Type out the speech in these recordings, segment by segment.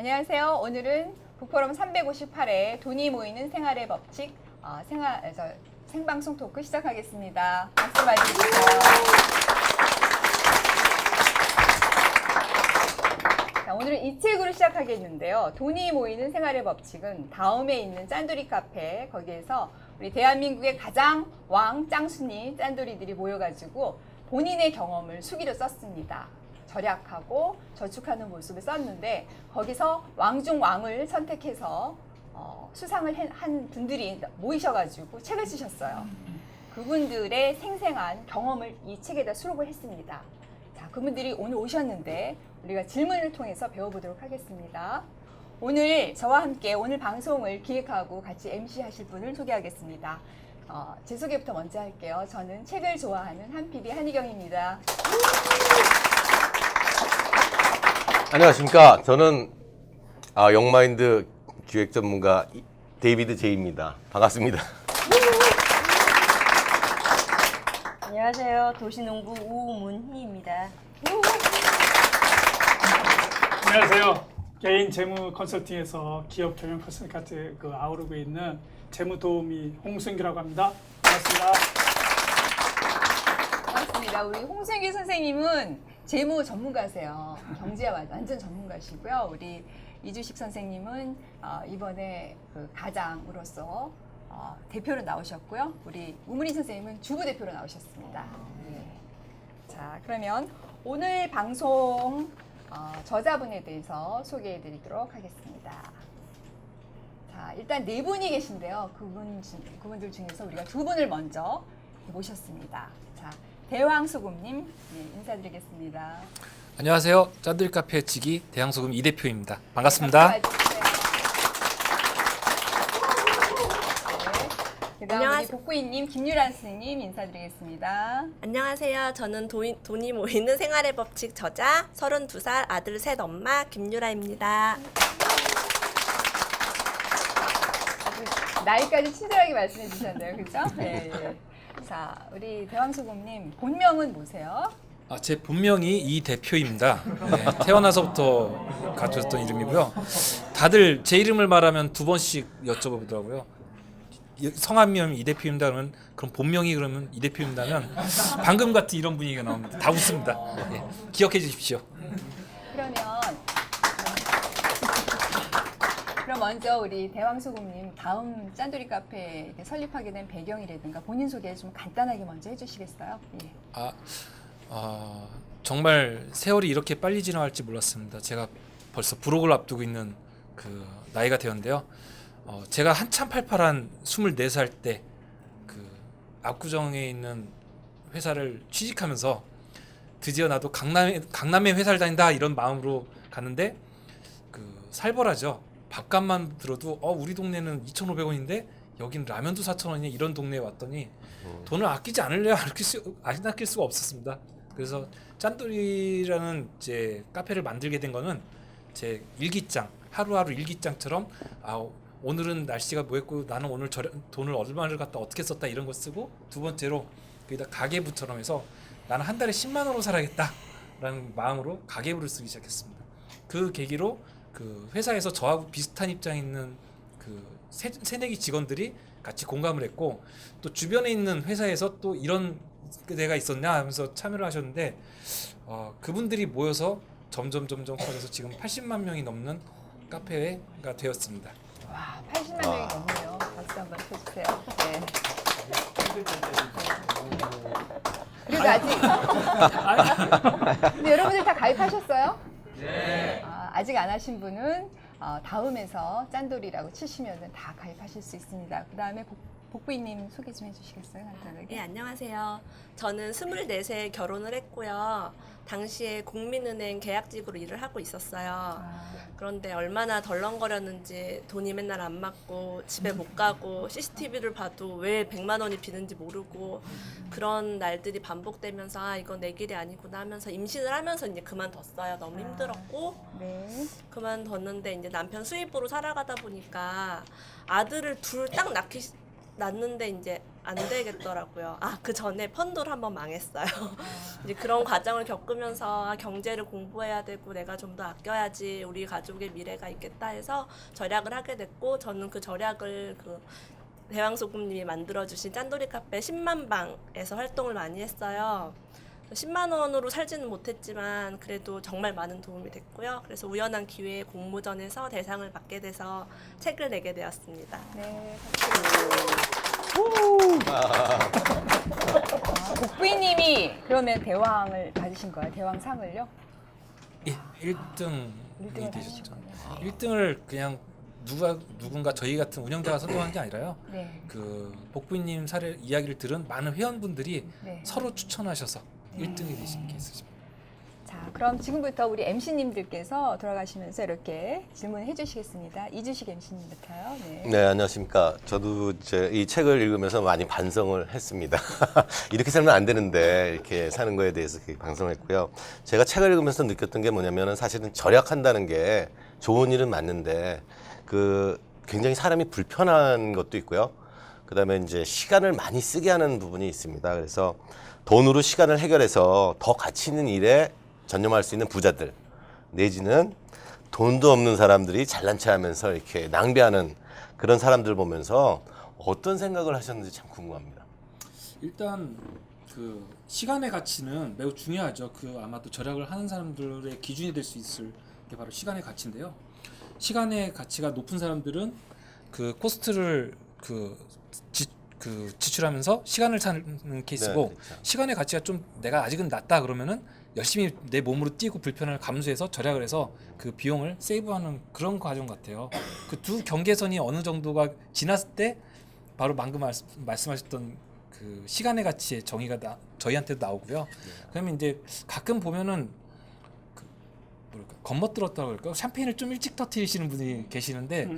안녕하세요. 오늘은 북포럼 358회 돈이 모이는 생활의 법칙 생방송 토크 시작하겠습니다. 박수 맞으시죠. 자, 오늘은 이 책으로 시작하겠는데요. 돈이 모이는 생활의 법칙은 다음에 있는 짠돌이 카페, 거기에서 우리 대한민국의 가장 짱순이 짠돌이들이 모여가지고 본인의 경험을 수기로 썼습니다. 절약하고 저축하는 모습을 썼는데 거기서 왕 중 왕을 선택해서 수상을 한 분들이 모이셔가지고 책을 쓰셨어요. 그분들의 생생한 경험을 이 책에다 수록을 했습니다. 자, 그분들이 오늘 오셨는데 우리가 질문을 통해서 배워보도록 하겠습니다. 오늘 저와 함께 오늘 방송을 기획하고 같이 MC 하실 분을 소개하겠습니다. 제 소개부터 먼저 할게요. 저는 책을 좋아하는 한PD 한희경입니다. 안녕하십니까. 저는 영마인드 기획 전문가 데이비드 제이입니다. 반갑습니다. 안녕하세요. 도시농부 우문희입니다. 안녕하세요. 개인 재무 컨설팅에서 기업 경영 컨설팅까지 아우르고 있는 재무 도우미 홍승규라고 합니다. 반갑습니다. 반갑습니다. 우리 홍승규 선생님은 재무 전문가세요. 경제와 완전 전문가시고요. 우리 이주식 선생님은 이번에 가장으로서 대표로 나오셨고요. 우리 우문희 선생님은 주부 대표로 나오셨습니다. 네. 자, 그러면 오늘 방송 저자분에 대해서 소개해드리도록 하겠습니다. 자, 일단 네 분이 계신데요. 그분들 중에서 우리가 두 분을 먼저 모셨습니다. 자, 대왕소금님 인사드리겠습니다. 안녕하세요. 짠돌이 카페 지기 대왕소금 이 대표입니다. 반갑습니다. 네. 그다음 우리 안녕하세요. 복부인님 김유란 스님 인사드리겠습니다. 안녕하세요. 저는 돈이 모이는 생활의 법칙 저자 32살 아들 셋 엄마 김유라입니다. 나이까지 친절하게 말씀해 주셨네요. 그렇죠? 네. 자, 우리 대왕소금님 본명은 뭐세요? 제 본명이 이 대표입니다. 네, 태어나서부터 가졌던 이름이고요. 다들 제 이름을 말하면 두 번씩 여쭤보더라고요. 성함이 이 대표입니다. 그럼 본명이 그러면 이 대표입니다면 방금 같은 이런 분위기가 나옵니다. 다 웃습니다. 네, 기억해 주십시오. 그럼 먼저 우리 대왕소금님 다음 짠돌이 카페 설립하게 된 배경이라든가 본인 소개 좀 간단하게 먼저 해주시겠어요? 예. 정말 세월이 이렇게 빨리 지나갈지 몰랐습니다. 제가 벌써 불혹을 앞두고 있는 그 나이가 되었는데요. 제가 한참 팔팔한 24살 때 그 압구정에 있는 회사를 취직하면서 드디어 나도 강남에 회사를 다닌다 이런 마음으로 갔는데 그 살벌하죠. 밥값만 들어도 우리 동네는 2,500원인데 여긴 라면도 4,000원이냐 이런 동네에 왔더니 돈을 아끼지 않을래야 안 아낄 수가 없었습니다. 그래서 짠돌이라는 이제 카페를 만들게 된 거는 제 일기장 하루하루 일기장처럼 오늘은 날씨가 뭐했고 나는 오늘 돈을 얼마를 갖다 어떻게 썼다 이런 거 쓰고 두 번째로 거기다 가계부처럼 해서 나는 한 달에 10만 원으로 살아야겠다라는 마음으로 가계부를 쓰기 시작했습니다. 그 계기로 그 회사에서 저하고 비슷한 입장에 있는 그 새내기 직원들이 같이 공감을 했고 또 주변에 있는 회사에서 또 이런 데가 있었냐 하면서 참여를 하셨는데 그분들이 모여서 점점 커져서 지금 80만 명이 넘는 카페가 되었습니다. 와, 80만 명이 넘네요. 박수 한번 쳐주세요. 네. 그리고 아직 근데 여러분들 다 가입하셨어요? 네. 아직 안 하신 분은 다음에서 짠돌이라고 치시면 다 가입하실 수 있습니다. 그 다음에 복부인님 소개 좀 해주시겠어요? 간단하게. 네, 안녕하세요. 저는 24세 결혼을 했고요. 당시에 국민은행 계약직으로 일을 하고 있었어요. 그런데 얼마나 덜렁거렸는지 돈이 맨날 안 맞고 집에 못 가고 CCTV를 봐도 왜 100만 원이 비는지 모르고 그런 날들이 반복되면서 이건 내 길이 아니구나 하면서 임신을 하면서 이제 그만뒀어요. 너무 힘들었고 네. 그만뒀는데 이제 남편 수입으로 살아가다 보니까 아들을 둘 딱 낳는데 이제 안 되겠더라고요. 그 전에 펀드를 한번 망했어요. 이제 그런 과정을 겪으면서 경제를 공부해야 되고 내가 좀 더 아껴야지 우리 가족의 미래가 있겠다 해서 절약을 하게 됐고, 저는 그 절약을 그 대왕소금님이 만들어주신 짠돌이 카페 10만 방에서 활동을 많이 했어요. 10만 원으로 살지는 못했지만 그래도 정말 많은 도움이 됐고요. 그래서 우연한 기회에 공모전에서 대상을 받게 돼서 책을 내게 되었습니다. 네. 복부인님이 그러면 대왕을 받으신 거예요? 대왕상을요? 예, 1등이 일등을 되셨죠. 받으셨구나. 1등을 그냥 누군가 저희 같은 운영자가 선정한 게 아니라요. 네. 그 복부인님 사례 이야기를 들은 많은 회원분들이 네. 서로 추천하셔서 1등이 되신 케이스입니다. 자, 그럼 지금부터 우리 MC님들께서 돌아가시면서 이렇게 질문해 주시겠습니다. 이주식 MC님부터요. 네. 네, 안녕하십니까. 저도 이제 이 책을 읽으면서 많이 반성을 했습니다. 이렇게 살면 안 되는데 이렇게 사는 거에 대해서 이렇게 반성을 했고요. 제가 책을 읽으면서 느꼈던 게 뭐냐면은 사실은 절약한다는 게 좋은 일은 맞는데 굉장히 사람이 불편한 것도 있고요. 그다음에 이제 시간을 많이 쓰게 하는 부분이 있습니다. 그래서 돈으로 시간을 해결해서 더 가치 있는 일에 전념할 수 있는 부자들, 내지는 돈도 없는 사람들이 잘난 체하면서 이렇게 낭비하는 그런 사람들 보면서 어떤 생각을 하셨는지 참 궁금합니다. 일단 그 시간의 가치는 매우 중요하죠. 아마도 절약을 하는 사람들의 기준이 될 수 있을 게 바로 시간의 가치인데요. 시간의 가치가 높은 사람들은 그 코스트를 지출하면서 시간을 사는 케이스고, 네, 그렇죠. 시간의 가치가 좀 내가 아직은 낮다 그러면은 열심히 내 몸으로 뛰고 불편을 감수해서 절약을 해서 그 비용을 세이브하는 그런 과정 같아요. 그 두 경계선이 어느 정도가 지났을 때 바로 방금 말씀하셨던 그 시간의 가치의 정의가 저희한테도 나오고요. 그러면 이제 가끔 보면은 겉멋들었다고 그럴까? 샴페인을 좀 일찍 터뜨리시는 분이 계시는데,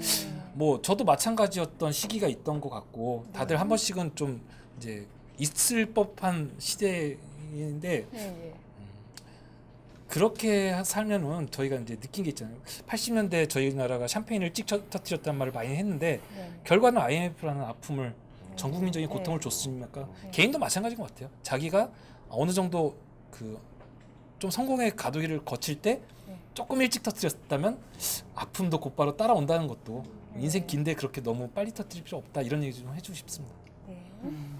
뭐 저도 마찬가지였던 시기가 있던 것 같고, 다들 한 번씩은 좀 이제 있을 법한 시대인데, 네. 그렇게 살면은 저희가 이제 느낀 게 있잖아요. 80년대 저희 나라가 샴페인을 일찍 터뜨렸다는 말을 많이 했는데, 네. 결과는 IMF라는 아픔을 전 국민적인 네. 고통을 줬으니까 네. 개인도 마찬가지인 것 같아요. 자기가 어느 정도 좀 성공의 가도기를 거칠 때 네. 조금 일찍 터뜨렸다면 아픔도 곧바로 따라온다는 것도, 인생 긴데 그렇게 너무 빨리 터뜨릴 필요 없다, 이런 얘기 좀 해주고 싶습니다. 네.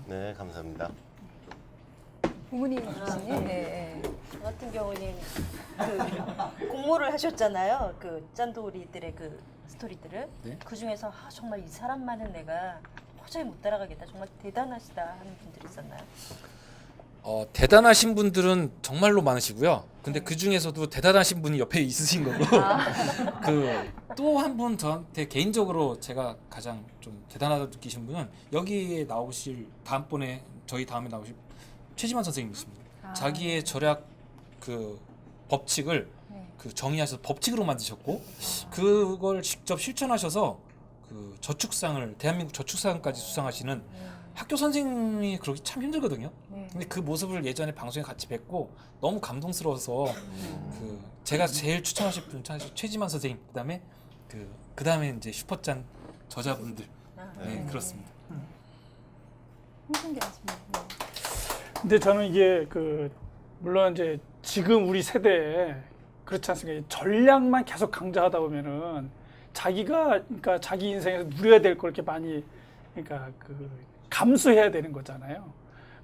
네, 감사합니다. 부모님 MC님. 네. 저 같은 경우는 그 공모를 하셨잖아요. 그 짠돌이들의 그 스토리들을. 네. 그 중에서 정말 이 사람만은 내가 도저히 못 따라가겠다. 정말 대단하시다 하는 분들 있었나요? 대단하신 분들은 정말로 많으시고요. 근데 그 중에서도 대단하신 분이 옆에 있으신 거고, 또 한 분 저한테 개인적으로 제가 가장 좀 대단하다고 느끼신 분은 여기에 나오실 저희 다음에 나오실 최지만 선생님이십니다. 자기의 절약 법칙을 네. 정의하셔서 법칙으로 만드셨고, 그걸 직접 실천하셔서 대한민국 저축상까지 수상하시는 학교 선생님이 그러기 참 힘들거든요. 네. 근데 그 모습을 예전에 방송에 같이 뵙고 너무 감동스러워서 제가 제일 추천하실 분은 최지만 선생님, 그다음에 이제 슈퍼짠 저자분들. 네, 그렇습니다. 홍순기하십니다. 네. 근데 저는 이게 물론 이제 지금 우리 세대에 그렇지 않습니까? 전략만 계속 강조하다 보면은 그러니까 자기 인생에서 누려야 될 걸 이렇게 많이 감수해야 되는 거잖아요.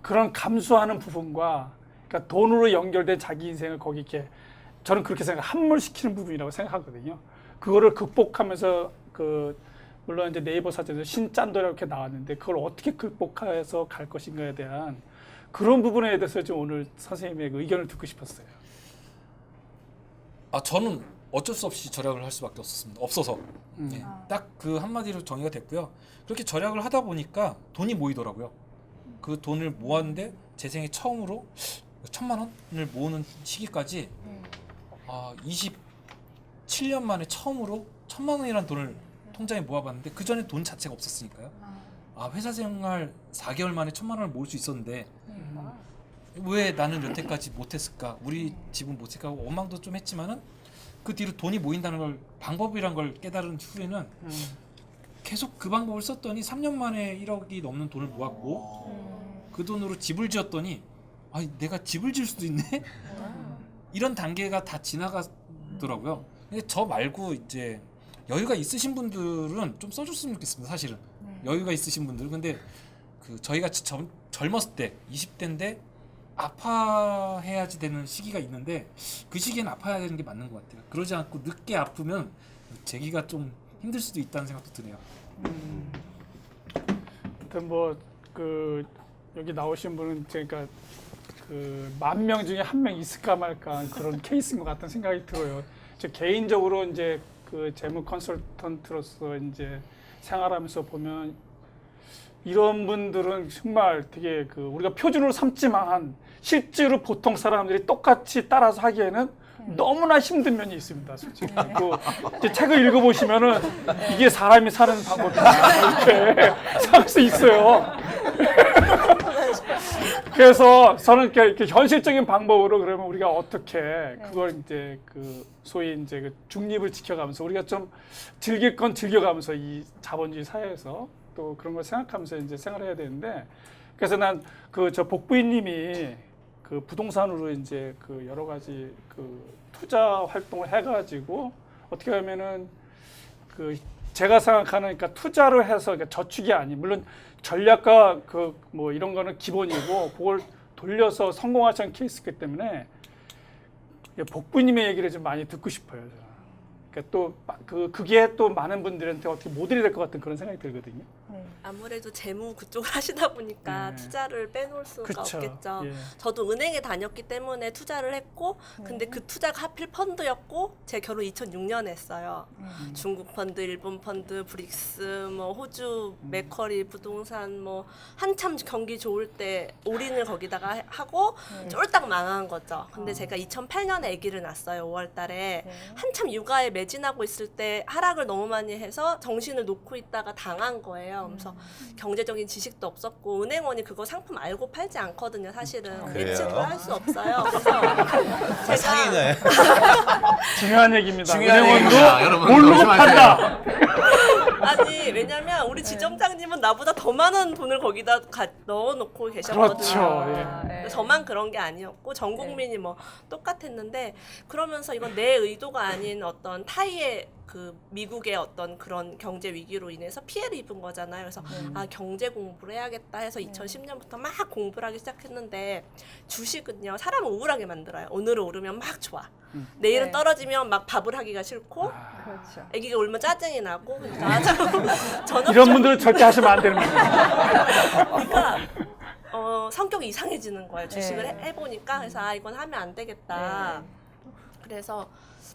그런 감수하는 부분과 그러니까 돈으로 연결된 자기 인생을 거기 이렇게 저는 그렇게 함몰시키는 부분이라고 생각하거든요. 그거를 극복하면서 물론 이제 네이버 사전에서 신짠돌이라고 이렇게 나왔는데 그걸 어떻게 극복해서 갈 것인가에 대한 그런 부분에 대해서 좀 오늘 선생님의 의견을 듣고 싶었어요. 저는 어쩔 수 없이 절약을 할 수밖에 없었습니다. 없어서. 네, 딱 그 한마디로 정의가 됐고요. 그렇게 절약을 하다 보니까 돈이 모이더라고요. 그 돈을 모았는데 제 생애 처음으로 1,000만 원을 모으는 시기까지 27년 만에 처음으로 1,000만 원이라는 돈을 통장에 모아봤는데, 그 전에 돈 자체가 없었으니까요. 회사 생활 4개월 만에 1,000만 원을 모을 수 있었는데 왜 나는 여태까지 못했을까? 우리 집은 못했을까? 원망도 좀 했지만은 그 뒤로 돈이 모인다는 걸, 방법이란 걸 깨달은 후에는 계속 그 방법을 썼더니 3년 만에 1억이 넘는 돈을 모았고 그 돈으로 집을 지었더니 아, 내가 집을 지을 수도 있네? 이런 단계가 다 지나가더라고요. 근데 저 말고 이제 여유가 있으신 분들은 좀 써줬으면 좋겠습니다. 사실은 여유가 있으신 분들은. 근데 그 저희 같이 젊었을 때 20대인데 아파해야지 되는 시기가 있는데 그 시기엔 아파야 되는 게 맞는 것 같아요. 그러지 않고 늦게 아프면 재기가 좀 힘들 수도 있다는 생각도 드네요. 아무튼 뭐 그 여기 나오신 분은 그러니까 그 10,000명 중에 1명 있을까 말까 그런 케이스인 것 같다는 생각이 들어요. 저 개인적으로 이제 그 재무 컨설턴트로서 이제 생활하면서 보면 이런 분들은 정말 되게 그 우리가 표준으로 삼지만 실제로 보통 사람들이 똑같이 따라서 하기에는 너무나 힘든 면이 있습니다, 솔직히. 그 이제 책을 읽어보시면은 이게 사람이 사는 방법이다 이렇게 생각할 수 있어요. 그래서 저는 이렇게 현실적인 방법으로 그러면 우리가 어떻게 그걸 이제 그 소위 이제 그 중립을 지켜가면서 우리가 좀 즐길 건 즐겨가면서 이 자본주의 사회에서 또 그런 걸 생각하면서 이제 생활해야 되는데 그래서 난 그 저 복부인님이 그 부동산으로 이제 그 여러 가지 그 투자 활동을 해가지고 어떻게 하면은 그 제가 생각하는 그러니까 투자를 해서 그러니까 저축이 아닌 물론 전략과 그 뭐 이런 거는 기본이고 그걸 돌려서 성공하신 케이스이기 때문에 복부님의 얘기를 좀 많이 듣고 싶어요. 저는. 그러니까 또 그게 또 많은 분들한테 어떻게 모델이 될 것 같은 그런 생각이 들거든요. 아무래도 재무 그쪽을 하시다 보니까 네. 투자를 빼놓을 수가 그쵸. 없겠죠. 예. 저도 은행에 다녔기 때문에 투자를 했고 근데 그 투자가 하필 펀드였고 제 결혼 2006년에 했어요. 중국 펀드, 일본 펀드, 브릭스, 뭐 호주, 맥커리 부동산 뭐 한참 경기 좋을 때 올인을 거기다가 하고 쫄딱 망한 거죠. 근데 제가 2008년에 아기를 낳았어요. 5월 달에. 한참 육아에 매진하고 있을 때 하락을 너무 많이 해서 정신을 놓고 있다가 당한 거예요. 그래서 경제적인 지식도 없었고 은행원이 그거 상품 알고 팔지 않거든요. 사실은 그래요? 예측을 할 수 없어요. 그래서 상인가요? 중요한 얘기입니다. 중요한 은행원도 얘기입니다. 여러분, 모르고 조심하세요. 판다. 아니 왜냐면 우리 지점장님은 나보다 더 많은 돈을 거기다 넣어놓고 계셨거든요. 그렇죠. 예. 네. 저만 그런 게 아니었고 전 국민이 뭐 똑같았는데 그러면서 이건 내 의도가 아닌 어떤 타의의 그 미국의 어떤 그런 경제 위기로 인해서 피해를 입은 거잖아요. 그래서 아 경제 공부를 해야겠다 해서 2010년부터 막 공부를 하기 시작했는데 주식은요 사람을 우울하게 만들어요. 오늘은 오르면 막 좋아. 내일은 네. 떨어지면 막 밥을 하기가 싫고 그렇죠. 아기가 울면 짜증이 나고 그러니까 저는 이런 분들은 절대 하시면 안 되는 거예요. 그러니까 성격이 이상해지는 거예요. 주식을 네. 해보니까 그래서 아 이건 하면 안 되겠다. 그래서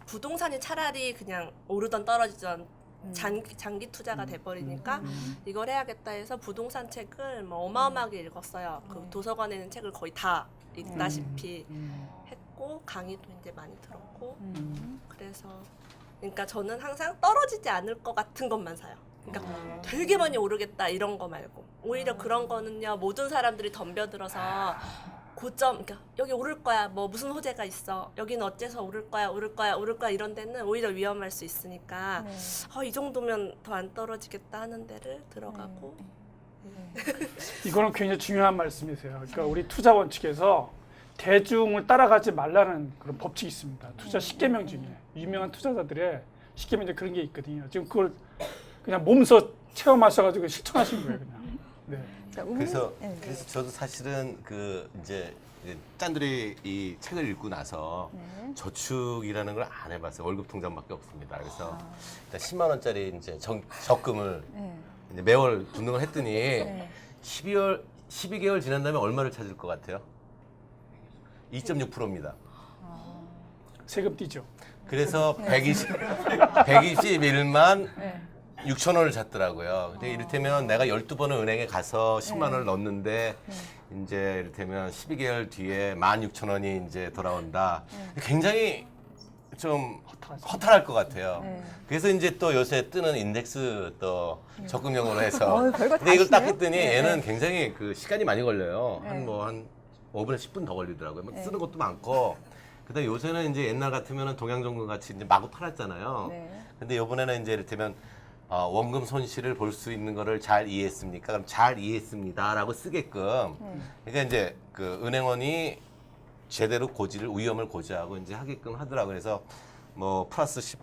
부동산이 차라리 그냥 오르던 떨어지던 장기 투자가 돼버리니까 이걸 해야겠다 해서 부동산 책을 뭐 어마어마하게 읽었어요. 그 도서관에 있는 책을 거의 다 읽다시피 했고 강의도 이제 많이 들었고 그래서 그러니까 저는 항상 떨어지지 않을 것 같은 것만 사요. 그러니까 되게 많이 오르겠다 이런 거 말고 오히려 그런 거는요 모든 사람들이 덤벼들어서 고점 그러니까 여기 오를 거야 뭐 무슨 호재가 있어 여기는 어째서 오를 거야 이런 데는 오히려 위험할 수 있으니까 이 정도면 더 안 떨어지겠다 하는 데를 들어가고 이거는 굉장히 중요한 말씀이세요. 그러니까 우리 투자 원칙에서 대중을 따라가지 말라는 그런 법칙이 있습니다. 투자 10계명 중에 유명한 투자자들의 10계명 중에 그런 게 있거든요. 지금 그걸 그냥 몸소 체험하셔가지고 실천하신 거예요, 그냥. 네. 그래서 저도 사실은 그 이제 짠돌이 이 책을 읽고 나서 저축이라는 걸 안 해봤어요. 월급 통장밖에 없습니다. 그래서 일단 10만 원짜리 이제 적금을 이제 매월 등록을 했더니 12개월 지난 다음에 얼마를 찾을 것 같아요? 2.6%입니다. 세금 띄죠. 그래서 121만 6천 원을 잤더라고요. 근데 이를테면 내가 12번을 은행에 가서 10만 원을 넣었는데 이제 이를테면 12개월 뒤에 16,000원이 이제 돌아온다. 굉장히 좀 허탈할 것 같아요. 그래서 이제 또 요새 뜨는 인덱스 또 적금형으로 해서. 별거 다 근데 이걸 딱 아시네요? 했더니 네. 얘는 굉장히 그 시간이 많이 걸려요. 네. 한 5분에서 10분 더 걸리더라고요. 뭐 쓰는 것도 많고. 그다음에 요새는 이제 옛날 같으면은 동양정금 같이 이제 마구 팔았잖아요. 네. 근데 이번에는 이제 이를테면 원금 손실을 볼 수 있는 거를 잘 이해했습니까? 그럼 잘 이해했습니다라고 쓰게끔. 그러니까 이제 그 은행원이 제대로 위험을 고지하고 이제 하게끔 하더라고요. 그래서 뭐 플러스 10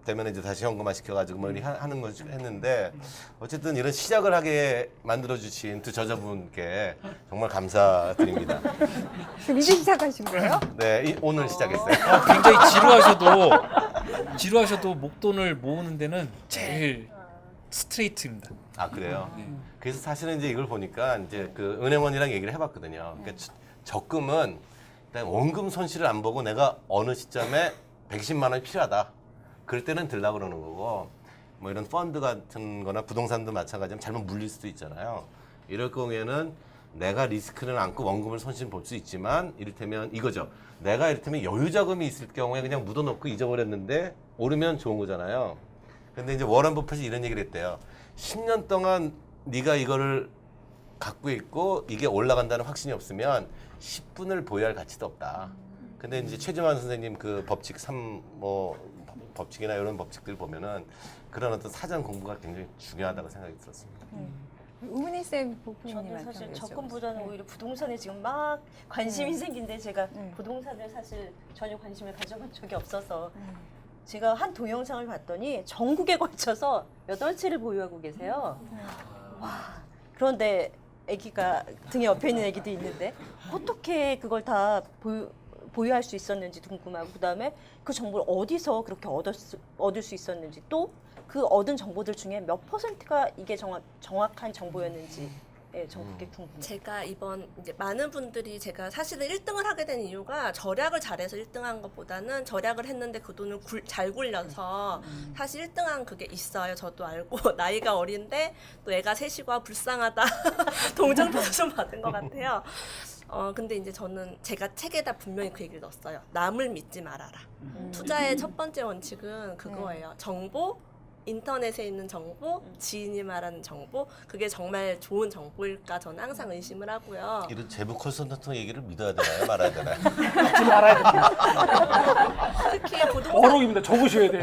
되면 이제 다시 현금화 시켜가지고 뭐 이렇게 하는 걸 했는데 어쨌든 이런 시작을 하게 만들어주신 두 저자분께 정말 감사드립니다. 그럼 이제 시작하신 거예요? 네, 오늘 시작했어요. 굉장히 지루하셔도 목돈을 모으는 데는 제일 스트레이트입니다. 아 그래요? 네. 그래서 사실은 이제 이걸 보니까 이제 그 은행원이랑 얘기를 해봤거든요. 그러니까 적금은 일단 원금 손실을 안 보고 내가 어느 시점에 110만 원이 필요하다. 그럴 때는 들라고 그러는 거고 뭐 이런 펀드 같은 거나 부동산도 마찬가지로 잘못 물릴 수도 있잖아요. 이럴 경우에는 내가 리스크를 안고 원금을 손실 볼 수 있지만 이를테면 이거죠. 내가 이를테면 여유 자금이 있을 경우에 그냥 묻어놓고 잊어버렸는데 오르면 좋은 거잖아요. 근데 이제 워런 버핏이 이런 얘기를 했대요. 10년 동안 네가 이거를 갖고 있고 이게 올라간다는 확신이 없으면 10분을 보유할 가치도 없다. 근데 이제 최지만 선생님 그 법칙 법칙이나 이런 법칙들 보면은 그런 어떤 사전 공부가 굉장히 중요하다고 생각이 들었습니다. 우은희 쌤, 저는 보프님한테 사실 한번 적금보다는 여쭤보세요. 오히려 부동산에 지금 막 관심이 생긴데 제가 음. 부동산을 사실 전혀 관심을 가져본 적이 없어서 제가 한 동영상을 봤더니 전국에 걸쳐서 8채를 보유하고 계세요. 와, 그런데 아기가 등에 옆에 있는 아기도 있는데 어떻게 그걸 다 보유할 수 있었는지 궁금하고 그다음에 그 정보를 어디서 그렇게 얻을 수 있었는지 또 그 얻은 정보들 중에 몇 %가 이게 정확한 정보였는지 전 그게 궁금해요. 제가 이번 이제 많은 분들이 제가 사실은 1등을 하게 된 이유가 절약을 잘해서 1등한 것보다는 절약을 했는데 그 돈을 잘 굴려서 사실 1등한 그게 있어요. 저도 알고 나이가 어린데 또 애가 셋이고 불쌍하다 동정표도 좀 받은 것 같아요. 근데 이제 저는 제가 책에다 분명히 그 얘기를 넣었어요. 남을 믿지 말아라. 투자의 첫 번째 원칙은 그거예요. 정보, 인터넷에 있는 정보, 지인이 말하는 정보, 그게 정말 좋은 정보일까 저는 항상 의심을 하고요. 이런 재무 콜센터 얘기를 믿어야 되나요? 말아야 되나요? 믿지 말아야 됩니다. 특히 부동산 어록입니다. 적으셔야 돼요.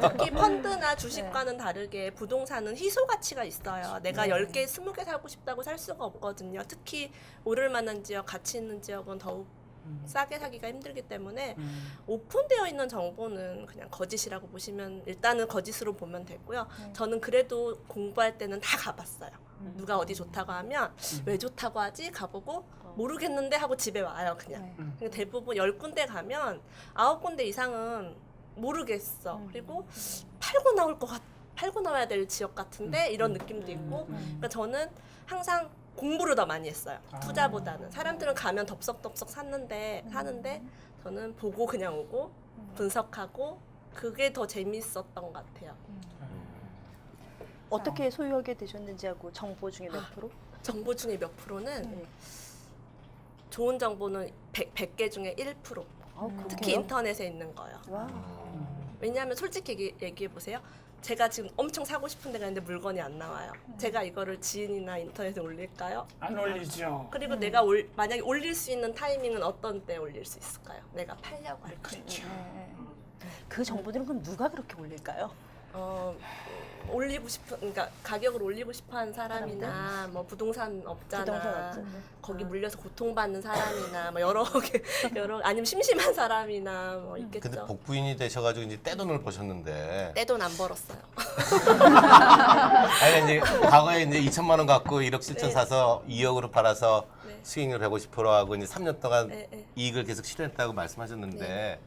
특히 펀드나 주식과는 다르게 부동산은 희소 가치가 있어요. 내가 10개, 20개 사고 싶다고 살 수가 없거든요. 특히 오를 만한 지역, 가치 있는 지역은 더욱 싸게 사기가 힘들기 때문에 오픈되어 있는 정보는 그냥 거짓이라고 보시면 일단은 거짓으로 보면 되고요. 저는 그래도 공부할 때는 다 가봤어요. 누가 어디 좋다고 하면 왜 좋다고 하지? 가보고 모르겠는데 하고 집에 와요 그냥. 근데 대부분 10군데 가면 9군데 이상은 모르겠어. 그리고 팔고 나와야 될 지역 같은데 이런 느낌도 있고. 그러니까 저는 항상 공부를 더 많이 했어요. 투자보다는. 사람들은 가면 덥석덥석 사는데 저는 보고 그냥 오고 분석하고 그게 더 재밌었던 것 같아요. 어떻게 소유하게 되셨는지 하고 정보 중에 몇 프로? 정보 중에 몇 프로는 좋은 정보는 100개 중에 1%. 특히 인터넷에 있는 거요. 와. 왜냐하면 솔직히 얘기해 보세요. 제가 지금 엄청 사고 싶은 데가 있는데 물건이 안 나와요. 제가 이거를 지인이나 인터넷에 올릴까요? 안 올리죠. 그리고 내가 만약에 올릴 수 있는 타이밍은 어떤 때 올릴 수 있을까요? 내가 팔려고 할 때. 그 정보들은 그럼 누가 그렇게 올릴까요? 올리고 싶은, 그러니까 가격을 올리고 싶어하는 사람이나 뭐 부동산 업자나 거기 물려서 고통받는 사람이나 뭐 여러 아니면 심심한 사람이나 뭐 있겠죠. 근데 복부인이 되셔가지고 이제 떼돈을 버셨는데. 떼돈 안 벌었어요. 아니 이제 과거에 이제 2천만 원 갖고 1억 7천 네. 사서 2억으로 팔아서 네. 수익률 150% 하고 이제 3년 동안 네, 네. 이익을 계속 실현했다고 말씀하셨는데.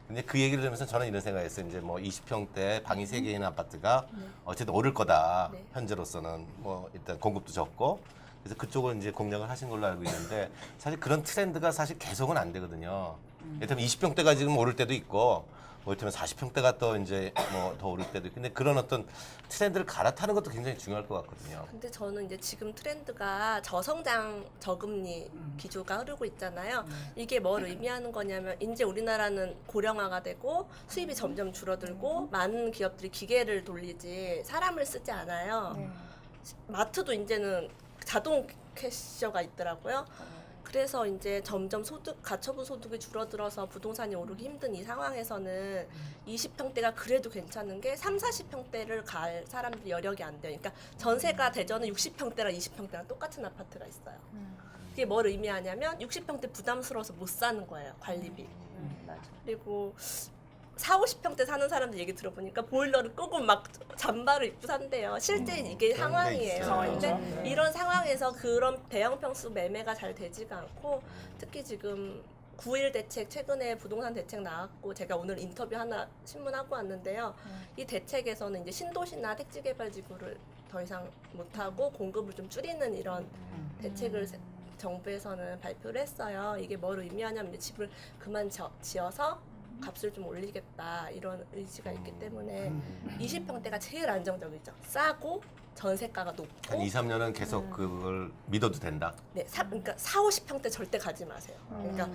근데 그 얘기를 들으면서 저는 이런 생각했어요. 이제 뭐 20평대 방이 3개 있는 아파트가 어쨌든 오를 거다. 네. 현재로서는 뭐 일단 공급도 적고. 그래서 그쪽을 이제 공략을 하신 걸로 알고 있는데 사실 그런 트렌드가 사실 계속은 안 되거든요. 예를 들면 20평대가 지금 오를 때도 있고 뭐 예를 들면 40평대가 또 이제 뭐 더 오를 때도 있고 근데 그런 어떤 트렌드를 갈아타는 것도 굉장히 중요할 것 같거든요. 근데 저는 이제 지금 트렌드가 저성장 저금리 기조가 흐르고 있잖아요. 이게 뭘 의미하는 거냐면 이제 우리나라는 고령화가 되고 수입이 점점 줄어들고 많은 기업들이 기계를 돌리지 사람을 쓰지 않아요. 마트도 이제는 자동 캐셔가 있더라고요. 그래서 이제 점점 가처분 소득이 줄어들어서 부동산이 오르기 힘든 이 상황에서는 20평대가 그래도 괜찮은 게 3, 40평대를 갈 사람들이 여력이 안 돼요. 그러니까 전세가 대전은 60평대랑 20평대랑 똑같은 아파트가 있어요. 그게 뭘 의미하냐면 60평대 부담스러워서 못 사는 거예요, 관리비. 맞아. 그리고 4, 50평대 사는 사람들 얘기 들어보니까 보일러를 끄고 막 잠바를 입고 산대요. 실제 이게 그런 게 상황이에요. 있어요. 근데 이런 상황에서 그런 대형 평수 매매가 잘 되지가 않고 특히 지금 9.1 대책 최근에 부동산 대책 나왔고 제가 오늘 인터뷰 하나 신문하고 왔는데요. 이 대책에서는 이제 신도시나 택지개발지구를 더 이상 못하고 공급을 좀 줄이는 이런 대책을 정부에서는 발표를 했어요. 이게 뭘 의미하냐면 이제 집을 그만 지어서 값을 좀 올리겠다 이런 의지가 있기 때문에 20평대가 제일 안정적이죠. 싸고 전세가가 높고 한 2, 3년은 계속 그걸 믿어도 된다. 네, 그러니까 4, 50평대 절대 가지 마세요. 그러니까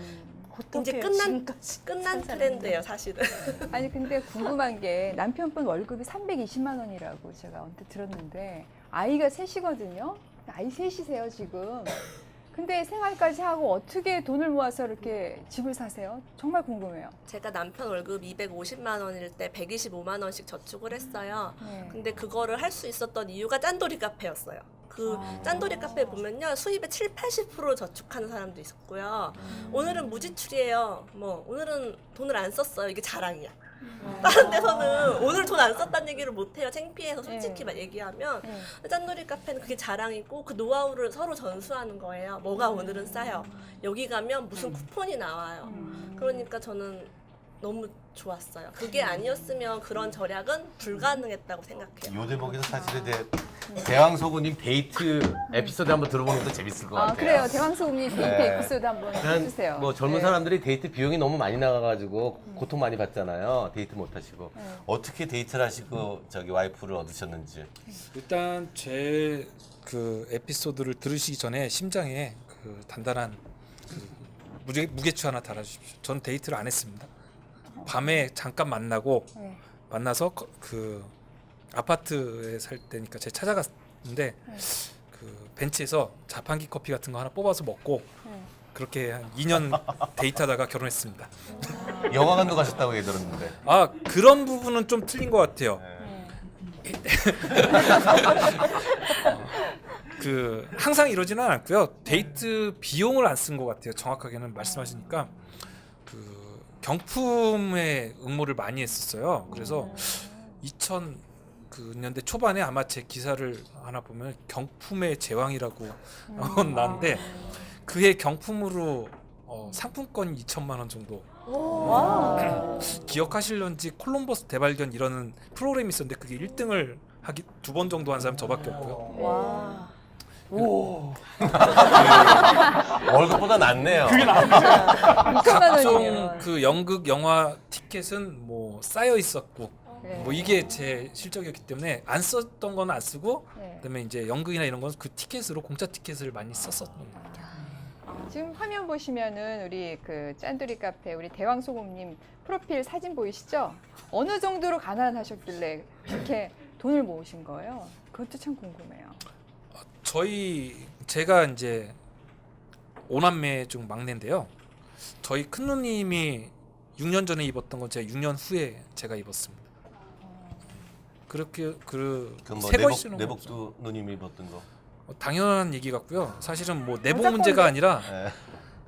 이제 어떡해요, 끝난 지금까지 트렌드예요, 사실은. 아니 근데 궁금한 게 남편분 월급이 320만 원이라고 제가 언뜻 들었는데 아이가 셋이거든요. 아이 셋이세요 지금. 근데 생활까지 하고 어떻게 돈을 모아서 이렇게 집을 사세요? 정말 궁금해요. 제가 남편 월급 250만 원일 때 125만 원씩 저축을 했어요. 네. 근데 그거를 할 수 있었던 이유가 짠돌이 카페였어요. 그 짠돌이 카페 보면요. 수입의 7, 80% 저축하는 사람도 있었고요. 오늘은 무지출이에요. 뭐 오늘은 돈을 안 썼어요. 이게 자랑이야. 다른 데서는 오늘 돈 안 썼다는 얘기를 못 해요. 창피해서 솔직히 막 얘기하면 짠돌이 카페는 그게 자랑이고 그 노하우를 서로 전수하는 거예요. 뭐가 오늘은 싸요. 여기 가면 무슨 쿠폰이 나와요. 그러니까 저는 너무 좋았어요. 그게 아니었으면 그런 절약은 불가능했다고 생각해요. 요 대목에서 사실 이제 대왕소고님 데이트 에피소드 한번 들어보는 것도 재밌을 것 같아요. 아 그래요. 대왕소금님 데이트 네. 에피소드 한번 그냥 해주세요. 뭐 젊은 네. 사람들이 데이트 비용이 너무 많이 나가가지고 고통 많이 받잖아요. 데이트 못 하시고 어떻게 데이트를 하시고 저기 와이프를 얻으셨는지. 일단 제 그 에피소드를 들으시기 전에 심장에 그 단단한 그 무게추 하나 달아주십시오. 전 데이트를 안 했습니다. 밤에 잠깐 만나고 네. 만나서 그 아파트에 살 때니까 제가 찾아갔는데 그 벤치에서 자판기 커피 같은 거 하나 뽑아서 먹고 그렇게 한 2년 데이트하다가 결혼했습니다. 영화관도 가셨다고 얘기 들었는데. 아 그런 부분은 좀 틀린 것 같아요. 그 항상 이러지는 않고요. 데이트 비용을 안 쓴 것 같아요. 정확하게는 말씀하시니까 그 경품에 응모를 많이 했었어요. 그래서 2000년대 초반에 아마 제 기사를 하나 보면 경품의 제왕이라고 나왔는데 그해 경품으로 상품권 2천만 원 정도 기억하실런지 콜럼버스 대발견 이러는 프로그램이 있었는데 그게 1등을 하기 2번 정도 한 사람 저밖에 없고요. 와. 월급보다 낫네요. 각종 그 연극 영화 티켓은 뭐 쌓여 있었고 네. 뭐 이게 제 실적이었기 때문에 안 썼던 건 안 쓰고 네. 그다음에 이제 연극이나 이런 건 그 티켓으로 공짜 티켓을 많이 썼었던 것 같아요. 지금 화면 보시면은 우리 그 짠돌이 카페 우리 대왕소금님 프로필 사진 보이시죠? 어느 정도로 가난하셨길래 이렇게 돈을 모으신 거예요? 그것도 참 궁금해요. 제가 이제 5남매 중 막내인데요. 저희 큰 누님이 6년 전에 입었던 건 제가 6년 후에 제가 입었습니다. 그렇게 그뭐 새 것이는 내복도 누님이 입었던 거. 당연한 얘기 같고요. 사실은 뭐 내복 모자 문제가 건데? 아니라 네.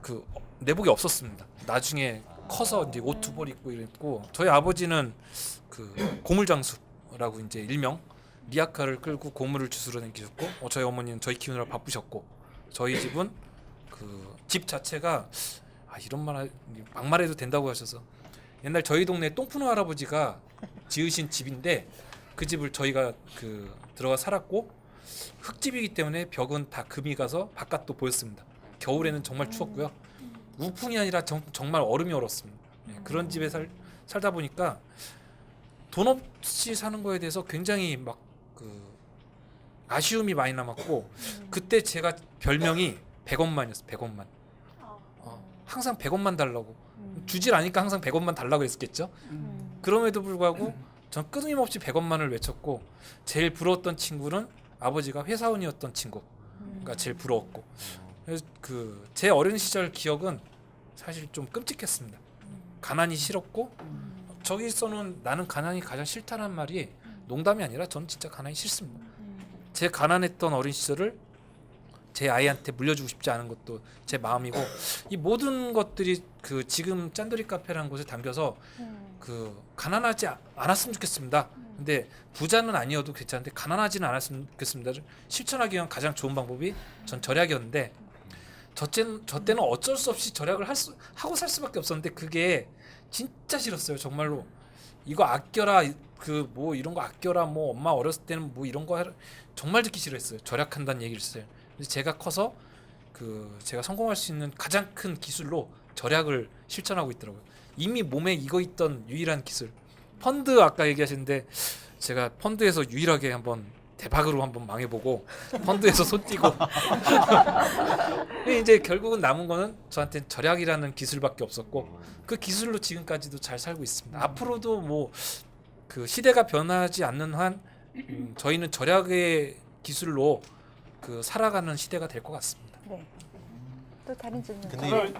그 내복이 없었습니다. 나중에 커서 이제 옷 두 벌 입고 이랬고 저희 아버지는 그 고물장수라고 이제 일명 리아카를 끌고 고물을 주스러 다니셨고 저희 어머니는 저희 키우느라 바쁘셨고 저희 집은 그 집 자체가 이런 말 막말해도 된다고 하셔서 옛날 저희 동네 똥푸노 할아버지가 지으신 집인데 그 집을 저희가 그 들어가 살았고 흙집이기 때문에 벽은 다 금이 가서 바깥도 보였습니다. 겨울에는 정말 추웠고요. 우풍이 아니라 정말 얼음이 얼었습니다. 그런 집에 살다 보니까 돈 없이 사는 거에 대해서 굉장히 막 그 아쉬움이 많이 남았고 그때 제가 별명이 100원만이었어요. 100원만. 항상 100원만 달라고 주질 않으니까 항상 100원만 달라고 했었겠죠. 그럼에도 불구하고 전 끊임없이 100원만을 외쳤고 제일 부러웠던 친구는 아버지가 회사원이었던 친구가 제일 부러웠고 그래서 제 어린 시절 기억은 사실 좀 끔찍했습니다. 가난이 싫었고 저기서는 나는 가난이 가장 싫다는 말이 농담이 아니라 저는 진짜 가난이 싫습니다. 제 가난했던 어린 시절을 제 아이한테 물려주고 싶지 않은 것도 제 마음이고 이 모든 것들이 지금 짠돌이 카페라는 곳에 담겨서 가난하지 않았으면 좋겠습니다. 근데 부자는 아니어도 괜찮은데 가난하지는 않았으면 좋겠습니다를 실천하기 위한 가장 좋은 방법이 전 절약이었는데 저 때는 어쩔 수 없이 절약을 하고 살 수밖에 없었는데 그게 진짜 싫었어요. 정말로 이거 아껴라 뭐 이런 거 아껴라 뭐 엄마 어렸을 때는 뭐 이런 거 정말 듣기 싫어했어요. 절약한다는 얘기를 했어요. 근데 제가 커서 제가 성공할 수 있는 가장 큰 기술로 절약을 실천하고 있더라고요. 이미 몸에 익어 있던 유일한 기술. 펀드 아까 얘기하셨는데 제가 펀드에서 유일하게 한번 대박으로 한번 망해보고 펀드에서 손 띄고 근데 이제 결국은 남은 거는 저한테는 절약이라는 기술밖에 없었고 그 기술로 지금까지도 잘 살고 있습니다. 앞으로도 뭐 시대가 변하지 않는 한 저희는 절약의 기술로 살아가는 시대가 될 것 같습니다. 네. 또 다른 질문. 근데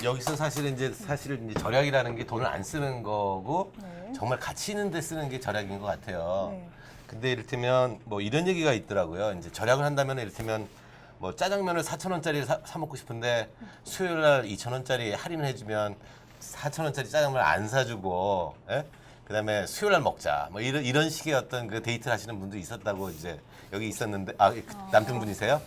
여기서 사실 이제 절약이라는 게 돈을 안 쓰는 거고 네. 정말 가치 있는 데 쓰는 게 절약인 것 같아요. 네. 근데 이를테면 뭐 이런 얘기가 있더라고요. 이제 절약을 한다면 이를테면 뭐 짜장면을 4,000원짜리 사 먹고 싶은데 수요일 날 2,000원짜리 할인을 해주면 4,000원짜리 짜장면을 안 사주고, 예? 그다음에 수요일 날 먹자. 뭐 이런 식의 어떤 데이트를 하시는 분도 있었다고 이제 여기 있었는데 남편분이세요?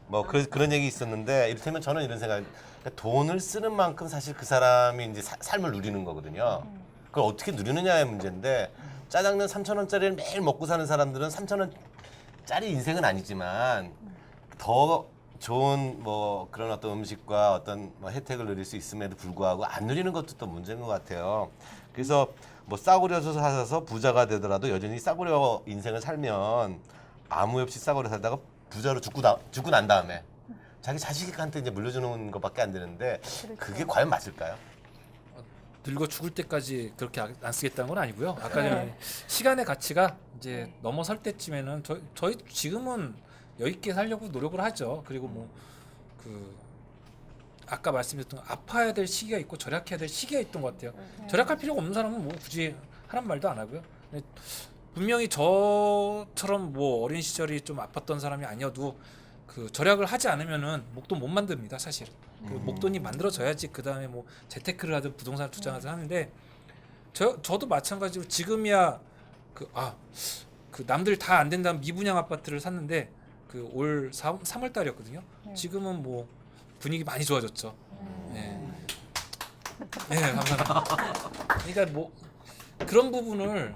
뭐 그런 얘기 있었는데 이를테면 저는 이런 생각. 그러니까 돈을 쓰는 만큼 사실 그 사람이 이제 삶을 누리는 거거든요. 그걸 어떻게 누리느냐의 문제인데 짜장면 3,000원짜리를 매일 먹고 사는 사람들은 3,000원짜리 인생은 아니지만 더 좋은 뭐 그런 어떤 음식과 어떤 뭐 혜택을 누릴 수 있음에도 불구하고 안 누리는 것도 또 문제인 것 같아요. 그래서 뭐 싸구려서 사서 부자가 되더라도 여전히 싸구려 인생을 살면 아무 없이 싸구려 살다가 부자로 죽고 난 다음에 자기 자식한테 이제 물려주는 것밖에 안 되는데 그게 과연 맞을까요? 늙어 죽을 때까지 그렇게 안 쓰겠다는 건 아니고요. 아까 전에 시간의 가치가 이제 넘어설 때쯤에는 저희 지금은 여유 있게 살려고 노력을 하죠. 그리고 뭐 아까 말씀드렸던 아파야 될 시기가 있고 절약해야 될 시기가 있던 것 같아요. 절약할 필요가 없는 사람은 뭐 굳이 하란 말도 안 하고요. 분명히 저처럼 뭐 어린 시절이 좀 아팠던 사람이 아니어도 절약을 하지 않으면은 목돈 못 만듭니다, 사실은. 목돈이 만들어져야지 그 다음에 뭐 재테크를 하든 부동산 투자를 하는데 저도 마찬가지로 지금이야 남들 다 안 된다는 미분양 아파트를 샀는데 올 3월 달이었거든요. 지금은 뭐 분위기 많이 좋아졌죠. 네, 감사합니다. 그러니까 뭐 그런 부분을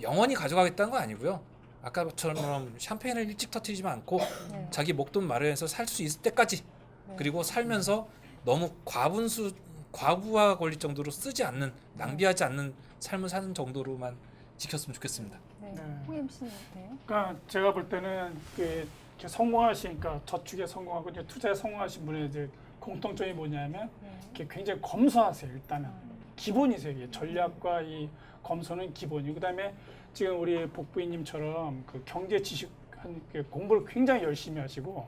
영원히 가져가겠다는 건 아니고요. 아까처럼 샴페인을 일찍 터뜨리지만 않고 자기 목돈 마련해서 살 수 있을 때까지 그리고 살면서 너무 과부하 걸릴 정도로 쓰지 않는 낭비하지 않는 삶을 사는 정도로만 지켰으면 좋겠습니다. 네. 네. 홍 MC님. 네. 그러니까 제가 볼 때는 이렇게 성공하시니까 저축에 성공하고 이제 투자에 성공하신 분의 이제 공통점이 뭐냐면 이렇게 굉장히 검소하세요. 일단은 기본이세요. 이게 전략과 이 검소는 기본이고 그다음에 지금 우리 복부인님처럼 경제 지식 공부를 굉장히 열심히 하시고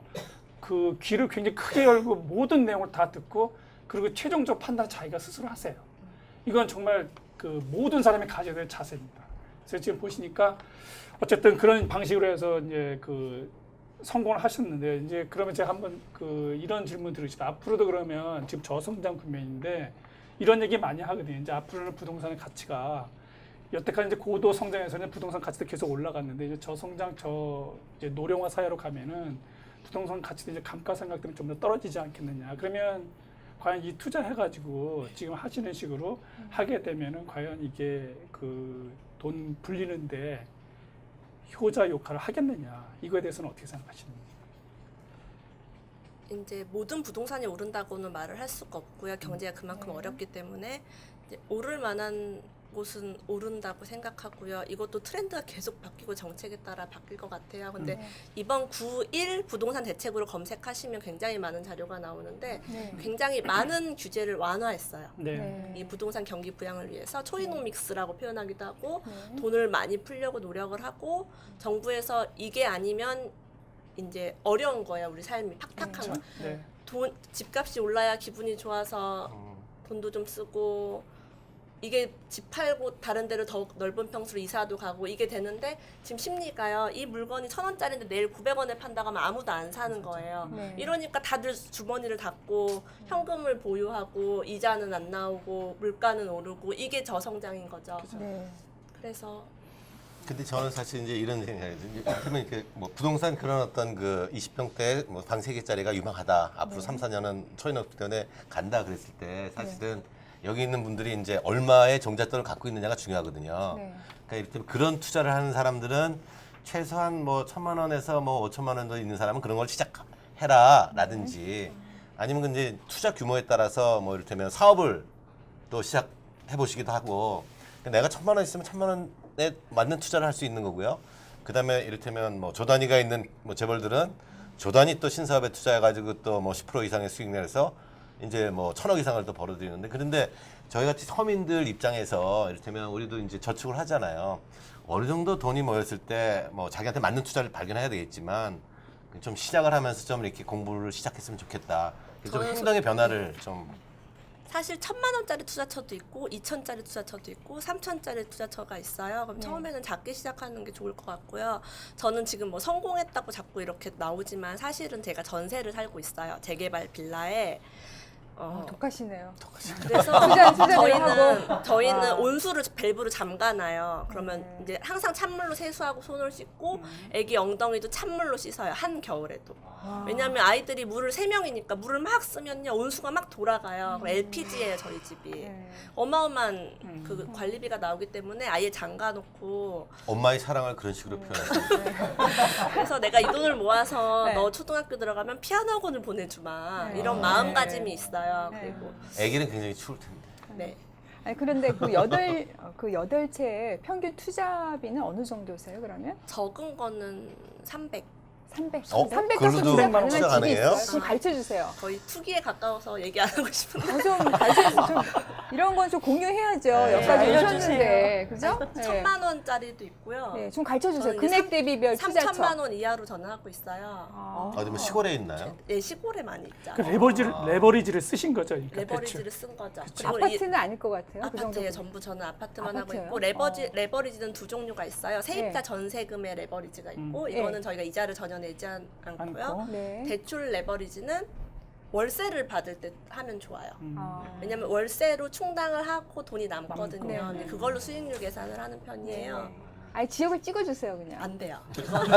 귀를 굉장히 크게 열고 모든 내용을 다 듣고 그리고 최종적 판단 자기가 스스로 하세요. 이건 정말 모든 사람이 가져야 될 자세입니다. 그래서 지금 보시니까 어쨌든 그런 방식으로 해서 이제 성공을 하셨는데 이제 그러면 제가 한번 이런 질문 드리시다. 앞으로도 그러면 지금 저성장 국면인데 이런 얘기 많이 하거든요. 이제 앞으로는 부동산의 가치가 여태까지 이제 고도 성장에서는 부동산 가치도 계속 올라갔는데 이제 저성장 이제 노령화 사회로 가면은 부동산 가치도 이제 감가상각 때문에 좀 더 떨어지지 않겠느냐. 그러면 과연 이 투자해가지고 지금 하시는 식으로 하게 되면은 과연 이게 돈 불리는데 효자 역할을 하겠느냐. 이거에 대해서는 어떻게 생각하시는지. 이제 모든 부동산이 오른다고는 말을 할 수가 없고요. 경제가 그만큼 어렵기 때문에 이제 오를 만한 곳은 오른다고 생각하고요. 이것도 트렌드가 계속 바뀌고 정책에 따라 바뀔 것 같아요. 근데 이번 9.1 부동산 대책으로 검색하시면 굉장히 많은 자료가 나오는데 굉장히 많은 규제를 완화했어요. 네. 이 부동산 경기 부양을 위해서 초이노믹스라고 표현하기도 하고 돈을 많이 풀려고 노력을 하고 정부에서 이게 아니면 이제 어려운 거예요. 우리 삶이 팍팍한 거. 네. 돈 집값이 올라야 기분이 좋아서 돈도 좀 쓰고 이게 집 팔고 다른 데로 더 넓은 평수로 이사도 가고 이게 되는데 지금 심리가요. 이 물건이 1,000원짜리인데 내일 900원에 판다고 하면 아무도 안 사는 거예요. 네. 이러니까 다들 주머니를 닫고 현금을 보유하고 이자는 안 나오고 물가는 오르고 이게 저성장인 거죠. 네. 그래서 근데 저는 사실 이제 이런 생각이 그러면 이렇게 뭐 부동산 그런 어떤 그 20평대 뭐 방 3개짜리가 유망하다. 앞으로 3, 4년은 초인업전에 간다 그랬을 때 사실은 여기 있는 분들이 이제 얼마의 종잣돈을 갖고 있느냐가 중요하거든요. 네. 그러니까 이를테면 그런 투자를 하는 사람들은 최소한 뭐 1,000만 원에서 뭐 5천만 원도 있는 사람은 그런 걸 시작해라라든지 아니면 이제 투자 규모에 따라서 뭐 이를테면 사업을 또 시작해 보시기도 하고 내가 1,000만 원 있으면 1,000만 원에 맞는 투자를 할 수 있는 거고요. 그다음에 이를테면 뭐 조단위가 있는 뭐 재벌들은 조단위 또 신사업에 투자해가지고 또 뭐 10% 이상의 수익 내서 이제 뭐 1,000억 이상을 또 벌어들이는데 그런데 저희 같이 서민들 입장에서 이를테면 우리도 이제 저축을 하잖아요. 어느 정도 돈이 모였을 때 뭐 자기한테 맞는 투자를 발견해야 되겠지만 좀 시작을 하면서 좀 이렇게 공부를 시작했으면 좋겠다. 좀 저는 행동의 변화를 좀 사실 1,000만 원짜리 투자처도 있고 2,000짜리 투자처도 있고 3,000짜리 투자처가 있어요. 그럼 처음에는 작게 시작하는 게 좋을 것 같고요. 저는 지금 뭐 성공했다고 자꾸 이렇게 나오지만 사실은 제가 전세를 살고 있어요. 재개발 빌라에. 독하시네요. 그래서 투자를 저희는 온수를 밸브로 잠가놔요. 그러면 이제 항상 찬물로 세수하고 손을 씻고 애기 엉덩이도 찬물로 씻어요. 한 겨울에도. 왜냐하면 아이들이 물을 3명이니까 물을 막 쓰면요 온수가 막 돌아가요. LPG예요 저희 집이. 네. 어마어마한 그 관리비가 나오기 때문에 아예 잠가놓고 엄마의 사랑을 그런 식으로 표현해요. 그래서 내가 이 돈을 모아서 네. 너 초등학교 들어가면 피아노 학원을 보내주마 네. 이런 마음가짐이 있어요. 네. 그리고 아기는 굉장히 추울 텐데. 네. 아니, 그런데 그 여덟 채 평균 투자비는 어느 정도세요, 그러면? 적은 거는 300. 300. 어? 300 그걸로도 갖고 투자 가능한 투자 집이 가능해요? 있어요? 좀 가르쳐 주세요. 거의 투기에 가까워서 얘기 안 하고 싶은데 좀 가르쳐 주세요. 좀 이런 건 좀 공유해야죠. 네. 여기까지 알려주세요. 오셨는데. 그죠? 1,000만 원짜리도 있고요. 네, 좀 가르쳐 주세요. 저는 이제 금액 대비별 투자처. 3,000만 원 이하로 저는 하고 있어요. 어디 뭐 시골에 있나요? 예, 시골에 많이 있죠. 그 레버리지를 쓰신 거죠. 그러니까 레버리지를 쓴 거죠. 아파트는 아닐 것 같아요. 그 정도. 아파트에 전부 저는 아파트만 아파트요? 하고 있고 레버리지는 두 종류가 있어요. 세입자 전세금의 레버리지가 있고 이거는 저희가 이자를 전혀 내지 않고요. 않고. 네. 대출 레버리지는 월세를 받을 때 하면 좋아요. 아. 왜냐면 월세로 충당을 하고 돈이 남거든요. 네. 근데 그걸로 수익률 계산을 하는 편이에요. 아니, 지역을 찍어 주세요, 그냥. 안 돼요. 이거는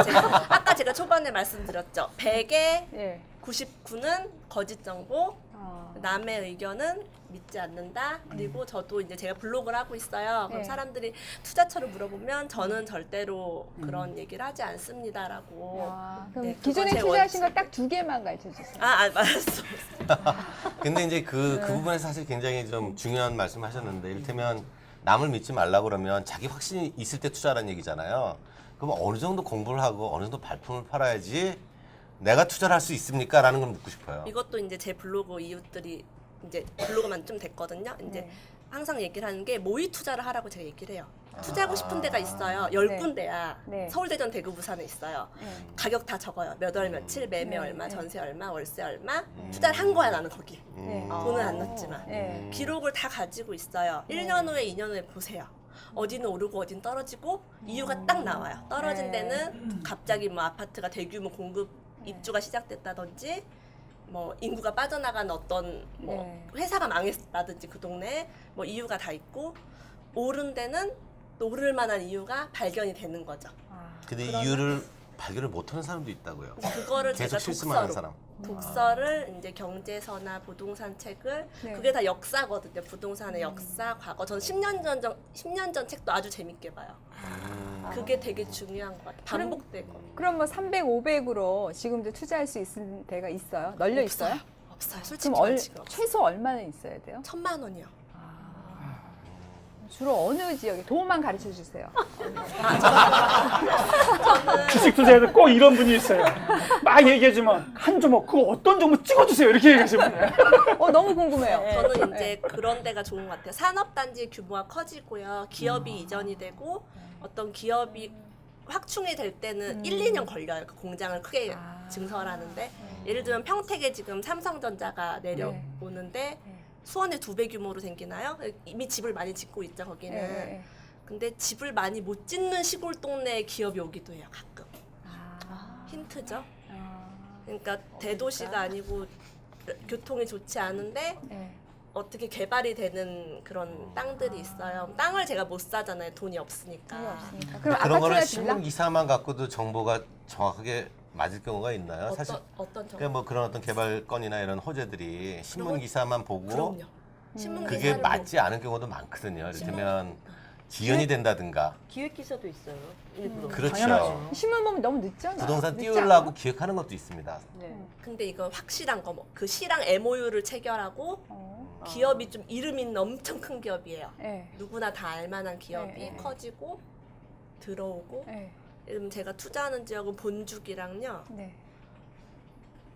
아까 제가 초반에 말씀드렸죠. 100에 예. 99는 거짓 정보, 아. 남의 의견은 믿지 않는다. 그리고 저도 이제 제가 블로그를 하고 있어요. 그럼 네. 사람들이 투자처를 물어보면 저는 절대로 그런 얘기를 하지 않습니다라고. 야, 그럼 네, 그거 기존에 제 투자하신 원칙. 거 딱 2개만 가르쳐 주세요. 말했어. 근데 이제 그 부분에서 사실 굉장히 좀 중요한 말씀 하셨는데 이를테면 남을 믿지 말라고 그러면 자기 확신이 있을 때 투자라는 얘기잖아요. 그럼 어느 정도 공부를 하고 어느 정도 발품을 팔아야지 내가 투자를 할 수 있습니까? 라는 걸 묻고 싶어요. 이것도 이제 제 블로그 이웃들이 이제 블로그만 좀 됐거든요. 이제 네. 항상 얘기를 하는 게 모의 투자를 하라고 제가 얘기를 해요. 투자하고 싶은 데가 있어요. 10군데야. 네. 서울대전 대구 부산에 있어요. 네. 가격 다 적어요. 몇 월 며칠, 매매 네. 얼마, 네. 전세 얼마, 월세 얼마. 투자를 한 거야 나는 거기. 네. 돈은 안 넣었지만. 네. 기록을 다 가지고 있어요. 1년 후에 2년 후에 보세요. 어디는 오르고 어디는 떨어지고 이유가 딱 나와요. 떨어진 네. 데는 갑자기 뭐 아파트가 대규모 공급 입주가 시작됐다든지 뭐 인구가 빠져나간 어떤 뭐 네. 회사가 망했다든지 그 동네에 뭐 이유가 다 있고 오른 데는 또 오를 만한 이유가 발견이 되는 거죠. 아. 근데 이유를 발견을 못하는 사람도 있다고요. 그거를 계속 제가 실수만 하는 독서로 사람. 독서를 이제 경제서나 부동산 책을 네. 그게 다 역사거든요. 부동산의 역사, 과거. 저는 10년 전 책도 아주 재밌게 봐요. 그게 되게 중요한 것 같아요. 반복되고. 그럼 뭐 300, 500으로 지금도 투자할 수 있는 데가 있어요? 널려 있어요? 없어요. 솔직히 그럼 지금 없어요. 최소 얼마나 있어야 돼요? 1,000만 원이요. 주로 어느 지역에 도움만 가르쳐 주세요. 주식 투자에도 꼭 이런 분이 있어요. 막 얘기해주면 한 종목 그거 어떤 종목 찍어주세요 이렇게 얘기하시면 너무 궁금해요. 저는 이제 그런 데가 좋은 것 같아요. 산업단지 규모가 커지고요. 기업이 이전이 되고 어떤 기업이 확충이 될 때는 1, 2년 걸려요. 그 공장을 크게 증설하는데 예를 들면 평택에 지금 삼성전자가 내려오는데 수원에 2배 규모로 생기나요? 이미 집을 많이 짓고 있죠 거기는. 네. 근데 집을 많이 못 짓는 시골 동네에 기업이 오기도 해요 가끔. 힌트죠. 그러니까 대도시가 아니고 교통이 좋지 않은데 네. 어떻게 개발이 되는 그런 땅들이 있어요. 땅을 제가 못 사잖아요. 돈이 없으니까. 돈이 없으니까. 그럼 그런 거는 아파트나 빌라? 신문 기사만 갖고도 정보가 정확하게 맞을 경우가 있나요? 사실 어떤 정보? 그러니까 뭐 그런 어떤 개발 건이나 이런 호재들이 신문 기사만 보고 그럼요. 신문 그게 기사를 맞지 않은 경우도 많거든요. 이를테면 지연이 된다든가. 기획 기사도 있어요. 일부러. 그렇죠. 당연하죠. 신문 보면 너무 늦잖아. 부동산 늦지 띄우려고 않아? 기획하는 것도 있습니다. 네. 근데 이건 확실한 거 뭐 그 시랑 MOU를 체결하고 기업이 좀 이름 있는 엄청 큰 기업이에요. 네. 누구나 다 알만한 기업이 네. 커지고 들어오고 네. 예를 들면 제가 투자하는 지역은 본죽이랑요. 네.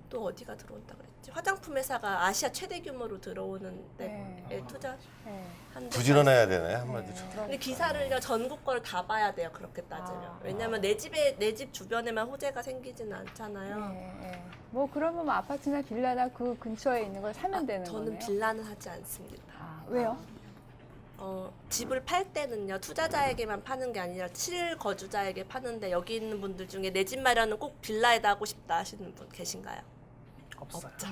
또 어디가 들어온다 그랬지? 화장품 회사가 아시아 최대 규모로 들어오는 데에 네. 투자한 데. 부지런해야 되네 한마디로. 근데 기사를 전국 걸 다 봐야 돼요. 그렇게 따지면. 왜냐면 내 집 주변에만 호재가 생기지는 않잖아요. 네. 뭐 그러면 뭐 아파트나 빌라나 그 근처에 있는 걸 사면 되는 저는 거네요. 빌라는 하지 않습니다. 왜요? 집을 팔 때는요 투자자에게만 파는 게 아니라 실거주자에게 파는데 여기 있는 분들 중에 내 집 마련은 꼭 빌라에다 하고 싶다 하시는 분 계신가요? 없어요. 없죠.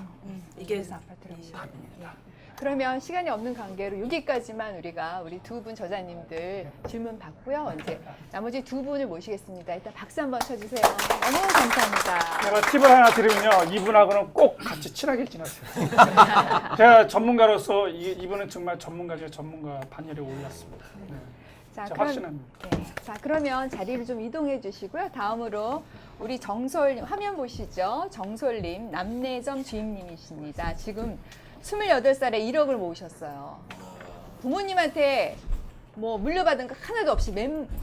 이게 그래서 아파트를 하시거든요. 그러면 시간이 없는 관계로 여기까지만 우리 두 분 저자님들 질문 받고요. 이제 나머지 두 분을 모시겠습니다. 일단 박수 한번 쳐주세요. 너무 감사합니다. 제가 팁을 하나 드리면요. 이분하고는 꼭 같이 친하게 지내세요. 제가 전문가로서 이분은 정말 전문가 중에 전문가 반열에 올랐습니다. 네. 자, 제가 확신합니다. 자, 그러면 자리를 좀 이동해 주시고요. 다음으로 우리 정솔님 화면 보시죠. 정솔님 남내점 주임님이십니다. 지금 28살에 1억을 모으셨어요. 부모님한테 뭐 물려받은 거 하나도 없이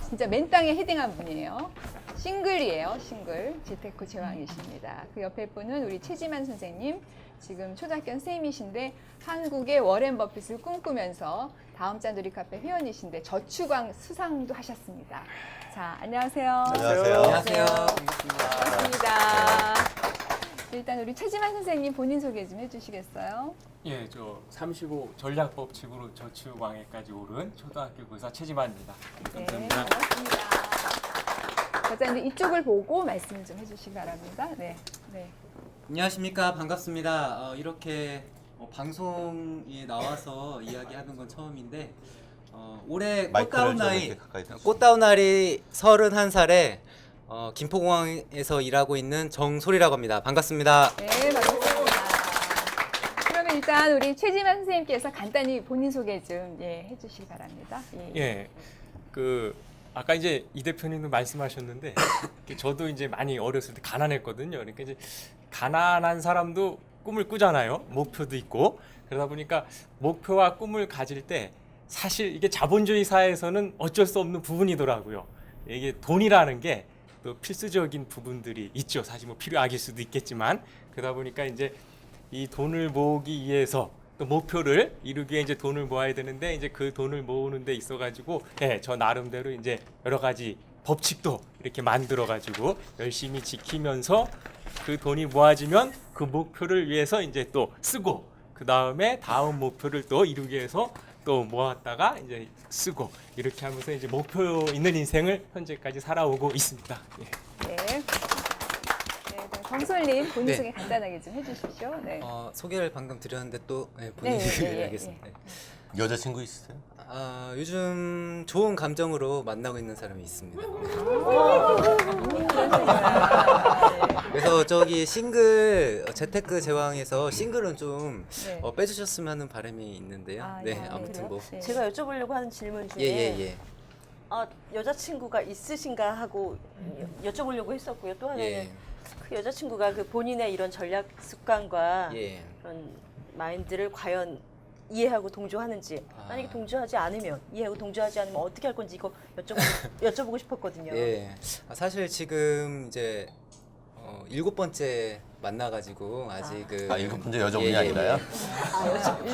진짜 맨 땅에 헤딩한 분이에요. 싱글이에요. 싱글. 재테크 제왕이십니다. 그 옆에 분은 우리 최지만 선생님. 지금 초등학교 선생님이신데 한국의 워렌 버핏을 꿈꾸면서 다음 짠돌이 카페 회원이신데 저축왕 수상도 하셨습니다. 자, 안녕하세요. 안녕하세요. 안녕하세요. 반갑습니다. 일단 우리 최지만 선생님 본인 소개 좀 해주시겠어요? 예, 저 35 전략법칙으로 저축왕에까지 오른 초등학교 교사 최지만입니다. 네, 감사합니다. 반갑습니다. 저자님 이쪽을 보고 말씀 좀 해주시기 바랍니다. 네, 네. 안녕하십니까, 반갑습니다. 이렇게 방송에 나와서 이야기하는 건 처음인데 올해 마이크를 좀 이렇게 가까이 대주세요. 꽃다운 날이 31살에 김포공항에서 일하고 있는 정솔이라고 합니다. 반갑습니다. 네, 반갑습니다. 그러면 일단 우리 최지만 선생님께서 간단히 본인 소개 좀 해주시기 바랍니다. 예, 그 아까 이제 이 대표님도 말씀하셨는데 저도 이제 많이 어렸을 때 가난했거든요. 그러니까 이제 가난한 사람도 꿈을 꾸잖아요. 목표도 있고 그러다 보니까 목표와 꿈을 가질 때 사실 이게 자본주의 사회에서는 어쩔 수 없는 부분이더라고요. 이게 돈이라는 게 또 필수적인 부분들이 있죠. 사실 뭐 필요악일 수도 있겠지만 그러다 보니까 이제 이 돈을 모으기 위해서 또 목표를 이루기 위해 이제 돈을 모아야 되는데 이제 그 돈을 모으는 데 있어 가지고 저 나름대로 이제 여러 가지 법칙도 이렇게 만들어 가지고 열심히 지키면서 그 돈이 모아지면 그 목표를 위해서 이제 또 쓰고 그 다음에 다음 목표를 또 이루기 위해서 또 모았다가 이제 쓰고 이렇게 하면서 이제 목표 있는 인생을 현재까지 살아오고 있습니다. 예. 네. 네, 정솔님 본인 네. 소개 간단하게 좀 해주시죠. 네. 소개를 방금 드렸는데 또 본인 네, 소개를 예, 예, 하겠습니다. 여자친구 있으세요? 요즘 좋은 감정으로 만나고 있는 사람이 있습니다. 그래서 저기 싱글 재테크 제왕에서 싱글은 좀 네. 빼주셨으면 하는 바람이 있는데요. 네, 네, 아무튼 뭐 네. 제가 여쭤보려고 하는 질문 중에 예예예. 여자친구가 있으신가 하고 여쭤보려고 했었고요. 또 하나는 예. 그 여자친구가 그 본인의 이런 전략 습관과 예. 그런 마인드를 과연 이해하고 동조하는지 만약에 동조하지 않으면 이해하고 동조하지 않으면 어떻게 할 건지 이거 여쭤보고 싶었거든요. 예. 사실 지금 이제 7번째 만나가지고 아직 그 일곱 번째 여자분이 아니라요?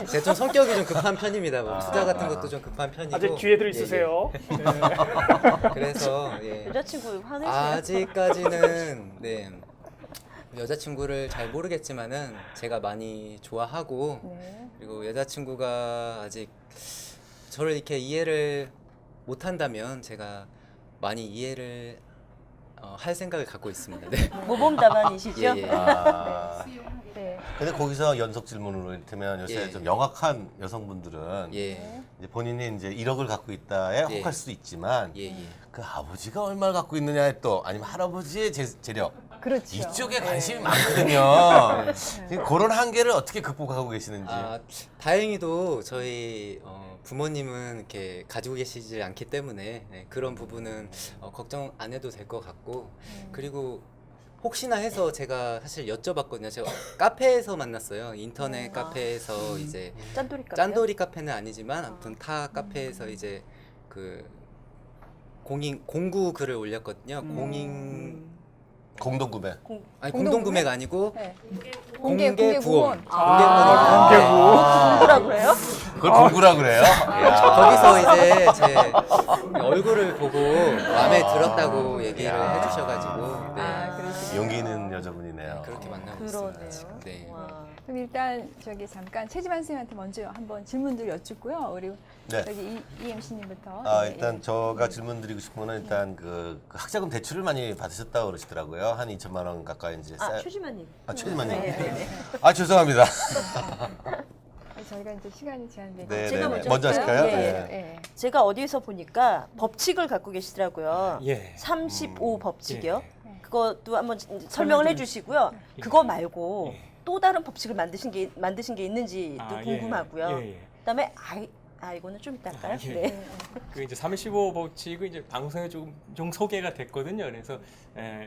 제가 좀 성격이 좀 급한 편입니다. 뭐 투자 같은 것도 좀 급한 편이고. 아직 기회들이 있으세요. 네. 그래서 예. 여자친구 화내세요. 아직까지는 네. 여자친구를 잘 모르겠지만은 제가 많이 좋아하고 네. 그리고 여자친구가 아직 저를 이렇게 이해를 못한다면 제가 많이 이해를 할 생각을 갖고 있습니다. 네. 모범답안이시죠? 예, 예. 네. 근데 거기서 연속 질문으로 이를테면 요새 예. 좀 영악한 여성분들은 예. 이제 본인이 이제 1억을 갖고 있다에 예. 혹할 수도 있지만 예, 예. 그 아버지가 얼마를 갖고 있느냐에 또 아니면 할아버지의 재력 그렇죠. 이쪽에 네. 관심이 많거든요. 지금 그런 한계를 어떻게 극복하고 계시는지. 다행히도 저희 부모님은 이렇게 가지고 계시지 않기 때문에 네, 그런 부분은 걱정 안 해도 될 것 같고 그리고 혹시나 해서 제가 사실 여쭤봤거든요. 제가 카페에서 만났어요. 인터넷 카페에서 이제 짠돌이 카페. 짠돌이 카페는 아니지만 아무튼 타 카페에서 이제 그 공구 글을 올렸거든요. 공동구매. 공동 구매가 아니고 네. 공개 구원. 구원. 뭐라고 그래요? 그걸 공구라 그래요? 거기서 이제 제 얼굴을 보고 마음에 들었다고 얘기를 해주셔가지고 네. 그러시군요. 용기 있는 여자분이네요. 그렇게 만나고 있습니다. 그러네요. 지금. 네. 와. 그럼 일단 저기 잠깐 최지만 선생님한테 먼저 한번 질문들 여쭙고요. 우리 네. 저기 이 MC님부터. 일단 제가 질문 드리고 싶은 거는 일단 그 학자금 대출을 많이 받으셨다고 그러시더라고요. 한 2천만 원 가까이 이제. 최지만님. 최지만님. 네. 죄송합니다. 저희가 이제 시간이 제한되니까 네, 제가 네, 네. 먼저 먼저 할까요? 하실까요? 예. 네. 네. 제가 어디서 보니까 법칙을 갖고 계시더라고요. 예. 35 법칙이요. 예. 그것도 한번 설명을 해주시고요. 그거 말고 예. 또 다른 법칙을 만드신 게 있는지도 아, 예. 궁금하고요. 예, 예. 그다음에 이거는 좀 이따 할까요? 예. 네. 그 이제 35 법칙은 이제 방송에 좀 소개가 됐거든요. 그래서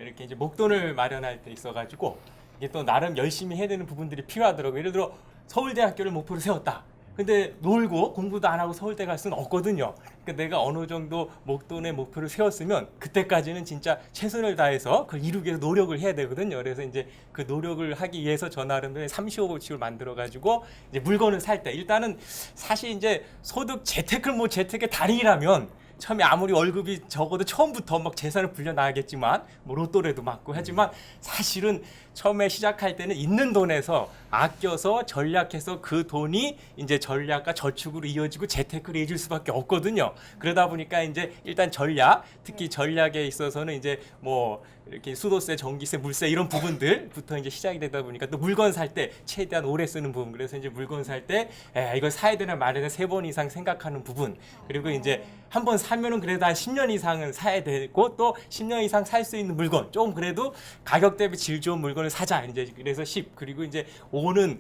이렇게 이제 목돈을 마련할 때 있어가지고 이게 또 나름 열심히 해야 되는 부분들이 필요하더라고요. 예를 들어 서울대학교를 목표로 세웠다. 근데 놀고 공부도 안 하고 서울대 갈 수는 없거든요. 그러니까 내가 어느 정도 목돈의 목표를 세웠으면 그때까지는 진짜 최선을 다해서 그걸 이루기 위해서 노력을 해야 되거든요. 그래서 이제 그 노력을 하기 위해서 저 나름대로 35 법칙을 만들어 가지고 이제 물건을 살 때 일단은 사실 이제 소득 재테크를 뭐 재테크의 달인이라면 처음에 아무리 월급이 적어도 처음부터 막 재산을 불려 나가겠지만 뭐 로또라도 맞고 하지만 사실은 처음에 시작할 때는 있는 돈에서 아껴서 전략해서 그 돈이 이제 전략과 저축으로 이어지고 재테크로 이어질 수밖에 없거든요. 그러다 보니까 이제 일단 전략, 특히 전략에 있어서는 이제 뭐 이렇게 수도세, 전기세, 물세 이런 부분들부터 이제 시작이 되다 보니까 또 물건 살 때 최대한 오래 쓰는 부분, 그래서 이제 물건 살 때 이걸 사야 되나 말아야 되나 3번 이상 생각하는 부분, 그리고 이제 한 번 사면은 그래도 한 10년 이상은 사야 되고 또 10년 이상 살 수 있는 물건, 좀 그래도 가격 대비 질 좋은 물건을 사자. 이제 그래서 10, 그리고 이제 5는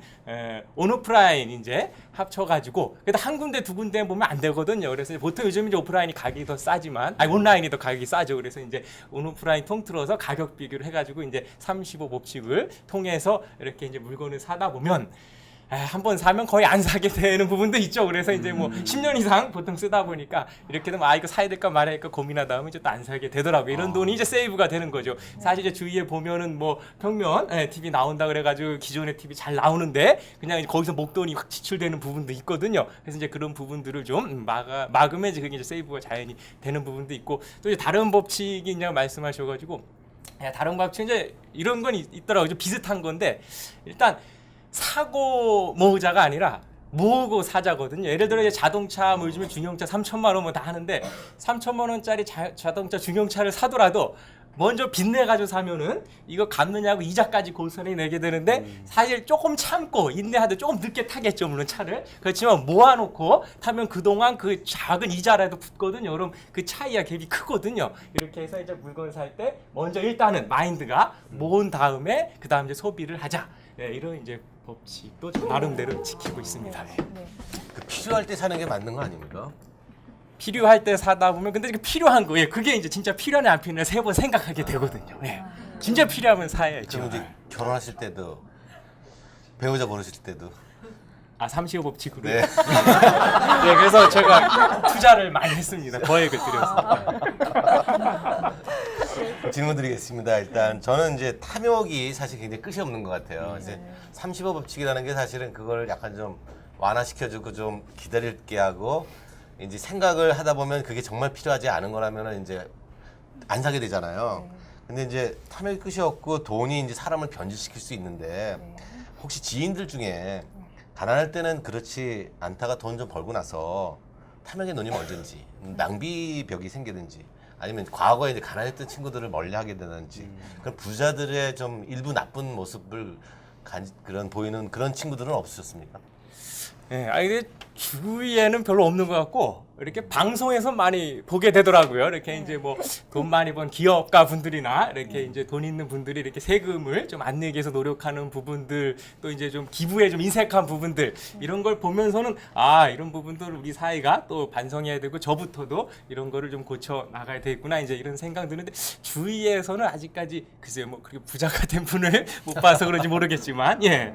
온오프라인 이제 합쳐가지고 그래도 한 군데 두 군데 보면 안 되거든요. 그래서 보통 요즘 이제 오프라인이 가격이 더 싸지만 온라인이 더 가격이 싸죠. 그래서 이제 온오프라인 통틀어서 가격 비교를 해가지고 이제 35 법칙을 통해서 이렇게 이제 물건을 사다 보면 한 번 사면 거의 안 사게 되는 부분도 있죠. 그래서 이제 뭐 10년 이상 보통 쓰다 보니까 이렇게 되면 이거 사야 될까 말아야 될까 고민하다 보면 이제 또 안 사게 되더라고요. 이런 돈이 이제 세이브가 되는 거죠. 사실 이제 주위에 보면은 뭐 평면 TV 나온다 그래가지고 기존의 TV 잘 나오는데 그냥 거기서 목돈이 확 지출되는 부분도 있거든요. 그래서 이제 그런 부분들을 좀 막으면 이제 그게 이제 세이브가 자연히 되는 부분도 있고 또 이제 다른 법칙이 있냐고 말씀하셔가지고 다른 법칙 이제 이런 건 있더라고요. 좀 비슷한 건데 일단 사고 모으자가 아니라 모으고 사자거든요. 예를 들어 이제 자동차 뭐 요즘에 중형차 3천만 원면 다 하는데 3천만 원짜리 자동차 중형차를 사더라도 먼저 빚내가지고 사면은 이거 갚느냐고 이자까지 고스란히 내게 되는데 사실 조금 참고 인내하되 조금 늦게 타겠죠. 물론 차를. 그렇지만 모아놓고 타면 그동안 그 작은 이자라도 붙거든요. 그럼 그 차이와 갭이 크거든요. 이렇게 해서 이제 물건 살 때 먼저 일단은 마인드가 모은 다음에 그 다음 이제 소비를 하자. 이런 이제 법칙도 나름대로 지키고 있습니다. 그 필요할 때 사는 게 맞는 거 아닙니까? 필요할 때 사다 보면 근데 필요한 거, 그게 이제 진짜 필요하냐 안 필요하냐 3번 생각하게 되거든요. 진짜 필요하면 사야죠. 지금 이제 결혼하실 때도 배우자 고르실 때도 35 법칙으로. 네. 네, 그래서 제가 투자를 많이 했습니다. 거액을 들여서. 질문 드리겠습니다. 일단 저는 이제 탐욕이 사실 굉장히 끝이 없는 것 같아요. 이제 30호 법칙이라는 게 사실은 그걸 약간 좀 완화시켜주고 좀 기다릴게 하고 이제 생각을 하다 보면 그게 정말 필요하지 않은 거라면은 이제 안 사게 되잖아요. 근데 이제 탐욕이 끝이 없고 돈이 이제 사람을 변질시킬 수 있는데 혹시 지인들 중에 가난할 때는 그렇지 않다가 돈 좀 벌고 나서 탐욕에 눈이 멀든지 낭비벽이 생기든지 아니면 과거에 이제 가난했던 친구들을 멀리하게 되든지 그런 부자들의 좀 일부 나쁜 모습을 그런 보이는 그런 친구들은 없으셨습니까? 예, 이게 주위에는 별로 없는 것 같고 이렇게 방송에서 많이 보게 되더라고요. 이렇게 이제 뭐 돈 많이 번 기업가 분들이나 이렇게 이제 돈 있는 분들이 이렇게 세금을 좀 안 내기 위해서 노력하는 부분들, 또 이제 좀 기부에 좀 인색한 부분들 이런 걸 보면서는 아 이런 부분들 우리 사회가 또 반성해야 되고 저부터도 이런 거를 좀 고쳐 나가야 되겠구나 이제 이런 생각 드는데 주위에서는 아직까지 글쎄요 뭐 그렇게 부자가 된 분을 못 봐서 그런지 모르겠지만 예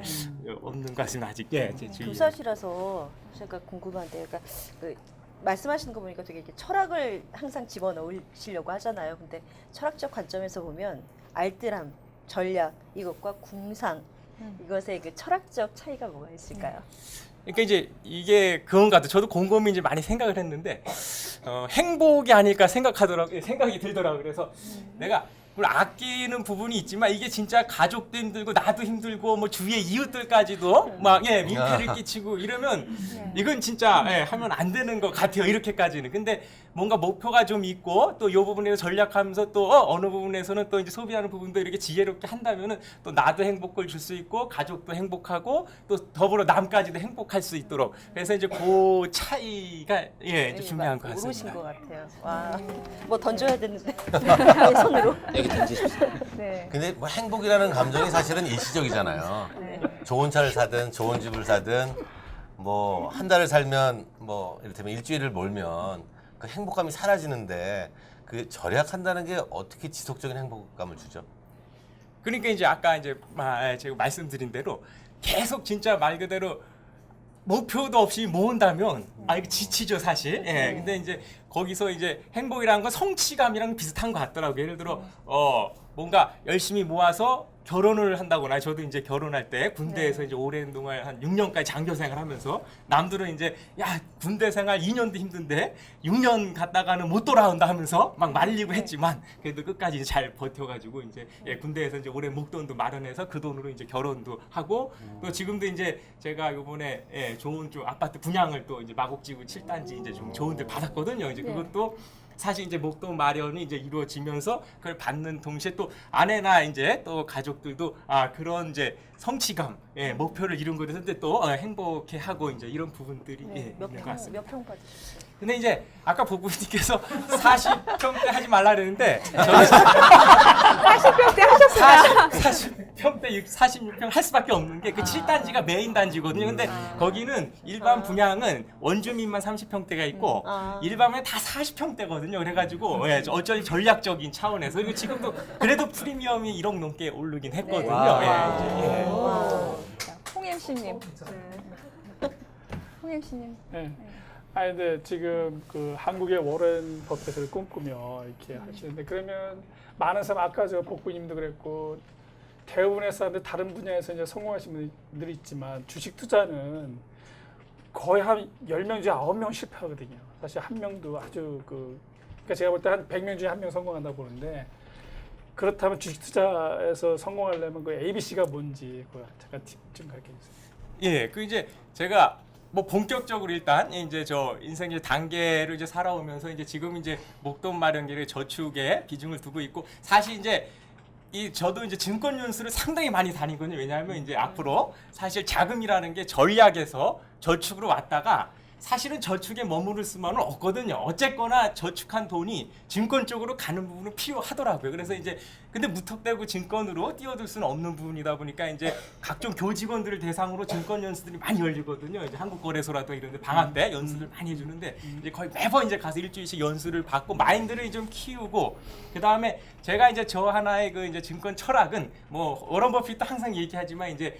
없는 것 같습니다 아직 제 주위에. 교사시라서 제가 궁금한데, 그러니까 그 말씀하시는 거 보니까 되게 이렇게 철학을 항상 집어넣으시려고 하잖아요. 근데 철학적 관점에서 보면 알뜰함, 전략 이것과 궁상 이것의 그 철학적 차이가 뭐가 있을까요? 그러니까 이제 이게 그런 것 같아요. 저도 곰곰이 이제 많이 생각을 했는데 행복이 아닐까 생각이 들더라고요. 그래서 내가 물론 아끼는 부분이 있지만 이게 진짜 가족도 힘들고 나도 힘들고 뭐 주위의 이웃들까지도 막 민폐를 끼치고 이러면 이건 진짜 하면 안 되는 것 같아요. 이렇게까지는. 근데 뭔가 목표가 좀 있고 또 이 부분에서 전략하면서 또 어느 부분에서는 또 이제 소비하는 부분도 이렇게 지혜롭게 한다면은 또 나도 행복을 줄 수 있고 가족도 행복하고 또 더불어 남까지도 행복할 수 있도록. 그래서 이제 그 차이가 이제 중요한 것 같습니다. 모르신 것 같아요. 와, 뭐 던져야 되는데 내 손으로. 여기 던지십시오. 네. 근데 뭐 행복이라는 감정이 사실은 일시적이잖아요. 좋은 차를 사든 좋은 집을 사든 뭐 한 달을 살면 뭐 이를테면 일주일을 몰면 그 행복감이 사라지는데 그 절약한다는 게 어떻게 지속적인 행복감을 주죠? 그러니까 이제 아까 이제 제가 말씀드린 대로 계속 진짜 말 그대로 목표도 없이 모은다면 이거 지치죠 사실. 근데 이제 거기서 이제 행복이라는 건 성취감이랑 비슷한 것 같더라고요. 예를 들어 뭔가 열심히 모아서 결혼을 한다거나 저도 이제 결혼할 때 군대에서 이제 오랜 동안 한 6년까지 장교 생활하면서 남들은 이제 야 군대 생활 2년도 힘든데 6년 갔다가는 못 돌아온다 하면서 막 말리고 했지만 그래도 끝까지 이제 잘 버텨가지고 이제 군대에서 이제 오랜 목돈도 마련해서 그 돈으로 이제 결혼도 하고 또 지금도 이제 제가 이번에 좋은 좀 아파트 분양을 또 이제 마곡지구 7단지 이제 좀 좋은 데 받았거든요. 이제 그것도 사실 이제 목돈 마련이 이제 이루어지면서 그걸 받는 동시에 또 아내나 이제 또 가족들도 그런 이제 성취감, 목표를 이룬 것에 대해서 또 행복해 하하고 이제 이런 부분들이 있는 것 같습니다. 몇 평 받으셨어요? 근데 이제 아까 보부님께서 40평대 하지 말라 그랬는데 40평대 하셨어요. 40평대 46평 할 수밖에 없는 게 그 7단지가 메인 단지거든요. 근데 거기는 일반 분양은 원주민만 30평대가 있고 일반은 다 40평대거든요. 그래가지고 어쩔 전략적인 차원에서 그리고 지금도 그래도 프리미엄이 1억 넘게 오르긴 했거든요. 자, 홍MC님. 홍MC님. 네. 아니 근데 지금 그 한국의 워렌 버핏을 꿈꾸며 이렇게 하시는데 그러면 많은 사람 아까 저 복부님도 그랬고 대부분의 사람들 다른 분야에서 이제 성공하신 분들이 있지만 주식 투자는 거의 한 10명 중에 9명 실패하거든요. 사실 한 명도 아주 그러니까 제가 볼 때 한 100명 중에 한 명 성공한다고 보는데 그렇다면 주식 투자에서 성공하려면 그 ABC가 뭔지 그거 잠깐 팁 좀 가르쳐 주세요. 그 이제 제가 뭐 본격적으로 일단 이제 저 인생의 단계를 이제 살아오면서 이제 지금 이제 목돈 마련기를 저축에 비중을 두고 있고 사실 이제 저도 이제 증권 연수를 상당히 많이 다니거든요. 왜냐하면 이제 앞으로 사실 자금이라는 게 전략에서 저축으로 왔다가 사실은 저축에 머무를 수만은 없거든요. 어쨌거나 저축한 돈이 증권 쪽으로 가는 부분은 필요하더라고요. 그래서 이제 근데 무턱대고 증권으로 뛰어들 수는 없는 부분이다 보니까 이제 각종 교직원들을 대상으로 증권 연수들이 많이 열리거든요. 이제 한국거래소라도 이런데 방학 때 연수를 많이 해주는데 이제 거의 매번 이제 가서 일주일씩 연수를 받고 마인드를 좀 키우고 그 다음에 제가 이제 저 하나의 그 이제 증권 철학은 뭐 워런 버핏도 항상 얘기하지만 이제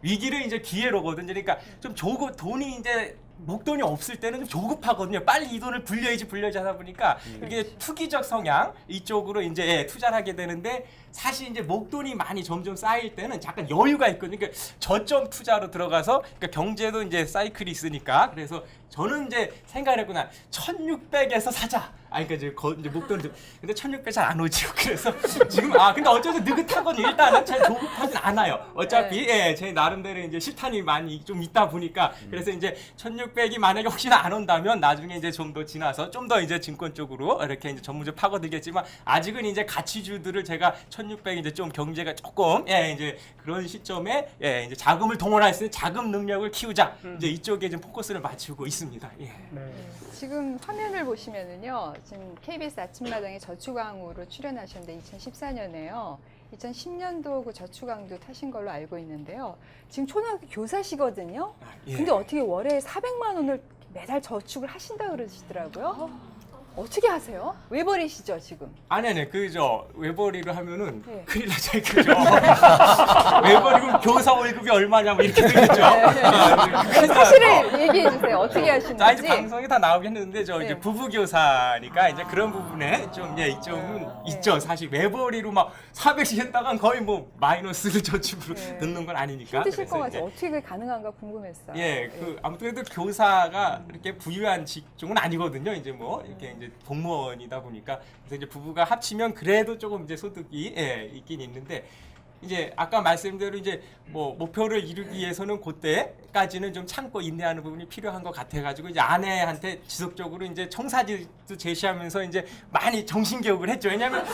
위기를 이제 기회로거든요. 그러니까 좀 돈이 이제 목돈이 없을 때는 좀 조급하거든요. 빨리 이 돈을 불려야지 하다 보니까 이게 투기적 성향 이쪽으로 이제 투자를 하게 되는데 사실 이제 목돈이 많이 점점 쌓일 때는 약간 여유가 있거든요. 그러니까 저점 투자로 들어가서 그러니까 경제도 이제 사이클이 있으니까 그래서 저는 이제 생각을 했구나. 1600에서 사자. 그러니까 이제 목돈을 좀 근데 1600 잘 안 오지요. 그래서 지금 근데 어쩌면 느긋하거든요. 일단은 잘 조급하진 않아요. 어차피 제 나름대로 이제 실탄이 많이 좀 있다 보니까 그래서 이제 1600이 만약에 혹시나 안 온다면 나중에 이제 좀 더 지나서 좀 더 이제 증권 쪽으로 이렇게 이제 전문적으로 파고들겠지만 아직은 이제 가치주들을 제가 1600 이제 좀 경제가 조금 이제 그런 시점에 이제 자금을 동원할 수 있는 자금 능력을 키우자 이제 이쪽에 좀 포커스를 맞추고 있습니다. 예. 네. 지금 화면을 보시면은요, 지금 KBS 아침마당에 저축왕으로 출연하셨는데 2014년에요. 2010년도 그 저축왕도 타신 걸로 알고 있는데요. 지금 초등학교 교사시거든요. 예. 근데 어떻게 월에 400만 원을 매달 저축을 하신다 그러시더라고요. 어떻게 하세요? 왜 버리시죠 지금? 아니 그저 외벌이를 하면은 네. 큰일 나죠. 그죠? 외벌이면 교사 월급이 얼마냐 뭐 이렇게 되겠죠. 그 사실을 얘기해 주세요. 어떻게 자 이제 하시는지. 방송에 다 나오긴 했는데 저 이제 네. 부부 교사니까 이제 그런 부분에 좀 이점은 있죠. 사실 외벌이로 막 400씩 했다간 거의 뭐 마이너스를 저축으로 네. 넣는 건 아니니까. 힘드실 것 그래서 같아요. 이제 어떻게 그게 가능한가 궁금했어요. 아무튼 교사가 이렇게 부유한 직종은 아니거든요. 이제 뭐 이렇게 이제 공무원이다 보니까 그래서 이제 부부가 합치면 그래도 조금 이제 소득이 있긴 있는데 이제 아까 말씀대로 이제 뭐 목표를 이루기 위해서는 그때까지는 좀 참고 인내하는 부분이 필요한 것 같아가지고 이제 아내한테 지속적으로 이제 청사진도 제시하면서 이제 많이 정신교육을 했죠. 왜냐하면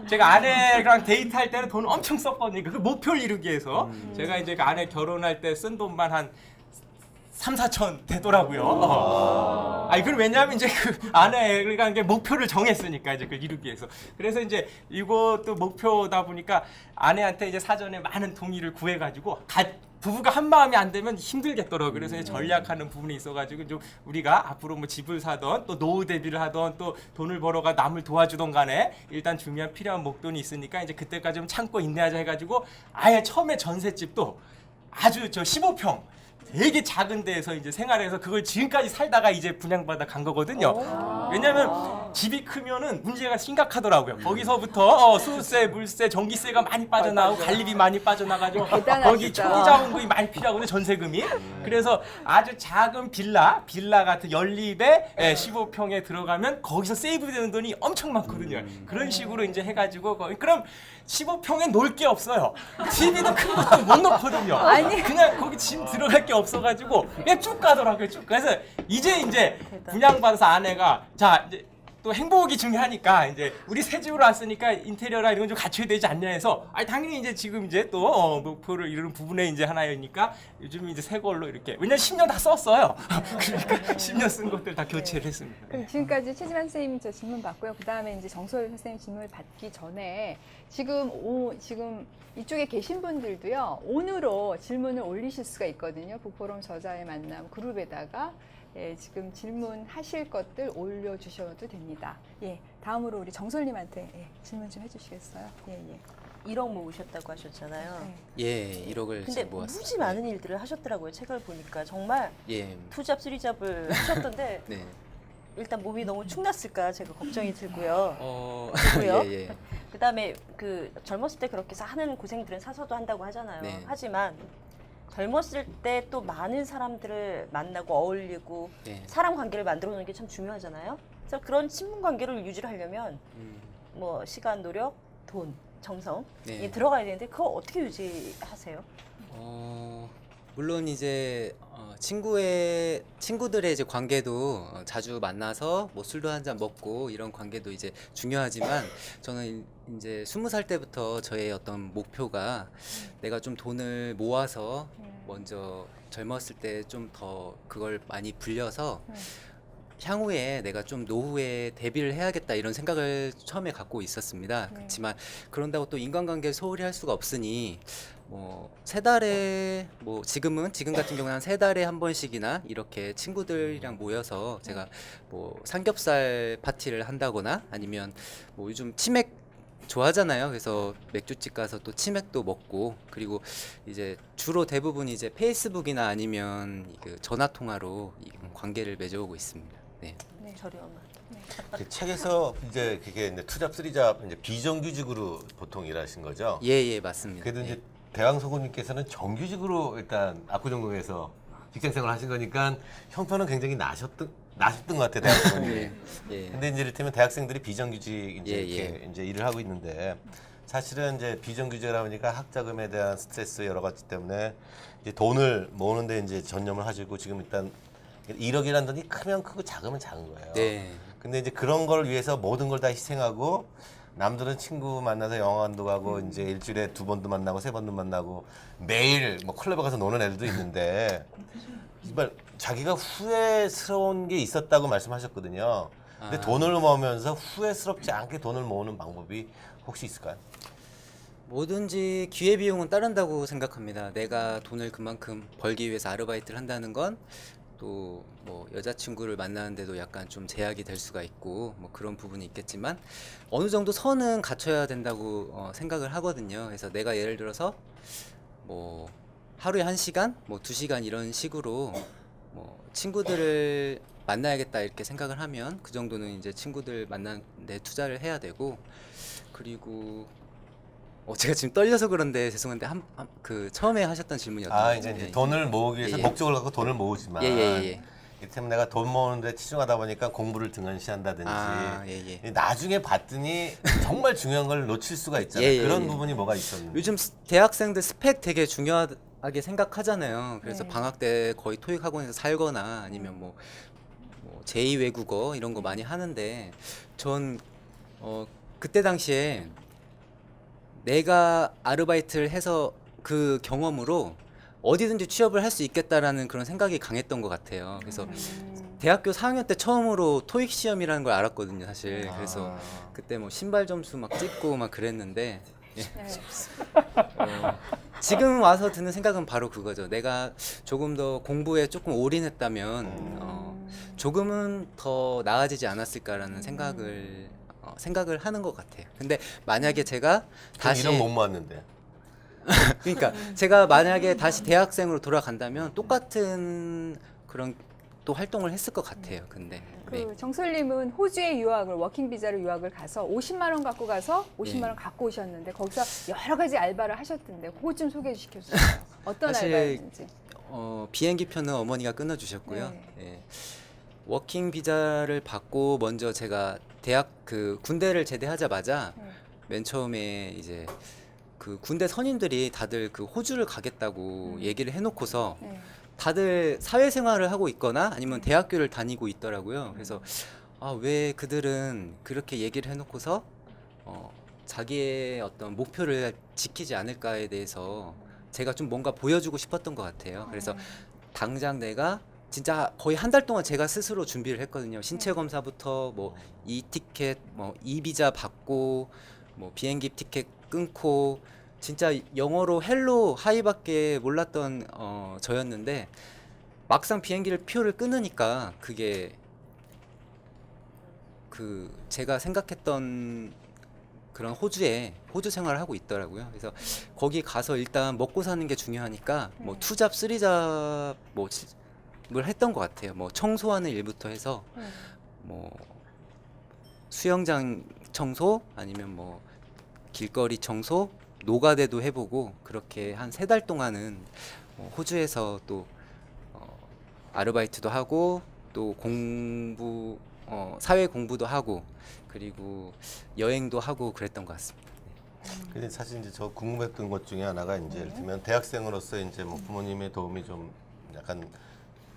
제가 아내랑 데이트할 때는 돈을 엄청 썼거든요. 그 목표를 이루기 위해서 제가 이제 그 아내 결혼할 때 쓴 돈만 한 3, 4천 되더라고요. 그건 왜냐하면 이제 그 아내가 이제 목표를 정했으니까 이제 그걸 이루기 위해서. 그래서 이제 이것도 목표다 보니까 아내한테 이제 사전에 많은 동의를 구해가지고 부부가 한 마음이 안 되면 힘들겠더라고요. 그래서 이제 전략하는 부분이 있어가지고 좀 우리가 앞으로 뭐 집을 사던 또 노후 대비를 하던 또 돈을 벌어가 남을 도와주던 간에 일단 중요한 필요한 목돈이 있으니까 이제 그때까지 좀 참고 인내하자 해가지고 아예 처음에 전셋집도 아주 저 15평 되게 작은 데에서 이제 생활해서 그걸 지금까지 살다가 이제 분양받아 간 거거든요. 왜냐면 집이 크면은 문제가 심각하더라고요. 거기서부터 수세, 물세, 전기세가 많이 빠져나오고 관리비 많이 빠져나가지고 대단하시다. 거기 초기자본금이 많이 필요하거든요. 전세금이. 그래서 아주 작은 빌라 같은 연립에 15평에 들어가면 거기서 세이브되는 돈이 엄청 많거든요. 그런 식으로 이제 해가지고 그럼 15평에 놀 게 없어요. TV도 큰 것도 못 넣거든요. 그냥 거기 짐 들어갈 게 없어가지고 그냥 쭉 가더라고요. 쭉. 그래서 이제 분양받아서 아내가 자 이제 또 행복이 중요하니까 이제 우리 새 집으로 왔으니까 인테리어라 이런 건 좀 갖춰야 되지 않냐 해서 당연히 이제 지금 이제 또 목표를 이루는 부분에 이제 하나이니까 요즘 이제 새 걸로 이렇게 왜냐면 10년 다 썼어요. 그러니까 10년 쓴 것들 다 교체를 했습니다. 그럼 지금까지 최지만 선생님 저 질문 받고요. 그 다음에 이제 정소월 선생님 질문을 받기 전에 지금 이쪽에 계신 분들도요. 온으로 질문을 올리실 수가 있거든요. 북포럼 저자의 만남 그룹에다가 지금 질문하실 것들 올려주셔도 됩니다. 다음으로 우리 정솔님한테 질문 좀 해주시겠어요? 1억 모으셨다고 하셨잖아요. 예, 1억을 근데 모았습니다. 무지 많은 일들을 하셨더라고요. 책을 보니까 정말 예, 투잡, 쓰리잡을 하셨던데 네. 일단 몸이 너무 축났을까 제가 걱정이 들고요. 예. 그다음에 그 젊었을 때 그렇게 하는 고생들은 사서도 한다고 하잖아요. 네. 하지만 젊었을 때 또 많은 사람들을 만나고 어울리고 네. 사람 관계를 만들어 놓는 게 참 중요하잖아요. 그래서 그런 친분 관계를 유지를 하려면 뭐 시간, 노력, 돈, 정성 네. 이 들어가야 되는데 그거 어떻게 유지하세요? 물론 이제 친구들의 이제 관계도 자주 만나서 뭐 술도 한 잔 먹고 이런 관계도 이제 중요하지만 저는 이제 20살 때부터 저의 어떤 목표가 내가 좀 돈을 모아서 먼저 젊었을 때 좀 더 그걸 많이 불려서 향후에 내가 좀 노후에 대비를 해야겠다 이런 생각을 처음에 갖고 있었습니다. 네. 그렇지만 그런다고 또 인간관계를 소홀히 할 수가 없으니 뭐 세 달에 뭐 지금 같은 경우는 한 세 달에 한 번씩이나 이렇게 친구들이랑 모여서 제가 뭐 삼겹살 파티를 한다거나 아니면 뭐 요즘 치맥 좋아하잖아요. 그래서 맥주집 가서 또 치맥도 먹고 그리고 이제 주로 대부분 이제 페이스북이나 아니면 그 전화 통화로 이 관계를 맺어오고 있습니다. 네. 저렴한. 그 책에서 이제 그게 이제 투잡, 쓰리잡 이제 비정규직으로 보통 일하신 거죠? 예, 맞습니다. 그래도 예. 이제 대왕서구님께서는 정규직으로 일단 압구정동에서 직장생활 하신 거니까 형편은 굉장히 나셨던 것 같아요, 대학생이. 예. 근데 이제 이를테면 대학생들이 비정규직 이제 예, 이렇게 이제 일을 하고 있는데 사실은 이제 비정규직이라 보니까 학자금에 대한 스트레스 여러 가지 때문에 이제 돈을 모으는데 이제 전념을 하시고 지금 일단 1억이라는 돈이 크면 크고 작으면 작은 거예요. 네. 근데 이제 그런 걸 위해서 모든 걸 다 희생하고 남들은 친구 만나서 영화관도 가고 이제 일주일에 2번도 만나고 3번도 만나고 매일 뭐 클럽에 가서 노는 애들도 있는데 정말 자기가 후회스러운 게 있었다고 말씀하셨거든요. 근데 돈을 모으면서 후회스럽지 않게 돈을 모으는 방법이 혹시 있을까요? 뭐든지 기회비용은 따른다고 생각합니다. 내가 돈을 그만큼 벌기 위해서 아르바이트를 한다는 건 또 뭐 여자친구를 만나는데도 약간 좀 제약이 될 수가 있고 뭐 그런 부분이 있겠지만 어느 정도 선은 갖춰야 된다고 생각을 하거든요. 그래서 내가 예를 들어서 뭐 하루에 1시간, 뭐 2시간 이런 식으로 뭐 친구들을 만나야겠다 이렇게 생각을 하면 그 정도는 이제 친구들 만나는 데 투자를 해야 되고 그리고 제가 지금 떨려서 그런데 죄송한데 그 처음에 하셨던 질문이었던 아, 거죠? 이제 예. 돈을 모으기 위해서 예. 목적을 갖고 돈을 모으지만 예. 이를테면 내가 돈 모으는데 치중하다 보니까 공부를 등한시한다든지 예. 나중에 봤더니 정말 중요한 걸 놓칠 수가 있잖아요. 예. 그런 부분이 뭐가 있었는지. 요즘 대학생들 스펙 되게 중요하게 생각하잖아요. 그래서 네. 방학 때 거의 토익 학원에서 살거나 아니면 뭐 제2 외국어 이런 거 많이 하는데 전 그때 당시에 내가 아르바이트를 해서 그 경험으로 어디든지 취업을 할 수 있겠다라는 그런 생각이 강했던 것 같아요. 그래서 대학교 4학년 때 처음으로 토익 시험이라는 걸 알았거든요, 사실. 그래서 그때 뭐 신발 점수 막 찍고 막 그랬는데 예. 네. 지금 와서 드는 생각은 바로 그거죠. 내가 조금 더 공부에 조금 올인했다면 조금은 더 나아지지 않았을까라는 생각을 하는 것 같아요. 근데 만약에 제가 다시 이런 못 모았는데. 그러니까 제가 만약에 다시 대학생으로 돌아간다면 똑같은 그런 또 활동을 했을 것 같아요. 근데 네. 그 정솔님은 호주에 유학을 워킹 비자로 유학을 가서 50만 원 갖고 가서 50만 원 갖고 오셨는데 거기서 여러 가지 알바를 하셨던데 그거 좀 소개 시켜주세요. 어떤 사실 알바였는지. 비행기 표는 어머니가 끊어주셨고요. 네. 예. 워킹 비자를 받고 먼저 제가 대학 그 군대를 제대하자마자 네. 맨 처음에 이제 그 군대 선임들이 다들 그 호주를 가겠다고 얘기를 해놓고서 네. 다들 사회생활을 하고 있거나 아니면 대학교를 다니고 있더라고요. 그래서 왜 그들은 그렇게 얘기를 해놓고서 자기의 어떤 목표를 지키지 않을까에 대해서 제가 좀 뭔가 보여주고 싶었던 것 같아요. 그래서 당장 내가 진짜 거의 한 달 동안 제가 스스로 준비를 했거든요. 신체 검사부터 뭐 이티켓, 뭐 이비자 받고 뭐 비행기 티켓 끊고 진짜 영어로 헬로 하이밖에 몰랐던 저였는데 막상 비행기를 표를 끊으니까 그게 그 제가 생각했던 그런 호주 생활을 하고 있더라고요. 그래서 거기 가서 일단 먹고 사는 게 중요하니까 뭐 투잡, 쓰리잡 뭘 했던 것 같아요. 뭐 청소하는 일부터 해서 뭐 수영장 청소 아니면 뭐 길거리 청소, 노가대도 해보고 그렇게 한 3달 동안은 호주에서 또 아르바이트도 하고 또 공부 사회 공부도 하고 그리고 여행도 하고 그랬던 것 같습니다. 근데 사실 이제 저 궁금했던 것 중에 하나가 이제 예를 들면 대학생으로서 이제 뭐 부모님의 도움이 좀 약간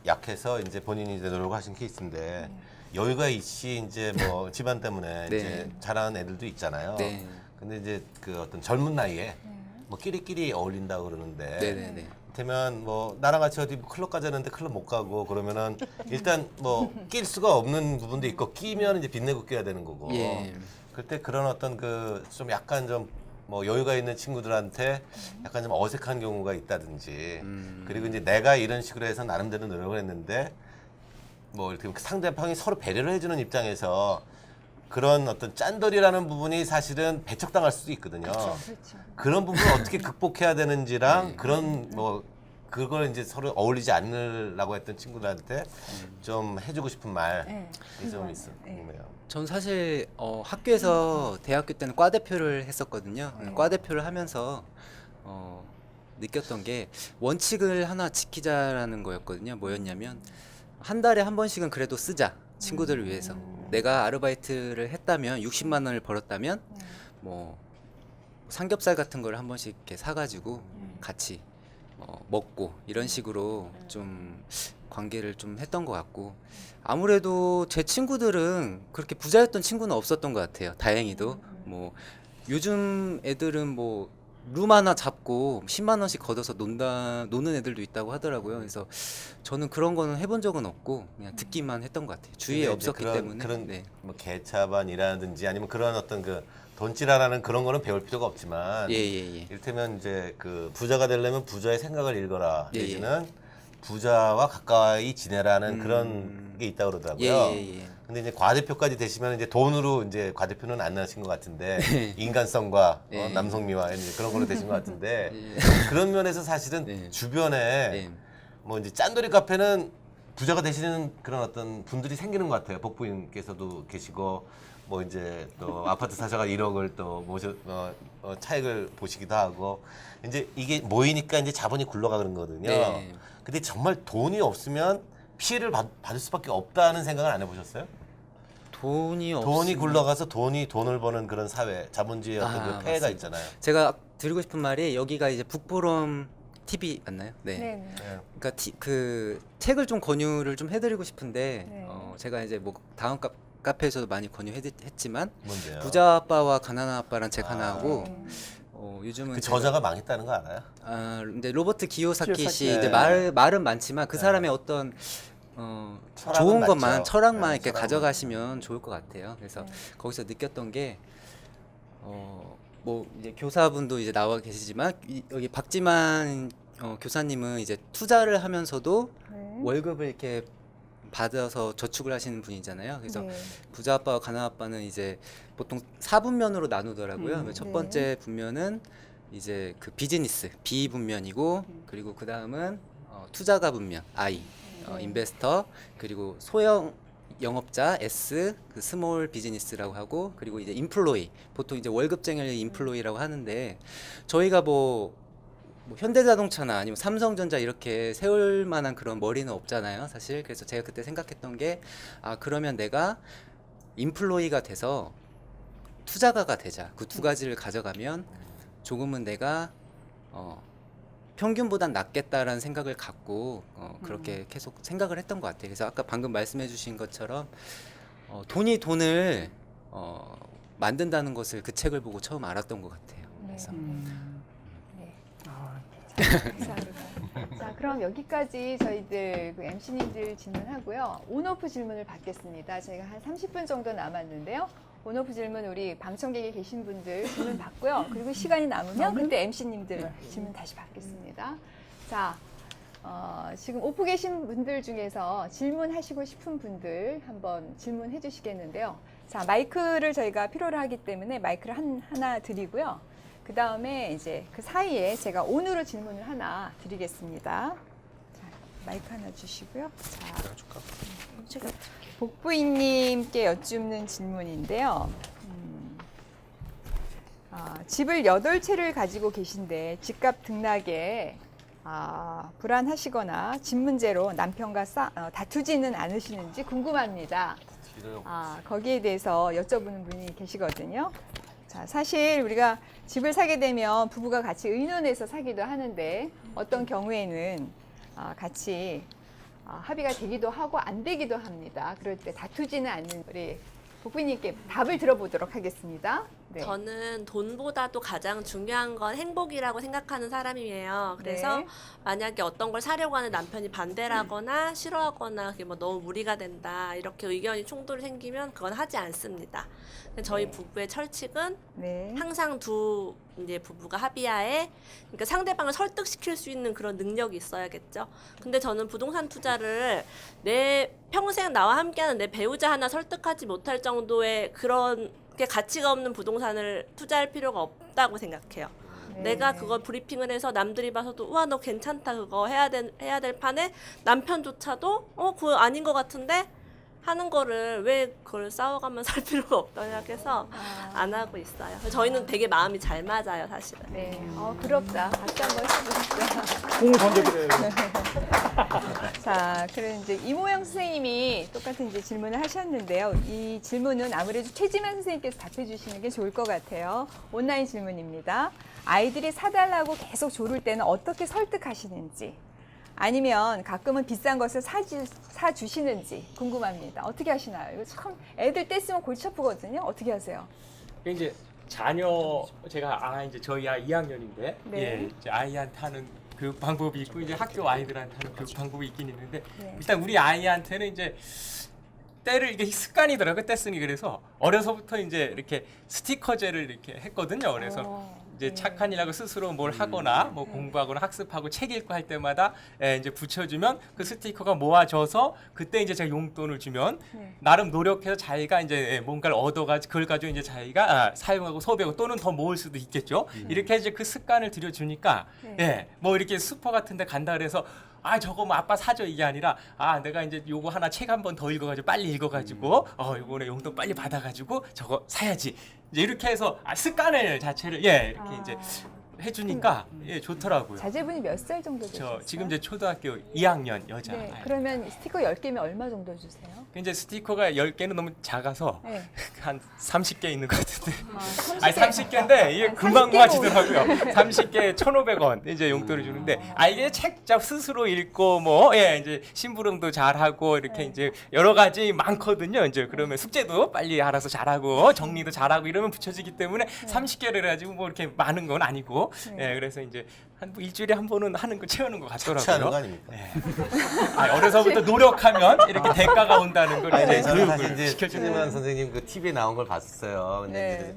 약해서 이제 본인이 이제 노력하신 케이스인데 여유가 있이 이제 뭐 집안 때문에 네. 이제 자라는 애들도 있잖아요. 네. 근데 이제 그 어떤 젊은 나이에 뭐 끼리끼리 어울린다고 그러는데 네네네. 되면 뭐 나랑 같이 어디 클럽 가자는데 클럽 못 가고 그러면은 일단 뭐 낄 수가 없는 부분도 있고 끼면 이제 빚내고 껴야 되는 거고. 예. 그때 그런 어떤 그 좀 약간 좀 뭐 여유가 있는 친구들한테 약간 좀 어색한 경우가 있다든지 그리고 이제 내가 이런 식으로 해서 나름대로 노력을 했는데 뭐 이렇게 상대방이 서로 배려를 해주는 입장에서 그런 어떤 짠돌이라는 부분이 사실은 배척당할 수도 있거든요. 그렇죠. 그런 부분을 어떻게 극복해야 되는지랑 그런 뭐 그걸 이제 서로 어울리지 않으려고 했던 친구들한테 좀 해주고 싶은 말이 네. 좀 있네요. 전 사실 학교에서 대학교 때는 과 대표를 했었거든요. 과 대표를 하면서 느꼈던 게 원칙을 하나 지키자라는 거였거든요. 뭐였냐면 한 달에 한 번씩은 그래도 쓰자. 친구들을 위해서. 내가 아르바이트를 했다면 60만 원을 벌었다면 뭐 삼겹살 같은 걸 한 번씩 이렇게 사가지고 같이 먹고 이런 식으로 좀 관계를 좀 했던 것 같고 아무래도 제 친구들은 그렇게 부자였던 친구는 없었던 것 같아요. 다행히도 뭐 요즘 애들은 뭐 룸 하나 잡고 10만 원씩 걷어서 노는 애들도 있다고 하더라고요. 그래서 저는 그런 거는 해본 적은 없고 그냥 듣기만 했던 것 같아요. 주위에 근데 이제 없었기 때문에. 그런 네. 뭐 개차반이라든지 아니면 그런 어떤 그 돈지랄하는 그런 거는 배울 필요가 없지만 예, 예, 예. 이를테면 이제 그 부자가 되려면 부자의 생각을 읽어라 예, 예. 내지는 부자와 가까이 지내라는 그런 게 있다고 그러더라고요. 예, 예, 예. 근데 이제 과대표까지 되시면 이제 돈으로 이제 과대표는 안 나신 것 같은데 인간성과 예. 남성미와 이제 그런 걸로 되신 것 같은데 예. 그런 면에서 사실은 네. 주변에 네. 뭐 이제 짠돌이 카페는 부자가 되시는 그런 어떤 분들이 생기는 것 같아요. 복부인께서도 계시고 뭐 이제 또 아파트 사셔가 1억을 또 차익을 보시기도 하고 이제 이게 모이니까 이제 자본이 굴러가 그런 거거든요. 네. 근데 정말 돈이 없으면 피해를 받을 수밖에 없다는 생각을 안 해보셨어요? 돈이 돈이 없으면- 굴러가서 돈을 버는 그런 사회, 자본주의의 어떤 그 폐해가 맞습니다. 있잖아요. 제가 드리고 싶은 말이 여기가 이제 북포럼 TV 맞나요? 네. 네. 네. 그러니까 그 책을 좀 권유를 좀 해드리고 싶은데 네. 제가 이제 뭐 다음 카페에서도 많이 권유했지만 뭔데요? 부자 아빠와 가난한 아빠란 책 하나 하고 네. 요즘은 그 제가- 저자가 망했다는 거 알아요? 이제 로버트 기요사키 기요사키. 씨 이제 네. 말은 많지만 그 사람의 어떤 철학은 좋은 맞죠. 것만 철학만 네, 이렇게 철학은. 가져가시면 좋을 것 같아요. 그래서 네. 거기서 느꼈던 게 뭐 이제 교사분도 이제 나와 계시지만 여기 박지만 교사님은 이제 투자를 하면서도 네. 월급을 이렇게 받아서 저축을 하시는 분이잖아요. 그래서 네. 부자 아빠와 가난 아빠는 이제 보통 4분면으로 나누더라고요. 첫 네. 번째 분면은 이제 그 비즈니스 B 분면이고 그리고 그 다음은 투자가 분면 I 네. 인베스터 그리고 소형 영업자 S 그 스몰 비즈니스라고 하고 그리고 이제 인플로이 보통 이제 월급쟁이를 인플로이라고 하는데 저희가 뭐 현대자동차나 아니면 삼성전자 이렇게 세울 만한 그런 머리는 없잖아요, 사실. 그래서 제가 그때 생각했던 게 그러면 내가 인플로이가 돼서 투자가가 되자. 그 두 가지를 가져가면 조금은 내가 평균보단 낫겠다라는 생각을 갖고 그렇게 계속 생각을 했던 것 같아요. 그래서 아까 방금 말씀해주신 것처럼 돈을 만든다는 것을 그 책을 보고 처음 알았던 것 같아요. 그래서 네. 아, 감사합니다. 자, 그럼 여기까지 저희들 그 MC님들 질문하고요. 온오프 질문을 받겠습니다. 저희가 한 30분 정도 남았는데요. 온오프 질문 우리 방청객에 계신 분들 질문 받고요. 그리고 시간이 남으면 그때 MC님들 질문 다시 받겠습니다. 자, 지금 오프 계신 분들 중에서 질문하시고 싶은 분들 한번 질문해 주시겠는데요. 자, 마이크를 저희가 필요로 하기 때문에 마이크를 하나 드리고요. 그 다음에 이제 그 사이에 제가 온으로 질문을 하나 드리겠습니다. 자, 마이크 하나 주시고요. 자, 제가 복부인님께 여쭙는 질문인데요. 집을 8채를 가지고 계신데 집값 등락에 불안하시거나 집 문제로 남편과 다투지는 않으시는지 궁금합니다. 거기에 대해서 여쭤보는 분이 계시거든요. 자, 사실 우리가 집을 사게 되면 부부가 같이 의논해서 사기도 하는데 어떤 경우에는 같이 합의가 되기도 하고 안 되기도 합니다. 그럴 때 다투지는 않는 우리 복부님께 답을 들어보도록 하겠습니다. 네. 저는 돈보다도 가장 중요한 건 행복이라고 생각하는 사람이에요. 그래서 네. 만약에 어떤 걸 사려고 하는 남편이 반대라거나 싫어하거나 그게 뭐 너무 무리가 된다 이렇게 의견이 충돌이 생기면 그건 하지 않습니다. 근데 저희 네. 부부의 철칙은 네. 항상 두 이제 부부가 합의하에 그러니까 상대방을 설득시킬 수 있는 그런 능력이 있어야겠죠. 근데 저는 부동산 투자를 내 평생 나와 함께하는 내 배우자 하나 설득하지 못할 정도의 그런 게 가치가 없는 부동산을 투자할 필요가 없다고 생각해요. 네. 내가 그걸 브리핑을 해서 남들이 봐서도 우와 너 괜찮다 그거 해야 될 판에 남편조차도 그거 아닌 것 같은데 하는 거를 왜 그걸 싸워가면서 할 필요가 없다고 생각해서 안 하고 있어요. 저희는 되게 마음이 잘 맞아요, 사실은. 네. 부럽다. 박수 한번 해주시죠. 공을 던져드려요. 자, 그럼 이제 이모영 선생님이 똑같은 이제 질문을 하셨는데요. 이 질문은 아무래도 최지만 선생님께서 답해 주시는 게 좋을 것 같아요. 온라인 질문입니다. 아이들이 사달라고 계속 조를 때는 어떻게 설득하시는지, 아니면 가끔은 비싼 것을 사주시는지 궁금합니다. 어떻게 하시나요? 이거 참 애들 떼쓰면 골치 아프거든요. 어떻게 하세요? 이제 자녀 제가 이제 저희 아이 2학년인데 네. 예, 이제 아이한테 하는 교육 방법이 있고 이제 학교 아이들한테 하는 교육 방법이 있긴 있는데 네. 일단 우리 아이한테는 이제 때를 이게 습관이더라고요. 떼쓰니 그래서 어려서부터 이제 이렇게 스티커제를 이렇게 했거든요. 그래서 이제 네. 착한 일하고 스스로 뭘 하거나 뭐 공부하거나 학습하고 책 읽고 할 때마다 이제 붙여주면 그 스티커가 모아져서 그때 이제 제가 용돈을 주면 네. 나름 노력해서 자기가 이제 뭔가를 얻어가지고 그걸 가지고 이제 자기가 사용하고 소비하고 또는 더 모을 수도 있겠죠. 이렇게 이제 그 습관을 들여주니까 네. 뭐 이렇게 슈퍼 같은데 간다 그래서 저거 뭐 아빠 사줘 이게 아니라 내가 이제 요거 하나 책 한 번 더 읽어가지고 빨리 읽어가지고 요번에 용돈 빨리 받아가지고 저거 사야지 이제 이렇게 해서 습관을 자체를 이렇게 이제 해주니까 좋더라고요. 자제분이 몇 살 정도 되셨어요? 저 지금 이제 초등학교 2학년 여자. 네. 아이. 그러면 스티커 10개면 얼마 정도 주세요? 이제 스티커가 10개는 너무 작아서 네. 한 30개 있는 것 같은데. 30개. 아니 30개인데 이게 금방 30개 모아지더라고요. 30개에 1,500원 이제 용돈을 주는데 이게 책잡 스스로 읽고 뭐 이제 심부름도 잘하고 이렇게 이제 여러 가지 많거든요. 이제 그러면 숙제도 빨리 알아서 잘하고 정리도 잘하고 이러면 붙여지기 때문에 30개를 해가지고 뭐 이렇게 많은 건 아니고 그래서 이제 한 일주일에 한 번은 하는 거 채우는 것 착취하는 거 같더라고요. 아닙니까? 어려서부터 노력하면 이렇게 대가가 온다는 걸 아니, 이제 저는 사실 교육을 이제 시켜주는 최지만 선생님 그 TV에 나온 걸 봤었어요. 근데 네. 이제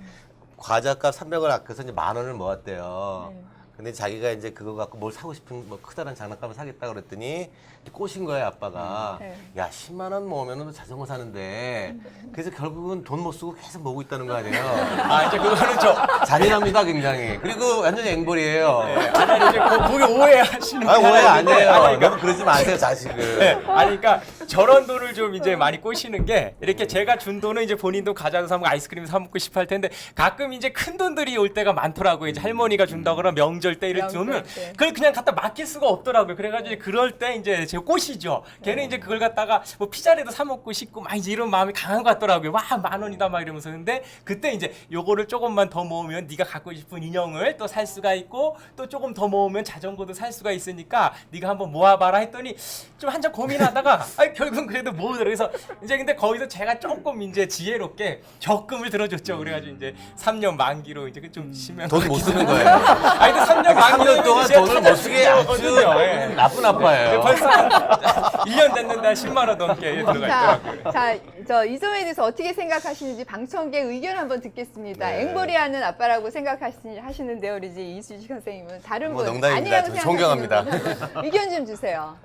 과자값 300을 아껴서 이제 10,000원을 모았대요. 네. 근데 자기가 이제 그거 갖고 뭘 사고 싶은 뭐 크다란 장난감을 사겠다 그랬더니 꼬신 거예요 아빠가. 네. 야 10만 원 모으면은 자전거 사는데. 그래서 결국은 돈 못 쓰고 계속 모으고 있다는 거 아니에요. 이제 그거는 저 잔인합니다 굉장히. 그리고 완전히 앵벌이에요. 아니 이제 거기 오해하시는 게 오해 하나 있는데, 아니에요. 너무 그러지 마세요 자식을. 그러니까 저런 돈을 좀 이제 많이 꼬시는 게 이렇게 제가 준 돈은 이제 본인도 과자도 사 먹고 아이스크림 사 먹고 싶어 할 텐데 가끔 이제 큰 돈들이 올 때가 많더라고요. 이제 할머니가 준다거나 명절 때 이럴 명절 주면 때. 그걸 그냥 갖다 맡길 수가 없더라고요. 그래가지고 그럴 때 이제 제가 꼬시죠. 걔는 이제 그걸 갖다가 뭐 피자라도 사 먹고 싶고 막 이제 이런 마음이 강한 것 같더라고요. 와 10,000원이다 막 이러면서 근데 그때 이제 요거를 조금만 더 모으면 네가 갖고 싶은 인형을 또 살 수가 있고 또 조금 더 모으면 자전거도 살 수가 있으니까 네가 한번 모아봐라 했더니 좀 한참 고민하다가 결국은 그래도 모으더라고요. 그래서 이제 근데 거기서 제가 조금 이제 지혜롭게 적금을 들어줬죠. 그래가지고 이제 3년 만기로 이제 좀 쉬면 돈 못 쓰는 거예요. 근데 3년 3년 동안 돈을 못 쓰게 아주 거든요. 나쁜 아빠예요. 벌써 1년 됐는데 10만 원 넘게 들어가 있더라고요. 저 이점에 대해서 어떻게 생각하시는지 방청객 의견 한번 듣겠습니다. 네. 앵벌이하는 아빠라고 생각하시는데요, 우리 이제 이수지 선생님은 다른 뭐 분 농담입니다. 아니라고 저 존경합니다. 생각하시는 분 의견 좀 주세요.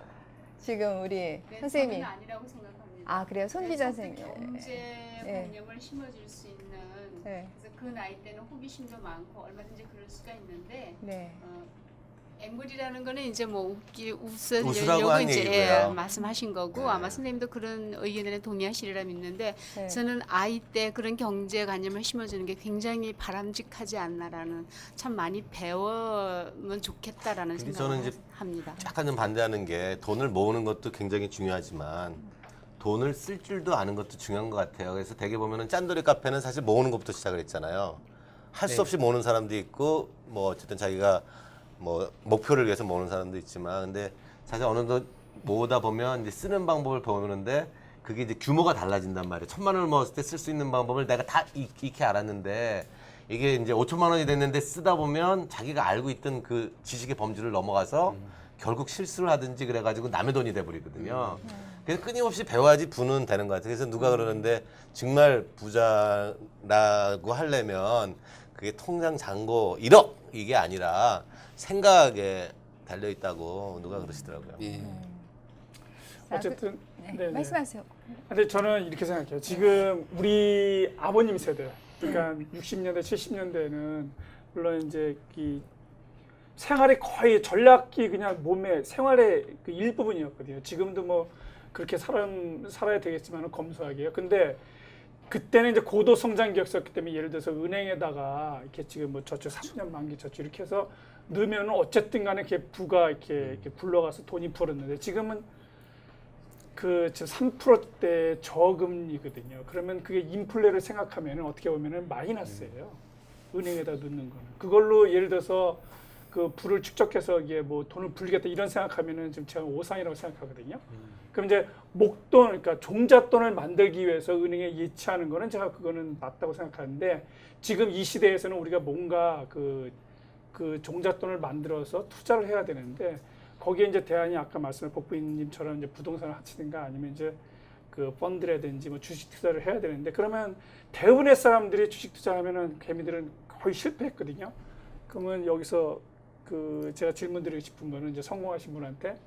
지금 우리 선생님이 저는 아니라고 생각합니다. 아 그래요, 손 기자 선생님. 경제관념을 심어줄 수 있는 네. 그래서 그 나이 때는 호기심도 많고 얼마든지 그럴 수가 있는데 네. 앵벌이라는 거는 이제 뭐 웃으라고 웃으려고 한 이제 얘기고요. 말씀하신 거고 네. 아마 선생님도 그런 의견에 동의하시리라 믿는데 네. 저는 아이 때 그런 경제관념을 심어주는 게 굉장히 바람직하지 않나라는 참 많이 배우면 좋겠다라는 근데 생각을 저는 이제 합니다. 약간 좀 반대하는 게 돈을 모으는 것도 굉장히 중요하지만 돈을 쓸 줄도 아는 것도 중요한 것 같아요. 그래서 대개 보면은 짠돌이 카페는 사실 모으는 것부터 시작을 했잖아요. 할 수 네. 없이 모으는 사람도 있고 뭐 어쨌든 자기가 뭐 목표를 위해서 모으는 사람도 있지만 근데 사실 어느 정도 모으다 보면 이제 쓰는 방법을 배우는데 그게 이제 규모가 달라진단 말이에요. 1,000만 원을 모았을 때 쓸 수 있는 방법을 내가 다 익히 알았는데 이게 이제 5천만 원이 됐는데 쓰다 보면 자기가 알고 있던 그 지식의 범주를 넘어가서 결국 실수를 하든지 그래가지고 남의 돈이 돼버리거든요. 그래서 끊임없이 배워야지 부는 되는 것 같아요. 그래서 누가 그러는데 정말 부자라고 하려면 그게 통장 잔고 1억 이게 아니라 생각에 달려 있다고 누가 그러시더라고요. 예. 어쨌든 네, 네네. 말씀하세요. 근데 저는 이렇게 생각해요. 지금 우리 아버님 세대, 그러니까 60년대, 70년대는 물론 이제 이 생활이 거의 전략이 그냥 몸의 생활의 그 일부분이었거든요. 지금도 뭐 그렇게 살아야 되겠지만 검소하게요. 근데 그때는 이제 고도 성장 기였었기 때문에 예를 들어서 은행에다가 이렇게 지금 뭐 저축 3년 만기 저축 이렇게 해서 넣으면은 어쨌든 간에 이렇게 부가 이렇게 굴러가서 돈이 불었는데 지금은 그 3%대 저금리거든요. 그러면 그게 인플레를 생각하면 어떻게 보면은 마이너스예요. 은행에다 넣는 거는. 그걸로 예를 들어서 그 부를 축적해서 이게 뭐 돈을 불리겠다 이런 생각하면은 지금 제가 오산이라고 생각하거든요. 그럼 이제 목돈, 그러니까 종잣돈을 만들기 위해서 은행에 예치하는 거는 제가 그거는 맞다고 생각하는데 지금 이 시대에서는 우리가 뭔가 그 종잣돈을 만들어서 투자를 해야 되는데 거기에 이제 대안이 아까 말씀한 복부인님처럼 이제 부동산을 하시든가 아니면 이제 그 펀드라든지 뭐 주식 투자를 해야 되는데 그러면 대부분의 사람들이 주식 투자하면은 개미들은 거의 실패했거든요. 그러면 여기서 그 제가 질문드리고 싶은 거는 이제 성공하신 분한테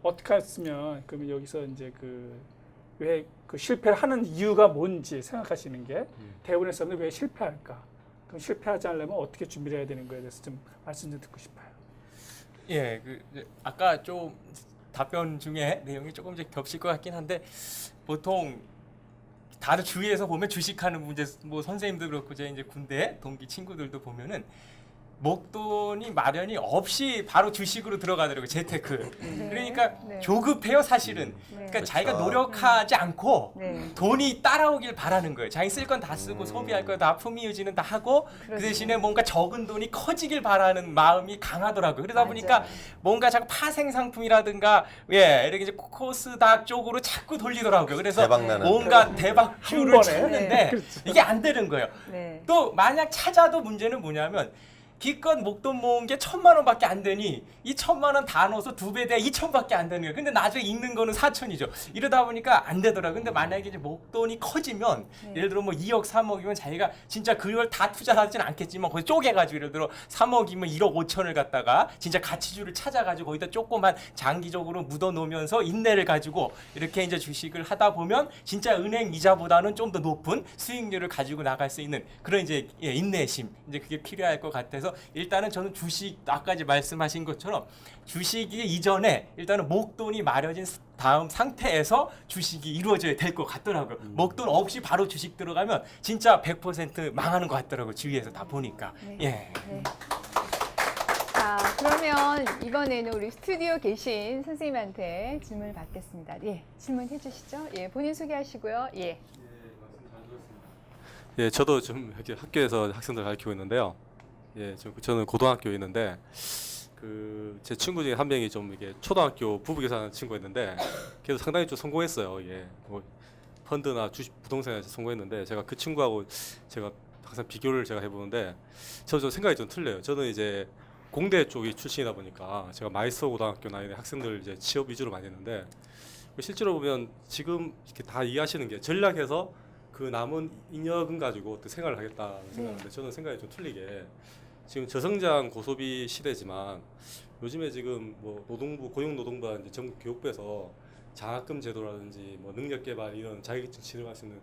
어떻게 했으면 그러면 여기서 이제 그 왜 그 실패하는 이유가 뭔지 생각하시는 게 대부분의 사람들이 왜 실패할까? 그럼 실패하지 않으려면 어떻게 준비를 해야 되는 거에 대해서 좀 말씀 좀 듣고 싶어요. 예, 그 이제 아까 좀 답변 중에 내용이 조금 이제 겹칠 것 같긴 한데 보통 다들 주위에서 보면 주식하는 문제 뭐 선생님도 그렇고 제 이제 군대 동기 친구들도 보면은 목돈이 마련이 없이 바로 주식으로 들어가더라고요. 재테크. 그러니까 네. 조급해요, 사실은. 네. 그러니까 자기가 그렇죠. 노력하지 않고 네. 돈이 따라오길 바라는 거예요. 자기 쓸 건 다 쓰고 소비할 거 다 품위 유지는 다 하고 그 그렇죠. 대신에 뭔가 적은 돈이 커지길 바라는 마음이 강하더라고요. 그러다 보니까 맞아요. 뭔가 자꾸 파생 상품이라든가 예, 이렇게 이제 코스닥 쪽으로 자꾸 돌리더라고요. 그래서 대박나는. 뭔가 대박주를 한 번에. 찾는데 이게 안 되는 거예요. 네. 또 만약 찾아도 문제는 뭐냐면 기껏 목돈 모은 게 1,000만 원밖에 안 되니 이 1,000만 원 다 넣어서 2배 돼 2,000밖에 안 되는 거예요. 근데 나중에 읽는 거는 4,000이죠. 이러다 보니까 안 되더라고요. 근데 만약에 이제 목돈이 커지면 네. 예를 들어 뭐 2억, 3억이면 자기가 진짜 그걸 다 투자하지는 않겠지만 거기 쪼개가지고 예를 들어 3억이면 1억 5천을 갖다가 진짜 가치주를 찾아가지고 거기다 조그만 장기적으로 묻어놓으면서 인내를 가지고 이렇게 이제 주식을 하다 보면 진짜 은행 이자보다는 좀 더 높은 수익률을 가지고 나갈 수 있는 그런 이제 예, 인내심 이제 그게 필요할 것 같아서 일단은 저는 주식 아까 이제 말씀하신 것처럼 주식이 이전에 일단은 목돈이 마련진 다음 상태에서 주식이 이루어져야 될 것 같더라고요. 목돈 없이 바로 주식 들어가면 진짜 100% 망하는 것 같더라고요. 주위에서 다 보니까. 네. 예. 네. 자, 그러면 이번에는 우리 스튜디오 계신 선생님한테 질문을 받겠습니다. 예, 질문해 주시죠. 예, 본인 소개하시고요. 예. 예, 저도 좀 이렇게 학교에서 학생들 가르치고 있는데요. 예, 저는 고등학교에 있는데 그 제 친구 중에 한 명이 좀 이게 초등학교 부부교사 하는 친구가 있는데 그래도 상당히 좀 성공했어요. 예, 뭐 펀드나 주식, 부동산에 성공했는데 제가 그 친구하고 제가 항상 비교를 제가 해보는데 저도 생각이 좀 틀려요. 저는 이제 공대 쪽이 출신이다 보니까 제가 마이스터 고등학교나 이런 학생들 이제 취업 위주로 많이 했는데 실제로 보면 지금 이렇게 다 이해하시는 게 전략해서 그 남은 잉여금 가지고 또 생활을 하겠다는 생각하는데 저는 생각이 좀 틀리게 지금 저성장 고소비 시대지만 요즘에 지금 뭐 노동부 고용노동부와 이제 전국교육부에서 장학금 제도라든지 뭐 능력개발 이런 자격증 지원할 수 있는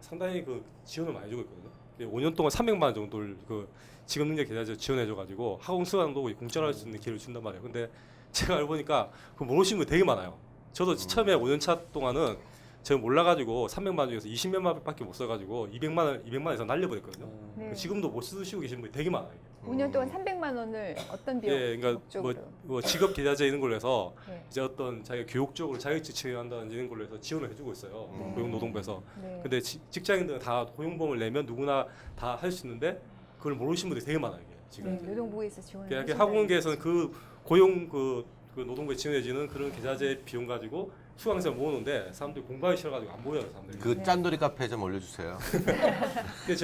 상당히 그 지원을 많이 주고 있거든요. 5년 동안 300만 원 정도를 그 직업 능력 계좌에 지원해줘가지고 학원 수강도 공짜로 할 수 있는 기회를 준단 말이에요. 근데 제가 알고 보니까 그 모르시는 분 되게 많아요. 저도 처음에 5년 차 동안은 제가 몰라가지고 300만 원 중에서 20몇만 원밖에 못 써가지고 200만 원 이상 날려버렸거든요. 네. 지금도 못 쓰시고 계신 분이 되게 많아요. 5년 동안 300만 원을 어떤 비용? 예, 그러니까 목적으로? 뭐 직업 계좌제 이런 걸로 해서 네. 이제 어떤 자기가 교육적으로 자격증 지원한다는 이런 걸로 해서 지원을 해주고 있어요. 네. 고용노동부에서. 네. 근데 직장인들은 다 고용보험을 내면 누구나 다 할 수 있는데 그걸 모르시는 분들이 되게 많아요. 이게 지금. 네, 노동부에서 지원을 그러니까 하신다는 학원계에서는 그 고용 그 노동부에 지원해주는 그런 계좌제 비용 가지고 수강생 모으는데 사람들이 공부하기 싫어가지고 안 모여요 사람들이. 그 짠돌이 카페 좀 올려주세요. 근데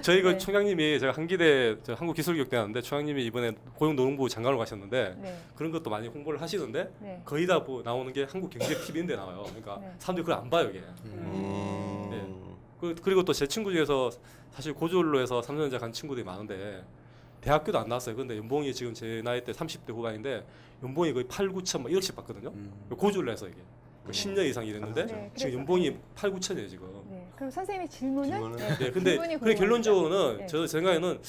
저희 그 네. 총장님이 제가 한기대 한국기술교육대학인데 총장님이 이번에 고용노동부 장관으로 가셨는데 네. 그런 것도 많이 홍보를 하시던데 네. 거의 다 나오는 게 한국경제TV인데 나와요. 그러니까 네. 사람들이 그걸 안 봐요 이게. 그리고 또 제 친구 중에서 사실 고졸로 해서 삼성전자 간 친구들이 많은데 대학교도 안 나왔어요. 근데 연봉이 지금 제 나이 때 30대 후반인데 연봉이 거의 8, 9천 막 1억씩 받거든요. 고졸로 해서 이게 10년 이상 일했는데 네, 지금 그래서- 연봉이 8, 9천이에요 지금. 네. 그럼 선생님의 질문은? 질문은? 네, 근데 질문이 그래 결론적으로는 궁금합니다. 저 생각에는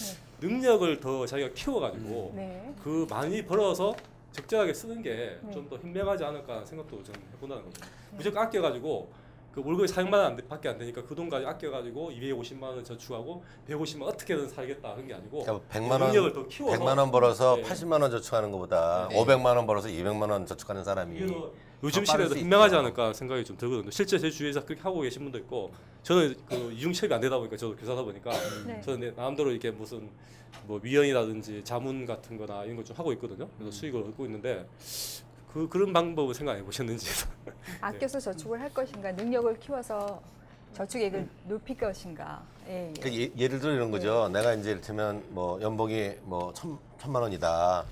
능력을 더 자기가 키워가지고 네. 그 많이 벌어서 적절하게 쓰는 게 네. 좀 더 현명하지 않을까 하는 생각도 저는 해본다는 거죠. 무조건 아껴가지고 그 월급이 400만 원 밖에 안 되니까 그 돈까지 아껴가지고 250만 원 저축하고 150만 원 어떻게든 살겠다 하는 게 아니고 그러니까 100만 원, 능력을 더 키워서 100만 원 벌어서 네. 80만 원 저축하는 것보다 네. 500만 원 벌어서 200만 원 저축하는 이게 사람이 더 요즘 더 빠를 시대에도 수 현명하지 있죠. 않을까 생각이 좀 들거든요. 실제 제 주위에서 그렇게 하고 계신 분도 있고 저는 그 이중첩이 안 되다 보니까 저도 교사다 보니까 네. 저는 내 마음대로 이렇게 무슨 뭐 위원이라든지 자문 같은 거나 이런 거 좀 하고 있거든요. 그래서 수익을 얻고 있는데 그런 방법을 생각해 보셨는지. 아껴서 저축을 할 것인가, 능력을 키워서 저축액을 높일 것인가. 예, 예. 그러니까 예를 들어 이런 거죠. 내가 이제 이를테면 뭐 연봉이 뭐 천만 원이다.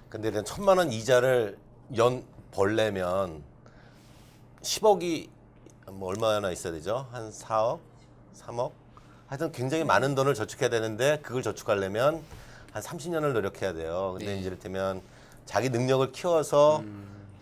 근데 1,000만 원 이자를 연 벌려면 10억이 뭐 얼마나 있어야 되죠? 한 4억, 3억. 하여튼 굉장히 많은 돈을 저축해야 되는데 그걸 저축하려면 한 30년을 노력해야 돼요. 근데 이제 이를테면 자기 능력을 키워서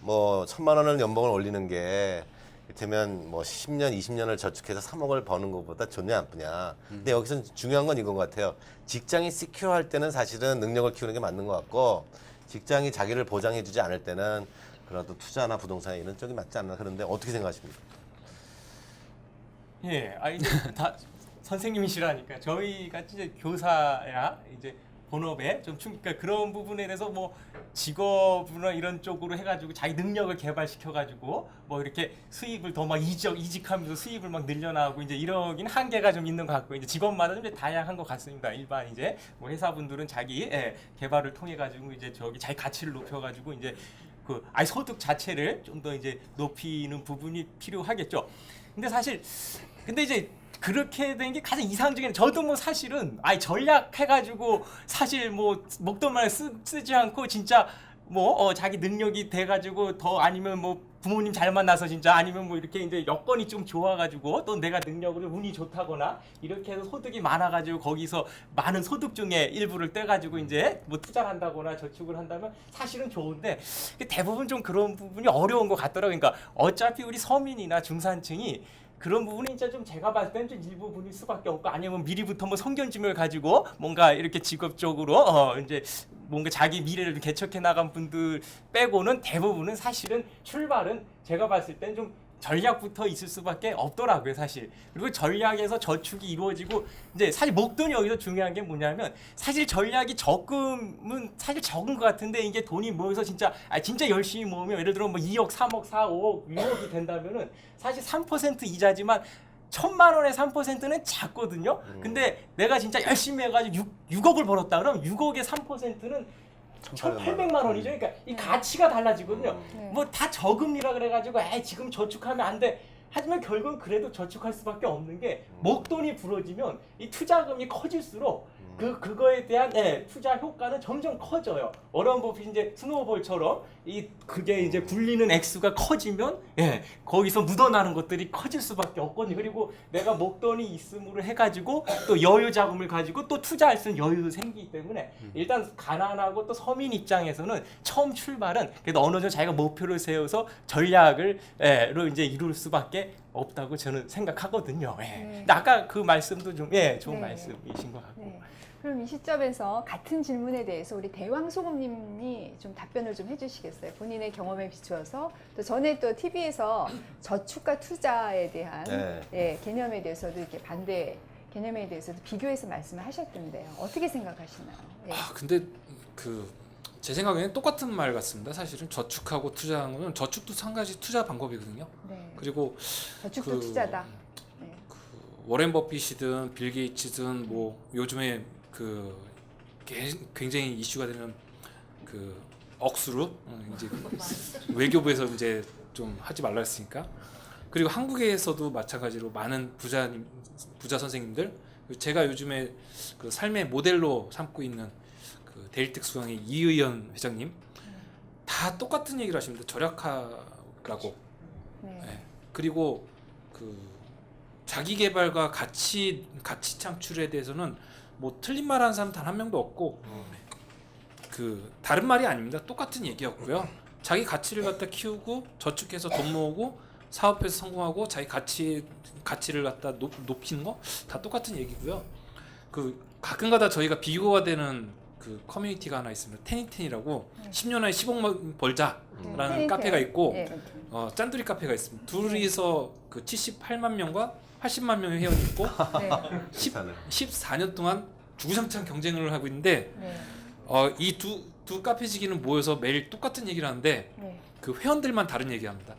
뭐 1,000만 원을 연봉을 올리는 게 이를테면 뭐 10년, 20년을 저축해서 3억을 버는 것보다 좋냐 나쁘냐. 근데 여기서 중요한 건 이건 것 같아요. 직장이 시큐어할 때는 사실은 능력을 키우는 게 맞는 것 같고 직장이 자기를 보장해주지 않을 때는 그래도 투자나 부동산에 이런 쪽이 맞지 않나 그런데 어떻게 생각하십니까? 예, 이제 다 선생님이시라니까 저희가 이제 교사야 이제 본업에 좀 그러니까 그런 부분에 대해서 뭐 직업이나 이런 쪽으로 해가지고 자기 능력을 개발시켜가지고 뭐 이렇게 수입을 더 막 이직하면서 수입을 막 늘려나가고 이제 이러긴 한계가 좀 있는 것 같고 이제 직업마다 좀 다양한 것 같습니다. 일반 이제 뭐 회사분들은 자기 개발을 통해 가지고 이제 저기 자기 가치를 높여가지고 이제 그 소득 자체를 좀 더 이제 높이는 부분이 필요하겠죠. 근데 사실 근데 이제 그렇게 된 게 가장 이상적인 저도 뭐 사실은 전략해가지고 사실 뭐 목돈만 쓰지 않고 진짜 뭐 자기 능력이 돼가지고 더 아니면 뭐 부모님 잘 만나서 진짜 아니면 뭐 이렇게 이제 여건이 좀 좋아가지고 또 내가 능력으로 운이 좋다거나 이렇게 해서 소득이 많아가지고 거기서 많은 소득 중에 일부를 떼가지고 이제 뭐 투자를 한다거나 저축을 한다면 사실은 좋은데 대부분 좀 그런 부분이 어려운 것 같더라고요. 그러니까 어차피 우리 서민이나 중산층이 그런 부분이 진짜 좀 제가 봤을 때는 좀 일부분일 수밖에 없고 아니면 미리부터 뭐 성견짐을 가지고 뭔가 이렇게 직업적으로 이제 뭔가 자기 미래를 좀 개척해 나간 분들 빼고는 대부분은 사실은 출발은 제가 봤을 때는 좀 전략부터 있을 수밖에 없더라고요, 사실. 그리고 전략에서 저축이 이루어지고 이제 사실 목돈이 여기서 중요한 게 뭐냐면 사실 전략이 적금은 사실 적은 것 같은데 이게 돈이 모여서 진짜 진짜 열심히 모으면 예를 들어 뭐 2억, 3억, 4억, 5억, 6억이 된다면은 사실 3% 이자지만 1,000만 원의 3%는 작거든요. 근데 내가 진짜 열심히 해가지고 6억을 벌었다. 그럼 6억의 3%는 1,800만 원이죠. 그러니까 이 가치가 달라지거든요. 네. 뭐 다 저금리라 그래가지고 지금 저축하면 안 돼. 하지만 결국은 그래도 저축할 수밖에 없는 게 목돈이 불어지면 이 투자금이 커질수록 그거에 대한 투자 효과는 점점 커져요. 워런 버핏이 이제 스노우볼처럼 그게 이제 굴리는 액수가 커지면 거기서 묻어나는 것들이 커질 수밖에 없거든요. 그리고 내가 목돈이 있음으로 해가지고 또 여유 자금을 가지고 또 투자할 수 있는 여유도 생기기 때문에 일단 가난하고 또 서민 입장에서는 처음 출발은 그래도 어느 정도 자기가 목표를 세워서 전략을 로 이제 이룰 수밖에 없다고 저는 생각하거든요. 근데 아까 그 말씀도 좀 좋은 네. 말씀이신 것 같고. 네. 그럼 이 시점에서 같은 질문에 대해서 우리 대왕소금님이 좀 답변을 좀 해주시겠어요? 본인의 경험에 비추어서 또 전에 또 TV에서 저축과 투자에 대한 개념에 대해서도 이렇게 반대 개념에 대해서도 비교해서 말씀을 하셨던데요. 어떻게 생각하시나요? 근데 제 생각에는 똑같은 말 같습니다. 사실은 저축하고 투자하는 건 저축도 한 가지 투자 방법이거든요. 네. 그리고 저축도 투자다. 네. 워렌 버핏이든 빌 게이츠든 뭐 요즘에 굉장히 이슈가 되는 억수로 이제 외교부에서 이제 좀 하지 말라 했으니까. 그리고 한국에서도 마찬가지로 많은 부자 선생님들, 제가 요즘에 그 삶의 모델로 삼고 있는 그 대일특수강의 이의연 회장님 다 똑같은 얘기를 하십니다. 절약하라고. 네. 네. 그리고 그 자기 개발과 가치 창출에 대해서는 뭐 틀린 말 하는 사람 단 한 명도 없고 그 다른 말이 아닙니다. 똑같은 얘기였고요. 자기 가치를 갖다 키우고 저축해서 돈 모으고 사업해서 성공하고 자기 가치를 갖다 높이는 거 다 똑같은 얘기고요. 그 가끔가다 저희가 비교가 되는 그 커뮤니티가 하나 있습니다. 테니텐이라고 10년 안에 10억 벌자라는 테니텐. 카페가 있고 예. 짠돌이 카페가 있습니다. 둘이서 그 78만 명과 80만 명의 회원이 있고 네. 14년 동안 주구장창 경쟁을 하고 있는데 네. 이 두 카페지기는 모여서 매일 똑같은 얘기를 하는데 네. 그 회원들만 다른 얘기합니다.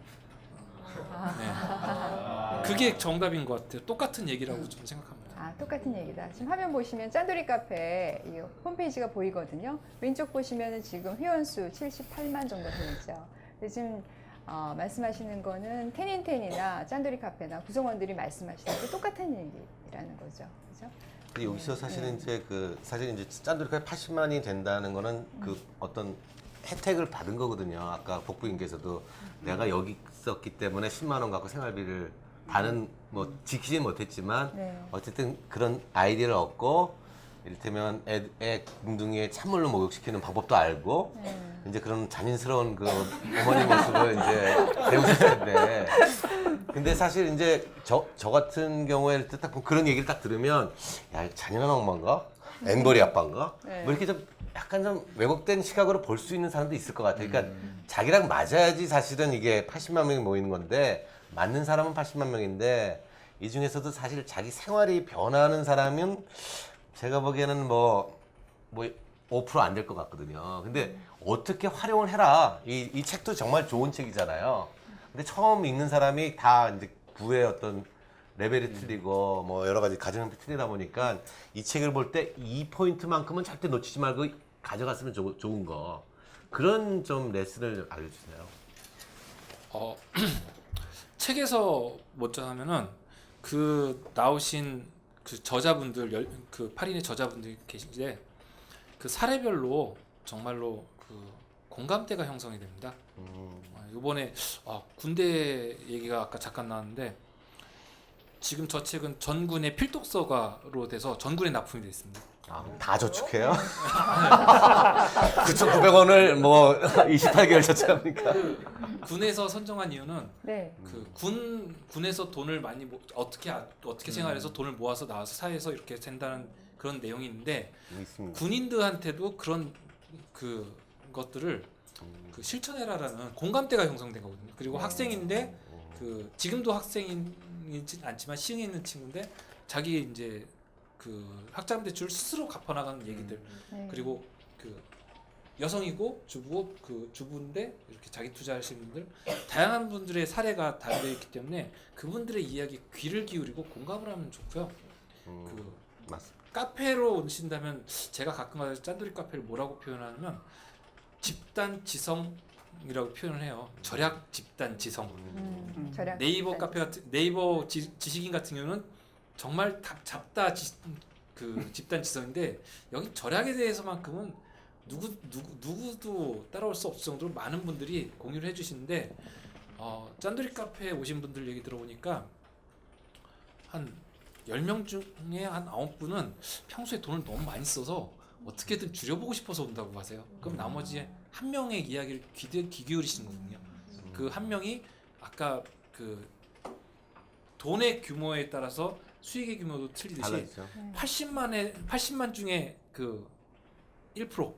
네. 그게 정답인 것 같아요. 똑같은 얘기라고 저는 생각합니다. 아, 똑같은 얘기다. 지금 화면 보시면 짠돌이 카페 이 홈페이지가 보이거든요. 왼쪽 보시면은 지금 회원수 78만 정도 되죠. 근데 지금 말씀하시는 거는 테닌텐이나 짠돌이 카페나 구성원들이 말씀하시는 게 똑같은 얘기라는 거죠. 그죠? 근데 여기서 사실은 이제 사실 이제 짠돌이가 80만이 된다는 거는 그 어떤 혜택을 받은 거거든요. 아까 복부인께서도 내가 여기 있었기 때문에 10만 원 갖고 생활비를 다른 뭐 지키지 못했지만 네. 어쨌든 그런 아이디어를 얻고 이를테면 애 뭉둥이에 찬물로 목욕시키는 방법도 알고 이제 그런 잔인스러운 그 어머니 모습을 이제 배우실 텐데 근데 사실 이제 저 같은 경우에 딱 그런 얘기를 딱 들으면 야 잔인한 엄마인가? 앵벌이 아빠인가? 네. 뭐 이렇게 좀 약간 좀 왜곡된 시각으로 볼 수 있는 사람도 있을 것 같아요. 그러니까 자기랑 맞아야지 사실은 이게 80만 명이 모이는 건데 맞는 사람은 80만 명인데 이 중에서도 사실 자기 생활이 변하는 사람은 제가 보기에는 뭐 5% 안 될 것 같거든요. 근데 어떻게 활용을 해라. 이 책도 정말 좋은 책이잖아요. 근데 처음 읽는 사람이 다 이제 부의 어떤 레벨이 틀리고 뭐 여러 가지 가정형도 틀리다 보니까 이 책을 볼 때 이 포인트만큼은 절대 놓치지 말고 가져갔으면 좋은 거. 그런 좀 레슨을 알려주세요. 책에서 뭐냐면은 그 나오신 그 저자분들 그 8인의 저자분들이 계신데 그 사례별로 정말로 그 공감대가 형성이 됩니다. 이번에 군대 얘기가 아까 잠깐 나왔는데 지금 저 책은 전군의 필독서가로 돼서 전군에 납품이 되어 있습니다. 다 저축해요? 9,900원을 뭐 28개월 저축합니까? 군에서 선정한 이유는 네. 그 군에서 돈을 많이 어떻게 생활해서 돈을 모아서 나와서 사회에서 이렇게 된다는 그런 내용이 있는데 있습니다. 군인들한테도 그런 그 것들을 그 실천해라라는 공감대가 형성된 거거든요. 그리고 학생인데 그 지금도 학생이지 않지만 시흥에 있는 친구인데 자기 이제 그 학자금 대출을 스스로 갚아나가는 얘기들 네. 그리고 그 여성이고 주부고 그 주부인데 이렇게 자기 투자하시는 분들 다양한 분들의 사례가 달려 있기 때문에 그분들의 이야기 귀를 기울이고 공감을 하면 좋고요. 그 맞습니다. 카페로 오신다면 제가 가끔 짠돌이 카페를 뭐라고 표현하냐면 집단 지성이라고 표현을 해요. 절약 집단 지성. 절약 네이버 집단 카페 같은 네이버 지식인 같은 경우는 정말 잡다 그 집단 지성인데 여기 절약에 대해서만큼은 누구도 따라올 수 없을 정도로 많은 분들이 공유를 해주시는데 짠돌이 카페에 오신 분들 얘기 들어보니까 한 10명 중에 한 9분은 평소에 돈을 너무 많이 써서 어떻게든 줄여보고 싶어서 온다고 하세요. 그럼 나머지 한 명의 이야기를 귀 기울이시는 거거든요. 그 한 명이 아까 그 돈의 규모에 따라서 수익의 규모도 틀리듯이 달라지죠. 80만 중에 그 1%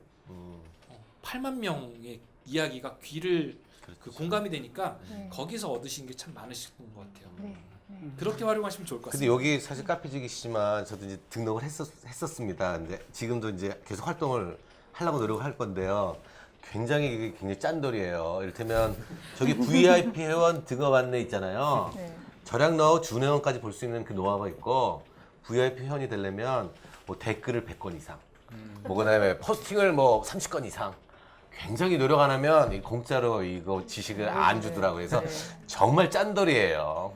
8만 명의 이야기가 귀를 그 공감이 되니까 네. 거기서 얻으신 게 참 많으신 것 같아요. 네. 그렇게 활용하시면 좋을 것 근데 같습니다. 여기 사실 카페지기시지만 저도 이제 등록을 했었습니다. 근데 지금도 이제 계속 활동을 하려고 노력할 건데요. 굉장히 짠돌이에요. 이를테면 저기 VIP 회원 등업 안내 있잖아요. 네. 절약 노하우 준회원까지 볼 수 있는 그 노하우가 있고 VIP 회원이 되려면 뭐 댓글을 100건 이상, 뭐 그다음에 포스팅을 뭐 30건 이상, 굉장히 노력 안 하면 이 공짜로 이거 지식을 안 주더라고요. 그래서 네. 정말 짠돌이에요.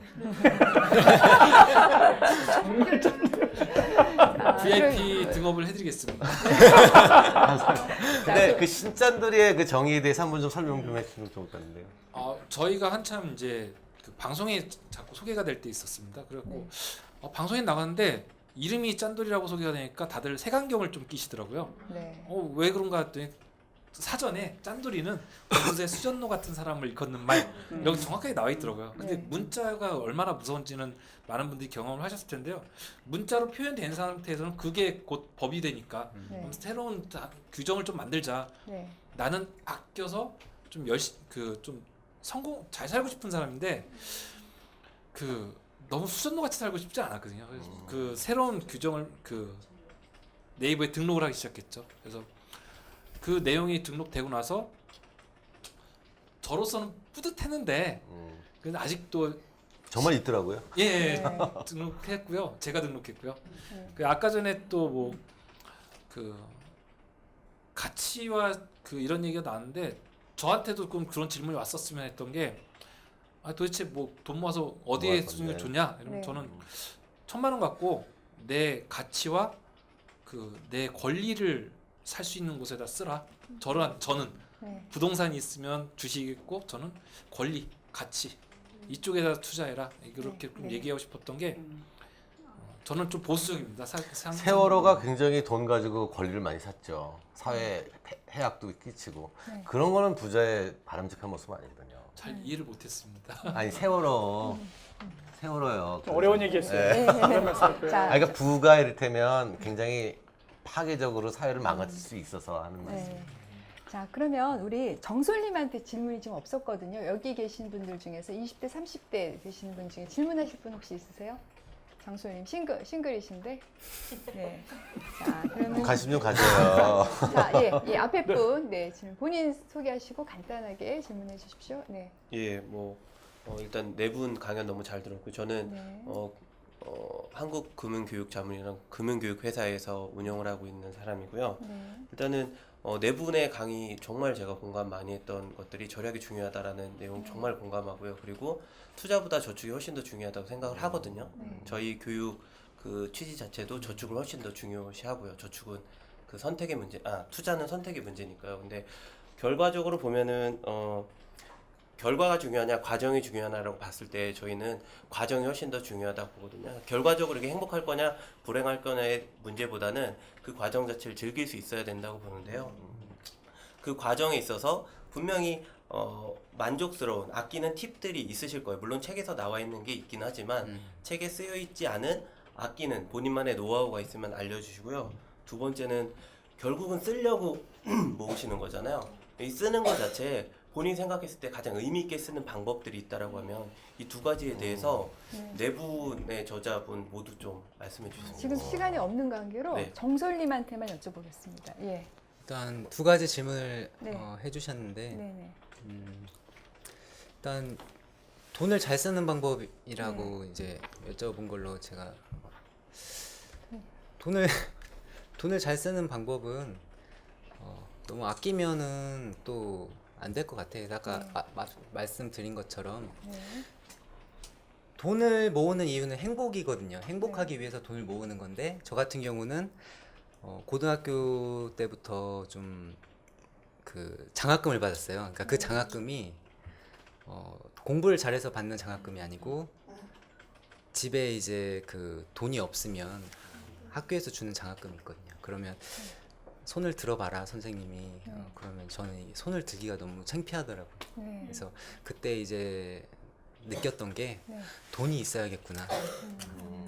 VIP 등업을 해드리겠습니다. 근데 그 신짠돌이의 그 정의에 대해서 한번 좀 설명 좀 해주시면 좋을 것 같은데요. 저희가 한참 이제 그 방송에 자꾸 소개가 될 때 있었습니다. 그래갖고 방송에 나갔는데 이름이 짠돌이라고 소개가 되니까 다들 색안경을 좀 끼시더라고요. 네. 왜 그런가 했더니 사전에 짠돌이는 공부대 수전노 같은 사람을 일컫는 말 여기 정확하게 나와 있더라고요. 근데 네. 문자가 얼마나 무서운지는 많은 분들이 경험을 하셨을 텐데요. 문자로 표현된 상태에서는 그게 곧 법이 되니까 네. 그럼 새로운 규정을 좀 만들자. 네. 나는 아껴서 좀 좀 성공 잘 살고 싶은 사람인데 너무 수전노 같이 살고 싶지 않았거든요. 그래서 그 새로운 규정을 네이버에 등록을 하기 시작했죠. 그래서 그 내용이 등록되고 나서 저로서는 뿌듯했는데 근데 아직도 정말 있더라고요. 예, 네. 등록했고요. 제가 등록했고요. 네. 아까 전에 또 가치와 이런 얘기가 나왔는데 저한테도 그런 질문이 왔었으면 했던 게 도대체 뭐 돈 모아서 어디에 뭐 할 쓰는 게 건데. 좋냐? 이러면 네. 저는 1,000만 원 갖고 내 가치와 내 권리를 살 수 있는 곳에다 쓰라. 저는 네. 부동산이 있으면 주식이 있고 저는 권리, 가치 이쪽에다 투자해라. 이렇게 좀 네. 얘기하고 싶었던 게 저는 좀 보수적입니다. 세월호가 굉장히 돈 가지고 권리를 많이 샀죠. 사회 해악도 끼치고 네. 그런 거는 부자의 바람직한 모습 아니거든요. 잘 이해를 못했습니다. 아니 세월호요. 좀 어려운 얘기했어요. 네. 자, 그러니까 부가 이를테면 굉장히 파괴적으로 사회를 망가뜨릴 수 있어서 하는 말씀. 네. 자, 그러면 우리 정솔님한테 질문이 좀 없었거든요. 여기 계신 분들 중에서 20대, 30대 되시는 분 중에 질문하실 분 혹시 있으세요? 장솔님 싱글이신데. 네. 자, 그러면 관심 좀 가져요. 자, 예, 앞에 분, 네, 지금 본인 소개하시고 간단하게 질문해 주십시오. 네, 예, 일단 네 분 강연 너무 잘 들었고 저는 네, 한국금융교육자문이랑 금융교육회사에서 운영을 하고 있는 사람이고요. 네, 일단은 네 분의 강의 정말 제가 공감 많이 했던 것들이 절약이 중요하다라는 내용 정말 공감하고요. 그리고 투자보다 저축이 훨씬 더 중요하다고 생각을 하거든요. 네. 저희 교육 취지 자체도 저축을 훨씬 더 중요시하고요. 저축은 선택의 문제, 투자는 선택의 문제니까요. 근데 결과적으로 보면은 결과가 중요하냐 과정이 중요하냐라고 봤을 때 저희는 과정이 훨씬 더 중요하다고 보거든요. 결과적으로 이렇게 행복할 거냐 불행할 거냐의 문제보다는 그 과정 자체를 즐길 수 있어야 된다고 보는데요. 그 과정에 있어서 분명히 만족스러운 아끼는 팁들이 있으실 거예요. 물론 책에서 나와 있는 게 있긴 하지만 책에 쓰여 있지 않은 아끼는 본인만의 노하우가 있으면 알려주시고요. 두 번째는 결국은 쓰려고 모으시는 거잖아요. 이 쓰는 것 자체에 본인이 생각했을 때 가장 의미 있게 쓰는 방법들이 있다라고 하면 이 두 가지에 대해서 네 분의 저자분 모두 좀 말씀해 주세요. 지금 시간이 없는 관계로 네. 정솔님한테만 여쭤보겠습니다. 예, 일단 두 가지 질문을 네. 해주셨는데 네, 네, 일단 돈을 잘 쓰는 방법이라고 이제 여쭤본 걸로 제가 돈을 잘 쓰는 방법은 너무 아끼면은 또 안 될 것 같아요. 아까 말씀드린 것처럼 네, 돈을 모으는 이유는 행복이거든요. 행복하기 위해서 돈을 모으는 건데 저 같은 경우는 고등학교 때부터 좀 장학금을 받았어요. 그러니까 그 장학금이 공부를 잘해서 받는 장학금이 아니고 집에 이제 돈이 없으면 학교에서 주는 장학금이 있거든요. 그러면 손을 들어봐라 선생님이 그러면 저는 이 손을 들기가 너무 창피하더라고요. 네. 그래서 그때 이제 느꼈던 게 네. 돈이 있어야겠구나.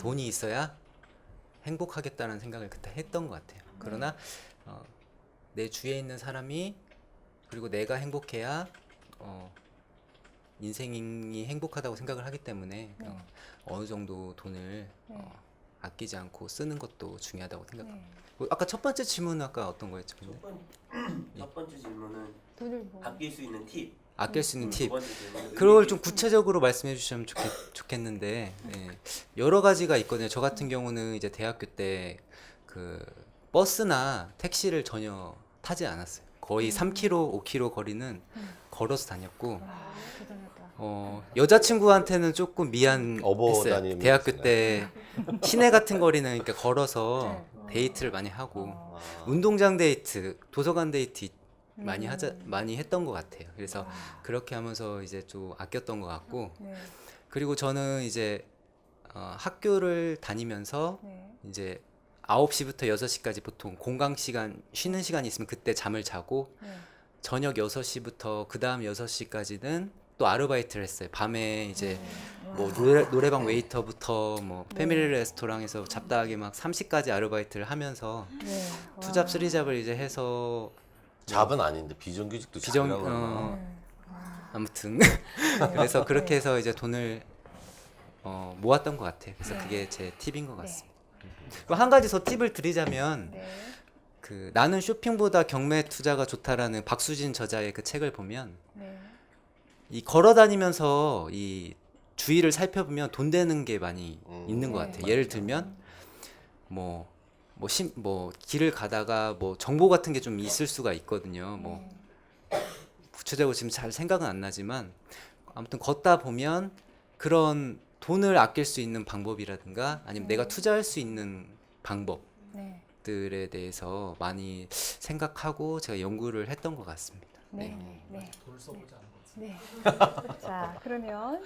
돈이 있어야 행복하겠다는 생각을 그때 했던 것 같아요. 그러나 내 주위에 있는 사람이 그리고 내가 행복해야 인생이 행복하다고 생각을 하기 때문에 어느 정도 돈을 아끼지 않고 쓰는 것도 중요하다고 생각합니다. 아까 첫 번째 질문은 아까 어떤 거였죠? 근데? 첫 번째 질문은 돈을 뭐 아낄 수 있는 팁. 아낄 수 있는 두 팁. 번째 질문은 그걸 좀 구체적으로 말씀해 주시면 좋겠는데 여러 가지가 있거든요. 저 같은 경우는 이제 대학교 때 버스나 택시를 전혀 타지 않았어요. 거의 3km, 5km 거리는 걸어서 다녔고 와, 대단하다. 여자친구한테는 조금 미안했어요. 업어다니면서. 대학교 때 시내 같은 거리는 그러니까 걸어서 데이트를 많이 하고 운동장 데이트, 도서관 데이트 많이 했던 것 같아요. 그래서 그렇게 하면서 이제 좀 아꼈던 것 같고 네. 그리고 저는 이제 학교를 다니면서 네. 이제 9시부터 6시까지 보통 공강 시간 쉬는 시간이 있으면 그때 잠을 자고 네. 저녁 6시부터 그 다음 6시까지는 또 아르바이트를 했어요. 밤에 이제 뭐 노래방 웨이터부터 뭐 패밀리 레스토랑에서 잡다하게 막 3시까지 아르바이트를 하면서 네. 투잡 쓰리잡을 이제 해서 잡은 아닌데 비정규직도 잡이라고 그러나? 아무튼 그래서 그렇게 해서 이제 돈을 모았던 것 같아요. 그래서 그게 제 팁인 것 같습니다. 그리고 한 가지 더 팁을 드리자면 네. 그 나는 쇼핑보다 경매 투자가 좋다라는 박수진 저자의 그 책을 보면 네. 이 걸어 다니면서 이 주위를 살펴보면 돈 되는 게 많이 있는 것 같아요. 예를 들면 뭐 길을 가다가 뭐 정보 같은 게 좀 있을 수가 있거든요. 뭐 구체적으로 지금 잘 생각은 안 나지만 아무튼 걷다 보면 그런 돈을 아낄 수 있는 방법이라든가 아니면 내가 투자할 수 있는 방법들에 대해서 많이 생각하고 제가 연구를 했던 것 같습니다. 네. 네. 네. 자, 그러면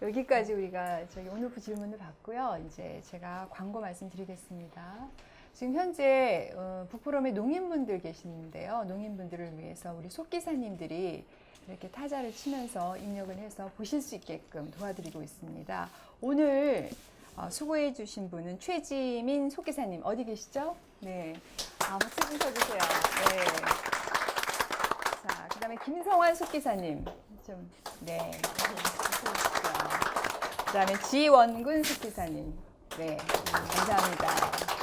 여기까지 우리가 저기 온오프 질문을 받고요. 이제 제가 광고 말씀드리겠습니다. 지금 현재 북포럼에 농인분들 계시는데요. 농인분들을 위해서 우리 속기사님들이 이렇게 타자를 치면서 입력을 해서 보실 수 있게끔 도와드리고 있습니다. 오늘 수고해 주신 분은 최지민 속기사님 어디 계시죠? 네, 박수 좀 쳐주세요. 네. 자, 그다음에 김성환 속기사님 좀 네. 그다음에 지원군 속기사님 네, 감사합니다.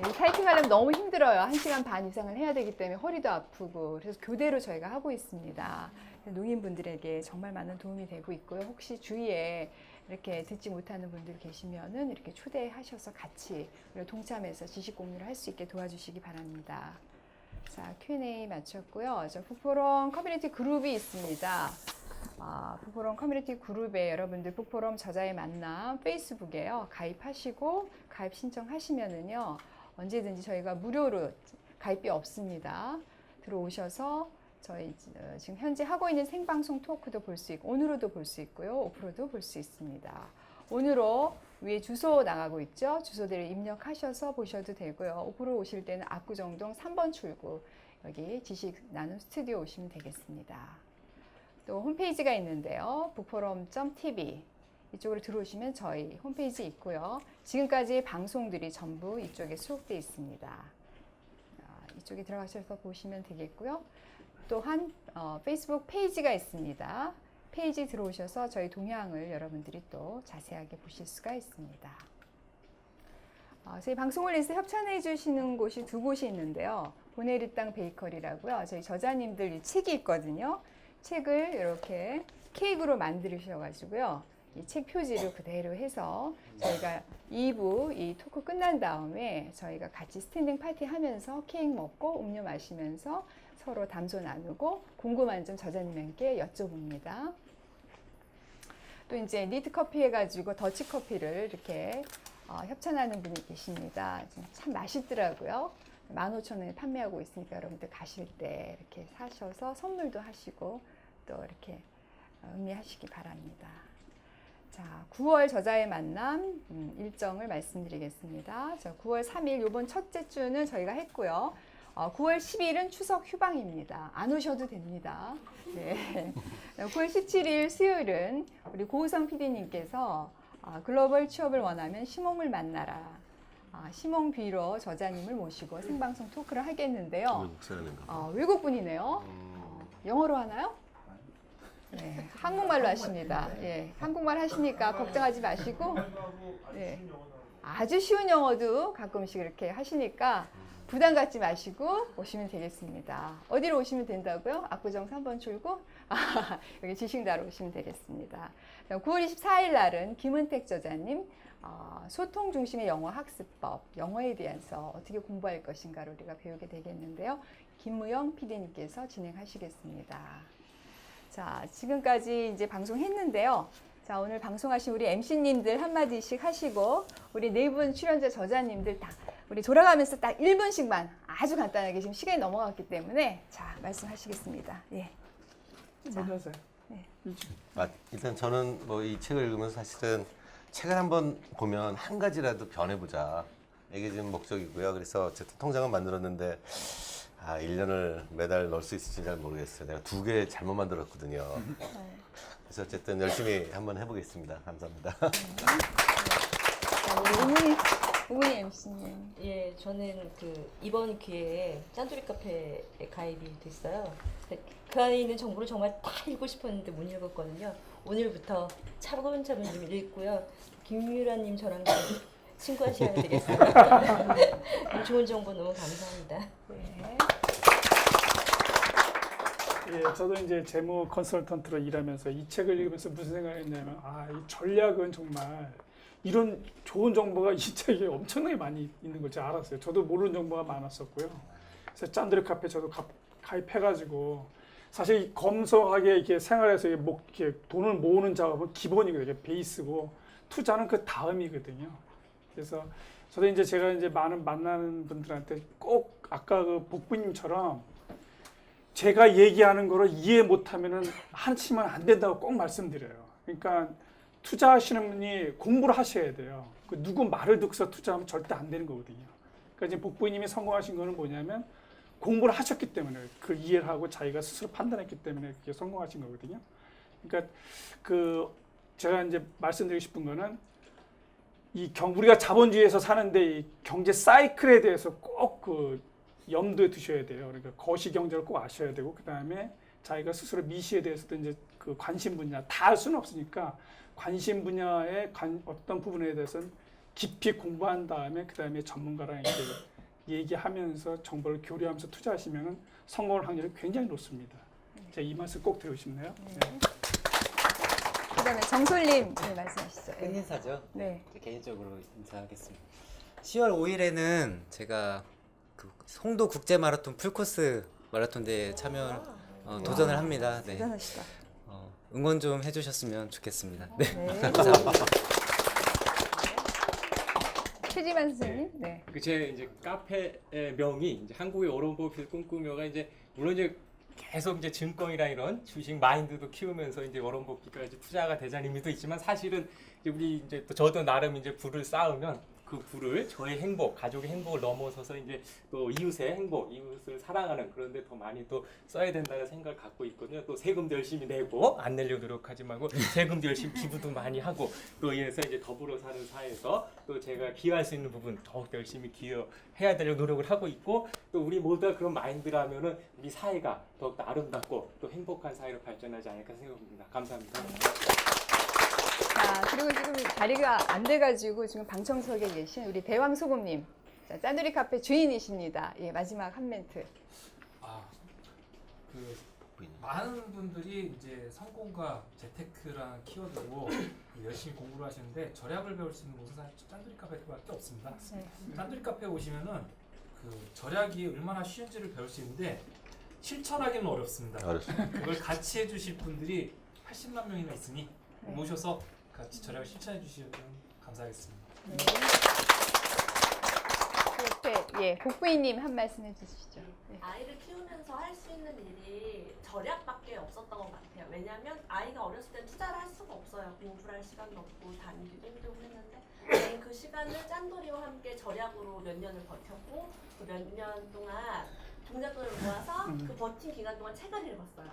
네, 타이핑하려면 너무 힘들어요. 1시간 반 이상을 해야 되기 때문에 허리도 아프고 그래서 교대로 저희가 하고 있습니다. 농인분들에게 정말 많은 도움이 되고 있고요. 혹시 주위에 이렇게 듣지 못하는 분들 계시면은 이렇게 초대하셔서 같이 동참해서 지식 공유를 할 수 있게 도와주시기 바랍니다. 자, Q&A 마쳤고요. 저 북포럼 커뮤니티 그룹이 있습니다. 북포럼 커뮤니티 그룹에 여러분들 북포럼 저자의 만남 페이스북에요. 가입하시고 가입 신청하시면은요. 언제든지 저희가 무료로 가입비 없습니다. 들어오셔서 저희 지금 현재 하고 있는 생방송 토크도 볼 수 있고 온으로도 볼 수 있고요. 오프로도 볼 수 있습니다. 온으로 위에 주소 나가고 있죠. 주소대로 입력하셔서 보셔도 되고요. 오프로 오실 때는 압구정동 3번 출구 여기 지식 나눔 스튜디오 오시면 되겠습니다. 또 홈페이지가 있는데요. 북포럼.tv 이쪽으로 들어오시면 저희 홈페이지 있고요. 지금까지의 방송들이 전부 이쪽에 수록되어 있습니다. 이쪽에 들어가셔서 보시면 되겠고요. 또한 페이스북 페이지가 있습니다. 페이지 들어오셔서 저희 동향을 여러분들이 또 자세하게 보실 수가 있습니다. 저희 방송을 위해서 협찬해 주시는 곳이 2곳이 있는데요. 보네리 땅 베이커리라고요. 저희 저자님들 이 책이 있거든요. 책을 이렇게 케이크로 만드셔가지고요. 이 책 표지를 그대로 해서 저희가 2부 이 토크 끝난 다음에 저희가 같이 스탠딩 파티 하면서 케이크 먹고 음료 마시면서 서로 담소 나누고 궁금한 점 저자님께 여쭤봅니다. 또 이제 니트 커피 해가지고 더치 커피를 이렇게 협찬하는 분이 계십니다. 참 맛있더라고요. 15,000원에 판매하고 있으니까 여러분들 가실 때 이렇게 사셔서 선물도 하시고 또 이렇게 음미하시기 바랍니다. 자, 9월 저자의 만남 일정을 말씀드리겠습니다. 자, 9월 3일 이번 첫째 주는 저희가 했고요. 9월 10일은 추석 휴방입니다. 안 오셔도 됩니다. 네. 9월 17일 수요일은 우리 고우성 PD님께서 글로벌 취업을 원하면 시몽을 만나라. 시몽 비로 저자님을 모시고 생방송 토크를 하겠는데요. 외국분이네요. 영어로 하나요? 네, 한국말로 하십니다. 예, 한국말 하시니까 걱정하지 마시고, 네, 아주 쉬운 영어도 가끔씩 이렇게 하시니까 부담 갖지 마시고 오시면 되겠습니다. 어디로 오시면 된다고요? 압구정 3번 출구? 여기 지식나로 오시면 되겠습니다. 9월 24일 날은 김은택 저자님 소통 중심의 영어 학습법, 영어에 대해서 어떻게 공부할 것인가를 우리가 배우게 되겠는데요. 김무영 PD님께서 진행하시겠습니다. 자, 지금까지 이제 방송했는데요. 자, 오늘 방송하신 우리 MC님들 한마디씩 하시고 우리 네 분 출연자 저자님들 다 우리 돌아가면서 딱 1분씩만 아주 간단하게 지금 시간이 넘어갔기 때문에 자, 말씀하시겠습니다. 예. 자. 먼저 하세요. 일단 저는 뭐 이 책을 읽으면서 사실은 책을 한번 보면 한 가지라도 변해보자. 이게 지금 목적이고요. 그래서 어쨌든 통장을 만들었는데 1년을 매달 넣을 수 있을지 잘 모르겠어요. 내가 2개 잘못 만들었거든요. 그래서 어쨌든 열심히 한번 해보겠습니다. 감사합니다. 자, 우리 우문희 MC님. 예, 저는 그 이번 기회에 짠돌이 카페에 가입이 됐어요. 그 안에 있는 정보를 정말 다 읽고 싶었는데 못 읽었거든요. 오늘부터 차근차근 좀 읽고요. 김유라님 저랑 좀 친구하셔야 되겠어요. 좋은 정보 너무 감사합니다. 네. 예, 저도 이제 재무 컨설턴트로 일하면서 이 책을 읽으면서 무슨 생각했냐면 이 전략은 정말 이런 좋은 정보가 이 책에 엄청나게 많이 있는 걸 제가 알았어요. 저도 모르는 정보가 많았었고요. 그래서 짠돌이 카페 저도 가입해가지고 사실 검소하게 이렇게 생활에서 이렇게 돈을 모으는 작업은 기본이거든요. 베이스고 투자는 그 다음이거든요. 그래서 저도 이제 제가 이제 많은 만나는 분들한테 꼭 아까 그 복부님처럼 제가 얘기하는 거를 이해 못하면은 하시면 안 된다고 꼭 말씀드려요. 그러니까 투자하시는 분이 공부를 하셔야 돼요. 그 누구 말을 듣고서 투자하면 절대 안 되는 거거든요. 그러니까 지금 복부님이 성공하신 거는 뭐냐면 공부를 하셨기 때문에 그 이해를 하고 자기가 스스로 판단했기 때문에 그게 성공하신 거거든요. 그러니까 그 제가 이제 말씀드리고 싶은 거는 우리가 자본주의에서 사는데 이 경제 사이클에 대해서 꼭 그 염두에 두셔야 돼요. 그러니까 거시 경제를 꼭 아셔야 되고 그 다음에 자기가 스스로 미시에 대해서도 이제 그 관심 분야 다 알 수는 없으니까 관심 분야의 어떤 부분에 대해서는 깊이 공부한 다음에 그 다음에 전문가랑 이렇게 얘기하면서 정보를 교류하면서 투자하시면은 성공할 확률이 굉장히 높습니다. 제가 이 말씀 꼭 드리고 싶네요. 네. 그다음에 정솔님 네, 말씀하시죠. 끝인사죠. 네. 개인적으로 인사하겠습니다. 10월 5일에는 제가 그 송도 국제 마라톤 풀코스 마라톤 대회에 참여 도전을 합니다. 네. 대단하시다. 응원 좀 해주셨으면 좋겠습니다. 네. 네. 감사합니다. 최지만 선생님. 네. 제 이제 카페의 명이 이제 한국의 언론법을 꿈꾸며가 이제 물론 이제 계속 이제 증권이랑 이런 주식 마인드도 키우면서 이제 언론법기가 이제 투자가 되자는 의미도 있지만 사실은 이제 우리 이제 또 저도 나름 이제 부를 쌓으면 그 부를 저의 행복, 가족의 행복을 넘어서서 이제 또 이웃의 행복, 이웃을 사랑하는 그런데 더 많이 또 써야 된다는 생각을 갖고 있거든요. 또 세금도 열심히 내고 안 내려고 노력하지 말고 세금도 열심히 기부도 많이 하고 또 이래서 이제 더불어 사는 사회에서 또 제가 기여할 수 있는 부분 더욱 열심히 기여해야 되려고 노력을 하고 있고 또 우리 모두가 그런 마인드라면은 우리 사회가 더욱더 아름답고 또 행복한 사회로 발전하지 않을까 생각합니다. 감사합니다. 자, 그리고 지금 자리가 안 돼가지고 지금 방청석에 계신 우리 대왕소금님. 자, 짠돌이 카페 주인이십니다. 예, 마지막 한 멘트. 많은 분들이 이제 성공과 재테크라는 키워드로 열심히 공부를 하시는데 절약을 배울 수 있는 곳은 사실 짠돌이 카페밖에 없습니다. 짠돌이 카페에 오시면은 그 절약이 얼마나 쉬운지를 배울 수 있는데 실천하기는 어렵습니다. 어렵습니다. 그걸 같이 해주실 분들이 80만 명이나 있으니 모셔서 같이 절약을 실천해 주시면 감사하겠습니다. 네. 예, 복부인님 한 말씀 해주시죠. 네. 아이를 키우면서 할 수 있는 일이 절약밖에 없었던 것 같아요. 왜냐하면 아이가 어렸을 때 투자를 할 수가 없어요. 공부를 할 시간도 없고 다니기도 힘들고 했는데 저는 그 시간을 짠돌이와 함께 절약으로 몇 년을 버텼고 그 몇 년 동안 동작돈을 모아서 그 버틴 기간 동안 책을 읽었어요.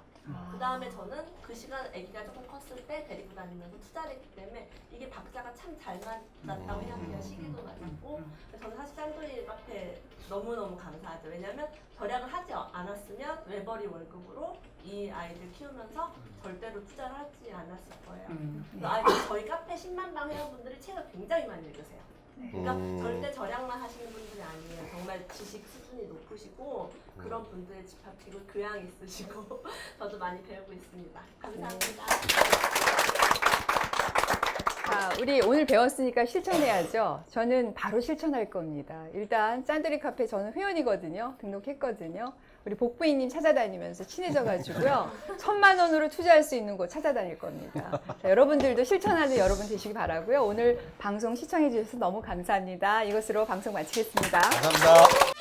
그 다음에 저는 그 시간 아기가 조금 컸을 때 데리고 다니면서 투자를 했기 때문에 이게 박자가 참 잘 맞았다고 생각해요. 시기도 맞았고 저는 사실 짠돌이 카페 너무너무 감사하죠. 왜냐하면 절약을 하지 않았으면 외벌이 월급으로 이 아이들 키우면서 절대로 투자를 하지 않았을 거예요. 그래서 저희 카페 10만 방 회원분들이 책을 굉장히 많이 읽으세요. 그러니까 절대 절약만 하시는 분들이 아니에요. 정말 지식 수준이 높으시고 그런 분들의 집합기고 교양 있으시고 저도 많이 배우고 있습니다. 감사합니다. 자, 우리 오늘 배웠으니까 실천해야죠. 저는 바로 실천할 겁니다. 일단 짠돌이 카페 저는 회원이거든요. 등록했거든요. 우리 복부인님 찾아다니면서 친해져가지고요. 1,000만 원으로 투자할 수 있는 곳 찾아다닐 겁니다. 자, 여러분들도 실천하는 여러분 되시기 바라고요. 오늘 방송 시청해 주셔서 너무 감사합니다. 이것으로 방송 마치겠습니다. 감사합니다.